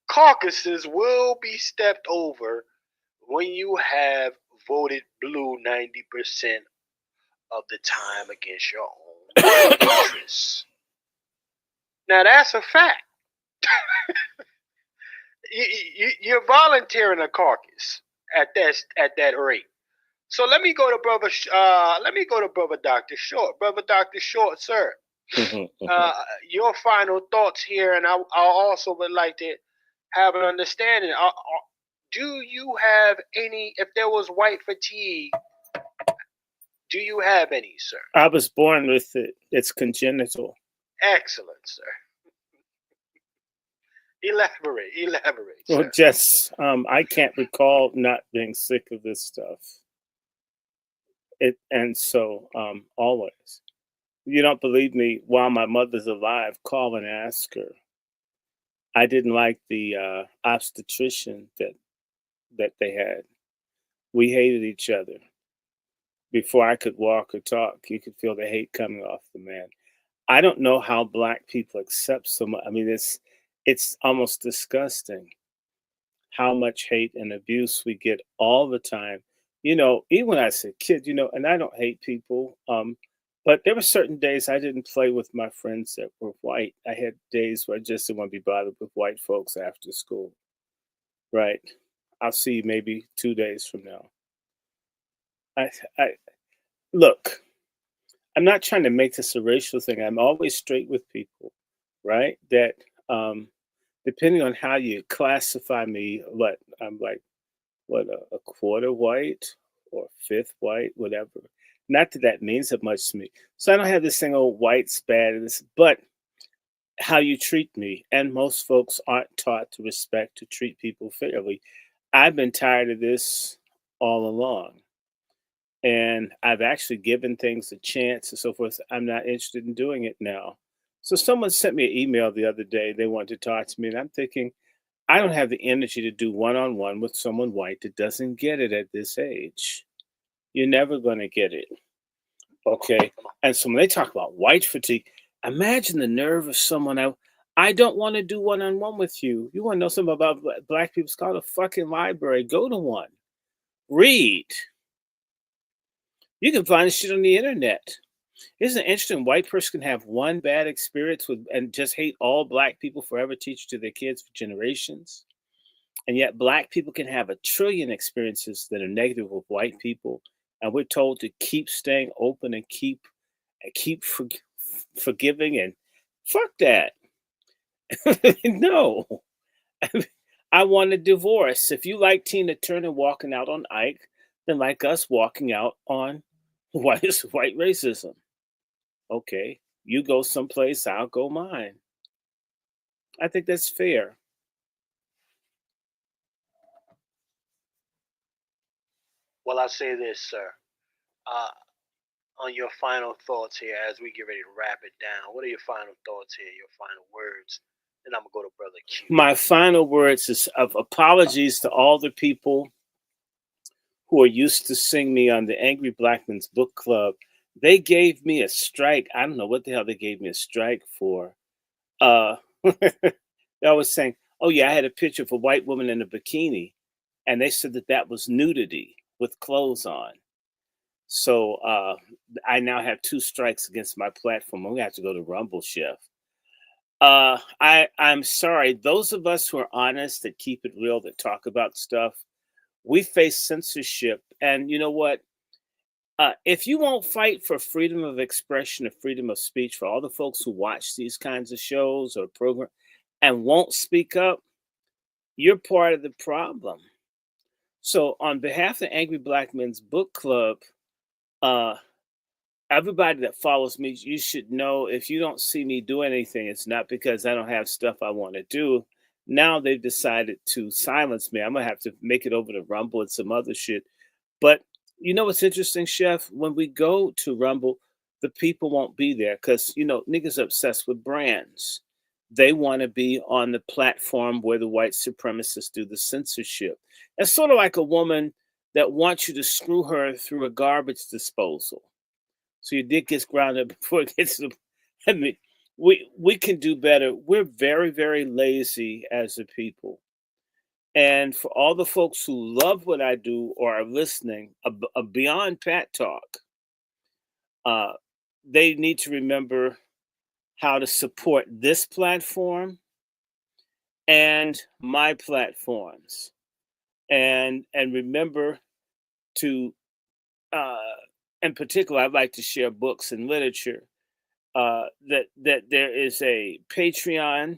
Carcasses will be stepped over when you have voted blue 90% of the time against your own interests. Now that's a fact. You're volunteering a caucus at that rate. So let me go to brother. Let me go to brother Dr. Short. Brother Dr. Short, sir. Your final thoughts here, and I also would like to have an understanding. Do you have any? If there was white fatigue, do you have any, sir? I was born with it. It's congenital. Excellent, sir. Elaborate, sir. Well, just I can't recall not being sick of this stuff. And so always. You don't believe me? While my mother's alive, call and ask her. I didn't like the obstetrician that they had. We hated each other. Before I could walk or talk, you could feel the hate coming off the man. I don't know how Black people accept so much. I mean, it's almost disgusting how much hate and abuse we get all the time. Even when I was a kid, and I don't hate people, but there were certain days I didn't play with my friends that were white. I had days where I just didn't want to be bothered with white folks after school. Right. I'll see you maybe 2 days from now. I look, I'm not trying to make this a racial thing. I'm always straight with people, right? That depending on how you classify me, I'm like, a quarter white or fifth white, whatever. Not that means that much to me. So I don't have this thing, oh, white's bad, but how you treat me. And most folks aren't taught to respect, to treat people fairly. I've been tired of this all along. And I've actually given things a chance and so forth. I'm not interested in doing it now. So someone sent me an email the other day. They wanted to talk to me. And I'm thinking, I don't have the energy to do one-on-one with someone white that doesn't get it at this age. You're never going to get it. Okay. And so when they talk about white fatigue, imagine the nerve of someone. I don't want to do one-on-one with you. You want to know something about Black people? It's called a fucking library. Go to one. Read. You can find this shit on the internet. Isn't it interesting? White person can have one bad experience and just hate all Black people forever, teach to their kids for generations. And yet Black people can have 1 trillion experiences that are negative with white people. And we're told to keep staying open and keep forgiving, and fuck that. No. I want a divorce. If you like Tina Turner walking out on Ike, then like us walking out on white racism. Okay, you go someplace, I'll go mine. I think that's fair. Well, I'll say this, sir. On your final thoughts here, as we get ready to wrap it down, what are your final thoughts here, your final words? And I'm going to go to Brother Q. My final words is of apologies to all the people who are used to seeing me on the Angry Black Men's Book Club. They gave me a strike. I don't know what the hell they gave me a strike for. They always saying, oh yeah, I had a picture of a white woman in a bikini. And they said that was nudity with clothes on. So I now have 2 strikes against my platform. I'm going to have to go to Rumble, Chef. I'm sorry. Those of us who are honest, that keep it real, that talk about stuff, we face censorship. And you know what? If you won't fight for freedom of expression and freedom of speech for all the folks who watch these kinds of shows or programs and won't speak up, you're part of the problem. So, on behalf of Angry Black Men's Book Club, uh, everybody that follows me, you should know if you don't see me do anything, it's not because I don't have stuff I want to do. Now they've decided to silence me. I'm gonna have to make it over to Rumble and some other shit. But you know what's interesting, Chef? When we go to Rumble, the people won't be there because niggas obsessed with brands. They want to be on the platform where the white supremacists do the censorship. It's sort of like a woman that wants you to screw her through a garbage disposal. So your dick gets grounded before it gets to the. I mean, we can do better. We're very, very lazy as a people. And for all the folks who love what I do or are listening, beyond Pat Talk, they need to remember how to support this platform and my platforms, and remember to, in particular, I'd like to share books and literature. That there is a Patreon,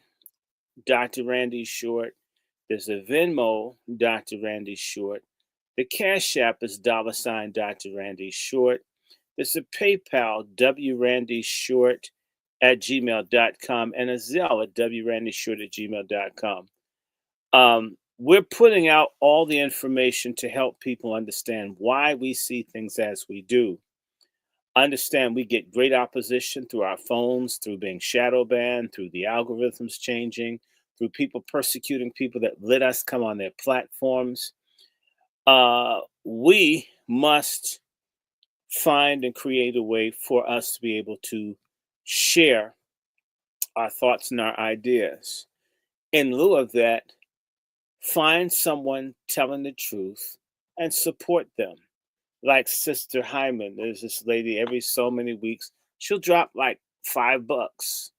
Dr. Randy Short. There's a Venmo, Dr. Randy Short. The Cash App is $ Dr. Randy Short. There's a PayPal, WRandyShort at gmail.com, and a Zelle at WRandyShort at gmail.com. We're putting out all the information to help people understand why we see things as we do. Understand we get great opposition through our phones, through being shadow banned, through the algorithms changing, through people persecuting people that let us come on their platforms. We must find and create a way for us to be able to share our thoughts and our ideas. In lieu of that, find someone telling the truth and support them. Like Sister Hyman, there's this lady every so many weeks, she'll drop like $5.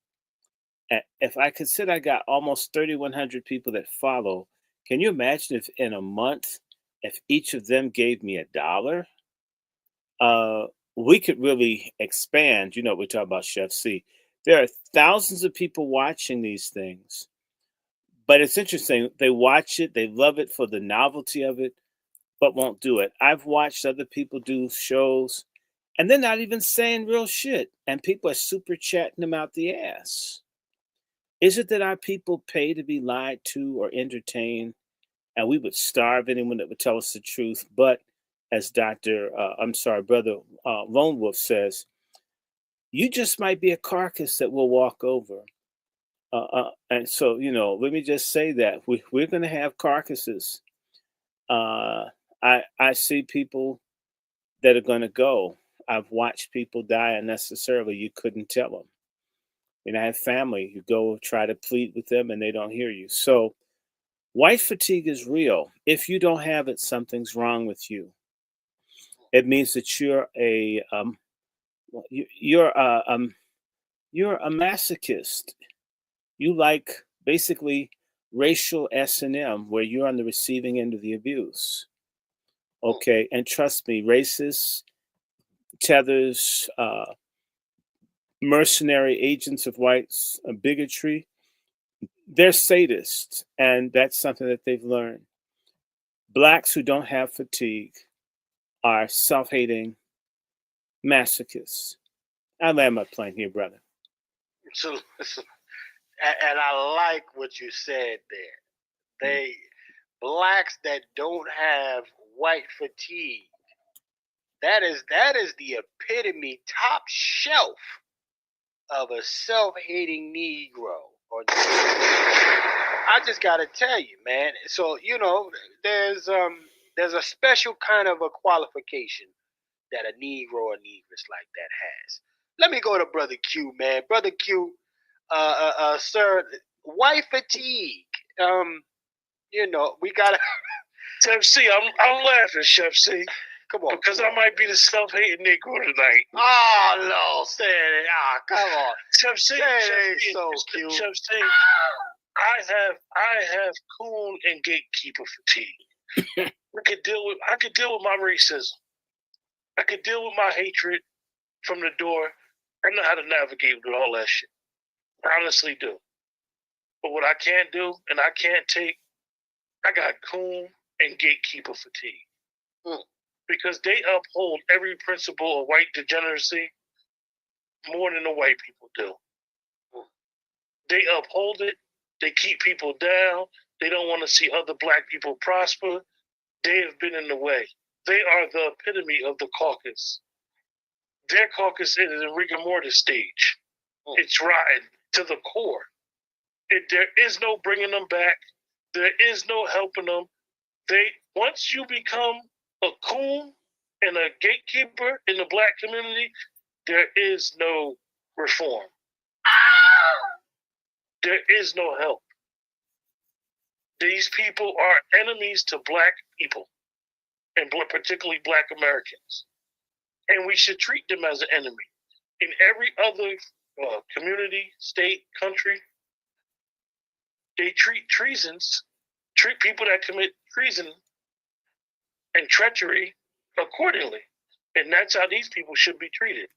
And if I consider I got almost 3,100 people that follow, can you imagine if in a month, if each of them gave me $1? We could really expand. We talk about Chef C. There are thousands of people watching these things, but it's interesting. They watch it, they love it for the novelty of it, but won't do it. I've watched other people do shows, and they're not even saying real shit, and people are super chatting them out the ass. Is it that our people pay to be lied to or entertained, and we would starve anyone that would tell us the truth? But as Brother Lone Wolf says, you just might be a carcass that we'll walk over. And so, let me just say that we're going to have carcasses. I see people that are going to go. I've watched people die unnecessarily. You couldn't tell them. I have family. You go try to plead with them and they don't hear you. So white fatigue is real. If you don't have it, something's wrong with you. It means that you're a masochist. You like basically racial S&M, where you're on the receiving end of the abuse. Okay, and trust me, racist tethers, mercenary agents of whites, bigotry, they're sadists, and that's something that they've learned. Blacks who don't have fatigue are self-hating masochists. I land my plane here, brother. So, and I like what you said there. Blacks that don't have white fatigue. That is the epitome, top shelf of a self-hating Negro. I just gotta tell you, man. So there's a special kind of a qualification that a Negro or Negress like that has. Let me go to Brother Q, man. Brother Q, sir, white fatigue. We gotta. Chef C, I'm laughing, Chef C. Come on, because I might be the self-hating Negro tonight. Oh no, say it. Come on, Chef C. So cute. Chef C. I have coon and gatekeeper fatigue. I could deal with my racism. I could deal with my hatred from the door. I know how to navigate with all that shit. I honestly do. But what I can't do and I can't take, I got coon and gatekeeper fatigue. Because they uphold every principle of white degeneracy more than the white people do. They uphold it. They keep people down. They don't want to see other black people prosper. They have been in the way. They are the epitome of the caucus. Their caucus is in rigor mortis stage. It's rotten to the core. There is no bringing them back. There is no helping them. Once you become a coon and a gatekeeper in the black community, there is no reform. There is no help. These people are enemies to black people, and particularly black Americans. And we should treat them as an enemy. In every other community, state, country, they treat people that commit treason and treachery accordingly. And that's how these people should be treated.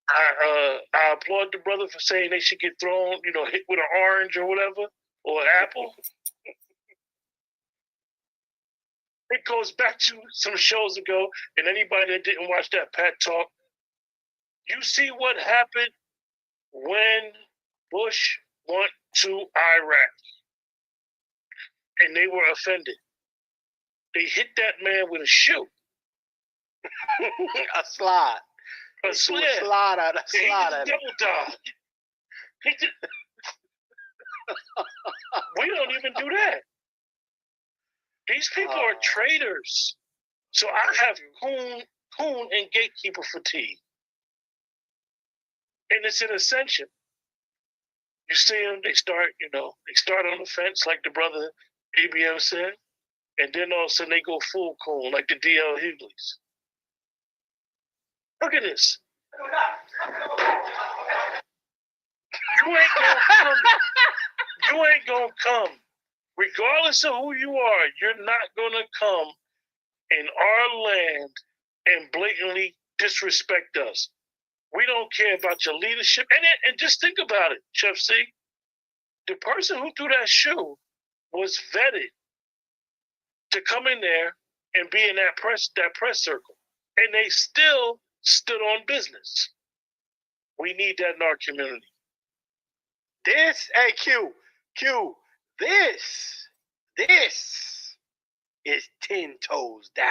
I applaud the brother for saying they should get thrown, hit with an orange or whatever, or an apple. It goes back to some shows ago, and anybody that didn't watch that Pat Talk, you see what happened when Bush went to Iraq, and they were offended. They hit that man with a shoe. A slide. A slide. He double dodge. We don't even do that. These people are traitors. So I have coon and gatekeeper fatigue. And it's an ascension. You see them, they start on the fence like the brother ABM said, and then all of a sudden they go full coon like the DL Hugleys. Look at this. You ain't gonna come. Regardless of who you are, you're not gonna come in our land and blatantly disrespect us. We don't care about your leadership. And just think about it, Chef C. The person who threw that shoe was vetted to come in there and be in that press circle. And they still stood on business. We need that in our community. This, hey, Q, this is 10 toes down.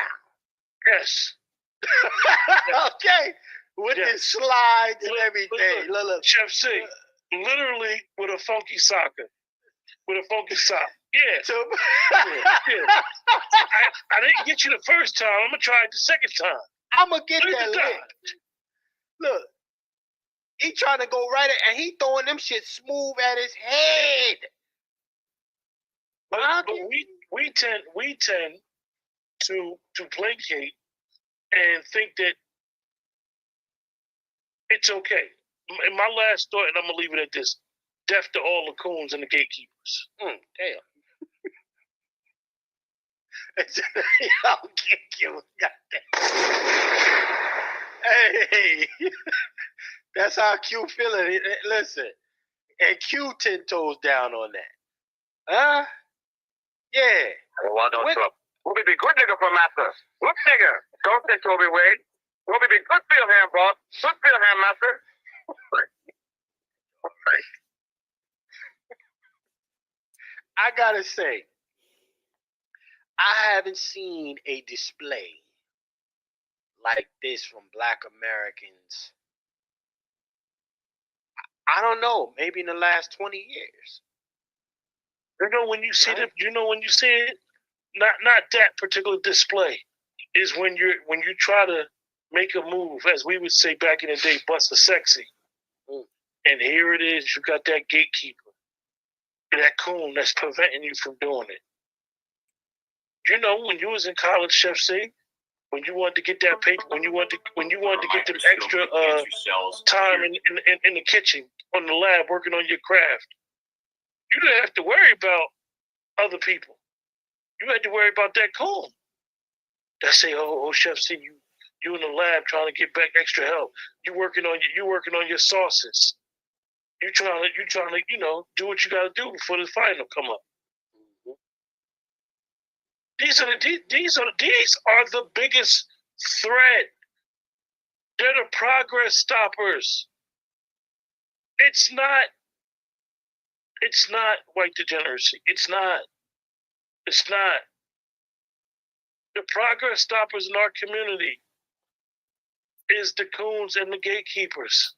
Yes. Okay. With the slides and everything. Look. Chef C, literally with a funky sock. Yeah. Yeah. I didn't get you the first time. I'm going to try it the second time. I'm going to get that lick. Look. He trying to go right at, and he throwing them shit smooth at his head. But we tend to placate and think that it's okay. And my last thought, and I'm gonna leave it at this: death to all the coons and the gatekeepers. Damn. I'll kick you. Hey, that's how Q feeling. Listen, and Q 10 toes down on that. Huh? Yeah. Well, don't stop. Toby be good nigga for master. Good nigga. Don't say Toby Wade. Toby be good field hand, boss. Good field hand, master. I gotta say, I haven't seen a display like this from Black Americans. I don't know, maybe in the last 20 years. When you see it, not that particular display is when you try to make a move, as we would say back in the day, bust a sexy. And here it is, you got that gatekeeper, that coon that's preventing you from doing it. When you was in college, Chef C, when you wanted to get that paper, when you wanted to get the extra time in the kitchen, on the lab, working on your craft, you didn't have to worry about other people. You had to worry about that coon. That say, oh, Chef C, You in the lab trying to get back extra help. You working on your sauces. You trying to do what you got to do before the final come up. These are the biggest threat. They're the progress stoppers. It's not white degeneracy. It's not. The progress stoppers in our community is the coons and the gatekeepers.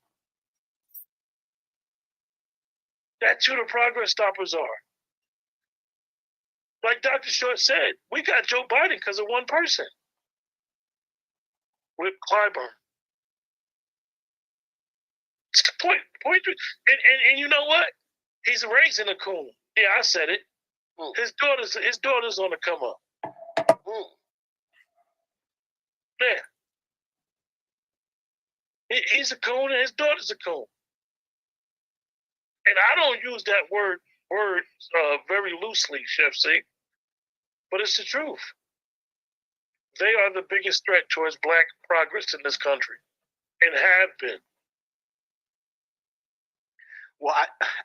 That's who the progress stoppers are. Like Dr. Short said, we got Joe Biden because of one person. With Clyburn. Point. And you know what? He's raising a coon. Yeah, I said it. His daughter's on the come up. Yeah. He's a coon and his daughter's a coon. And I don't use that word very loosely, Chef C. But it's the truth. They are the biggest threat towards black progress in this country. And have been. Well,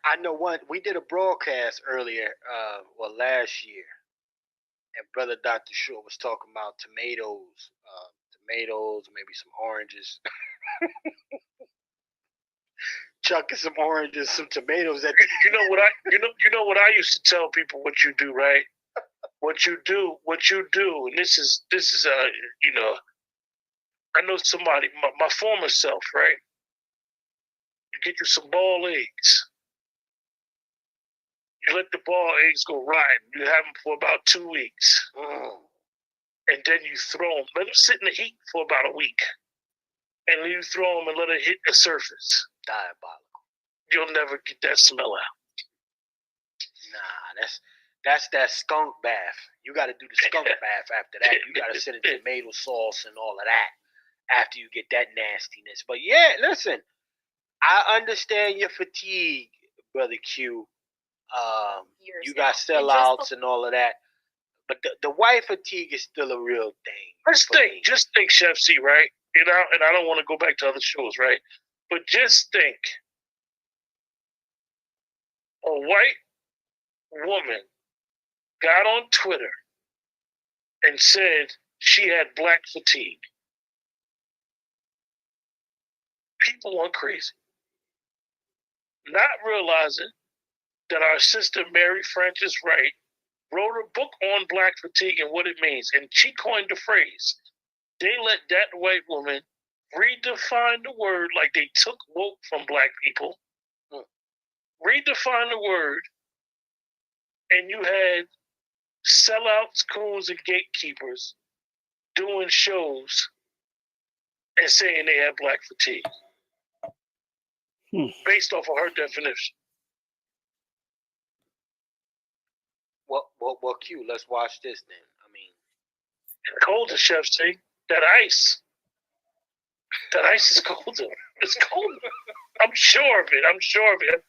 I know one. We did a broadcast earlier, last year, and Brother Dr. Short was talking about tomatoes, maybe some oranges, chucking some oranges, some tomatoes. You know what I used to tell people what you do, right? What you do, and this is I know somebody, my former self, right? You get you some ball eggs. You let the ball eggs go rotten. You have them for about 2 weeks. And then you throw them. Let them sit in the heat for about a week. And then you throw them and let it hit the surface. Diabolical. You'll never get that smell out. Nah, that's that skunk bath. You got to do the skunk bath after that. You got to sit in tomato sauce and all of that after you get that nastiness. But yeah, listen, I understand your fatigue, Brother Q. You got sellouts and all of that. But the white fatigue is still a real thing. Just think, Chef C, right? And I don't want to go back to other shows, right? But just think, a white woman got on Twitter and said she had black fatigue. People went crazy. Not realizing that our sister Mary Frances Wright wrote a book on black fatigue and what it means. And she coined the phrase. They let that white woman redefine the word like they took woke from black people. Redefine the word. And you had sellouts, coons, and gatekeepers doing shows and saying they had black fatigue. Based off of her definition. Well, Q, let's watch this then. I mean, it's colder, Chef C. That ice is colder. It's colder. I'm sure of it.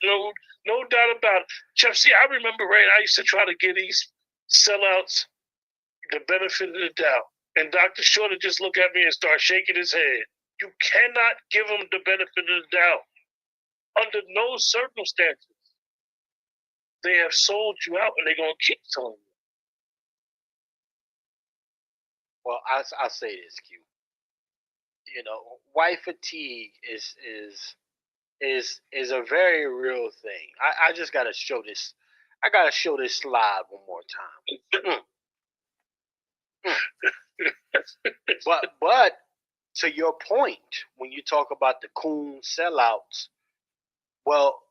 No doubt about it. Chef C, I remember, right, I used to try to give these sellouts the benefit of the doubt. And Dr. Short would just look at me and start shaking his head. You cannot give them the benefit of the doubt. Under no circumstances. They have sold you out, and they're going to keep selling you. Well, I'll say this, Q. You know, white fatigue is a very real thing. I just gotta show this. I gotta show this slide one more time. But to your point, when you talk about the coon sellouts, well,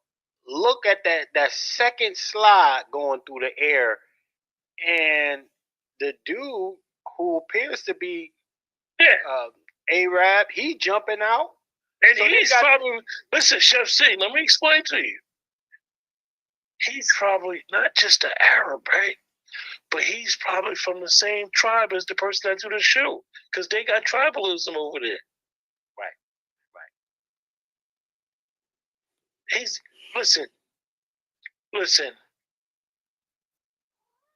look at that second slide going through the air, and the dude who appears to be Arab, he jumping out. And so he's probably, listen, Chef C, let me explain to you. He's probably not just an Arab, right? But he's probably from the same tribe as the person that do the show, because they got tribalism over there. Right. He's, listen.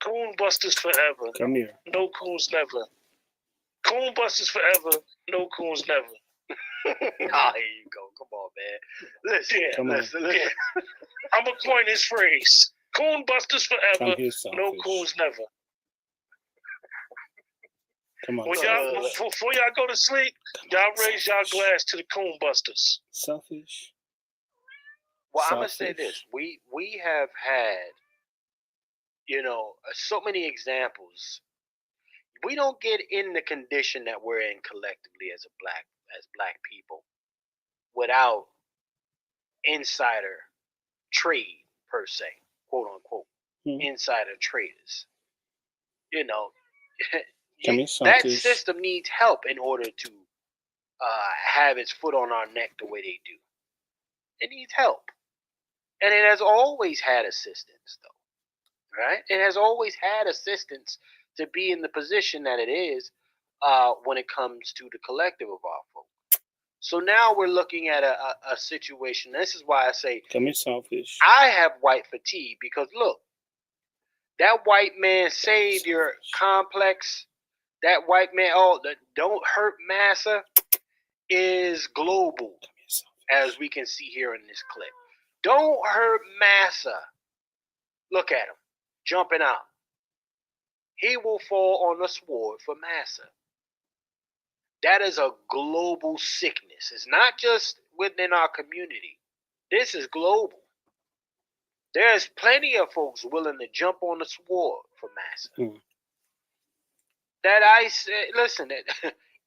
Coon busters forever. Come here. No coons never. Coon busters forever, no coons never. Here you go. Come on, man. Listen, listen. I'm gonna coin this phrase: coon busters forever, Here, no coons never. Come on. When y'all, before y'all go to sleep, y'all raise y'all glass to the coon busters. Selfish. Well, I'm gonna say this: we have had, so many examples. We don't get in the condition that we're in collectively as black people without insider trade per se, quote unquote, insider traders. That system needs help in order to have its foot on our neck the way they do. It needs help. And it has always had assistance, though, right? It has always had assistance to be in the position that it is when it comes to the collective of our folk. So now we're looking at a situation. This is why I say selfish. I have white fatigue because, look, that white man savior complex, that white man, the don't hurt massa is global, as we can see here in this clip. Don't hurt massa. Look at him, jumping out. He will fall on the sword for massa. That is a global sickness. It's not just within our community. This is global. There's plenty of folks willing to jump on the sword for massa. That ice, listen,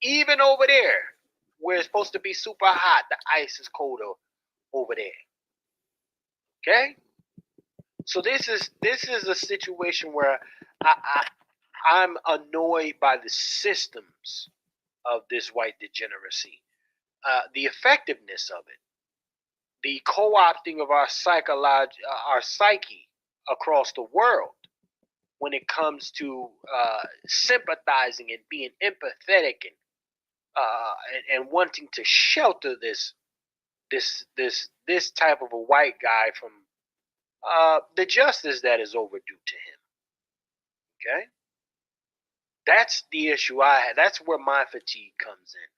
even over there, where it's supposed to be super hot, the ice is colder over there. Okay? So this is a situation where I'm annoyed by the systems of this white degeneracy, the effectiveness of it, the co-opting of our psyche across the world when it comes to sympathizing and being empathetic and wanting to shelter this type of a white guy from the justice that is overdue to him. Okay? That's the issue I have. That's where my fatigue comes in.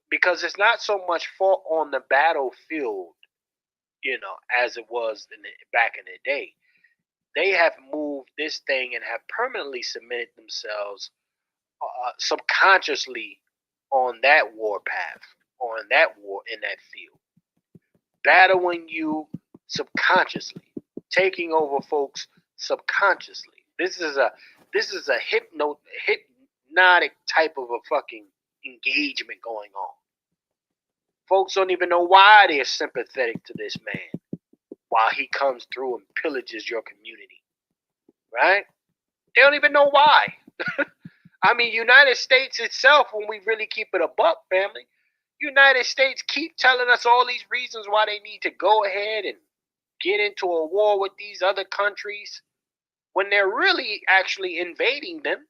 Because it's not so much fought on the battlefield, as it was back in the day. They have moved this thing and have permanently cemented themselves subconsciously on that war path, on that war in that field. Battling you subconsciously, taking over folks subconsciously. This is a hypnotic type of a fucking engagement going on. Folks don't even know why they're sympathetic to this man while he comes through and pillages your community. Right? They don't even know why. I mean, United States itself, when we really keep it a buck, family, United States keep telling us all these reasons why they need to go ahead and get into a war with these other countries when they're really actually invading them.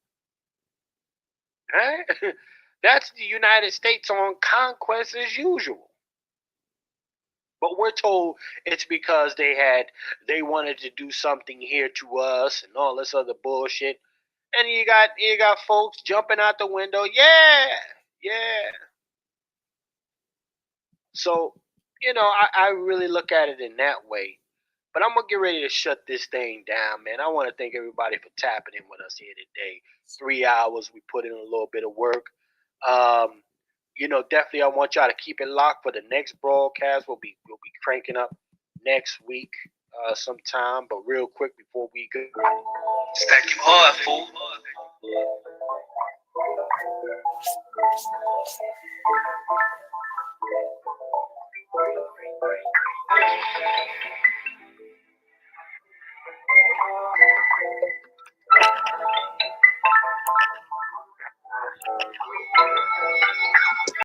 Right? That's the United States on conquest as usual. But we're told it's because they wanted to do something here to us and all this other bullshit. And you got folks jumping out the window. Yeah. So, I really look at it in that way. But I'm going to get ready to shut this thing down, man. I want to thank everybody for tapping in with us here today. 3 hours. We put in a little bit of work. Definitely I want y'all to keep it locked for the next broadcast. We'll be cranking up next week sometime. But real quick before we go. Stack you hard, fool.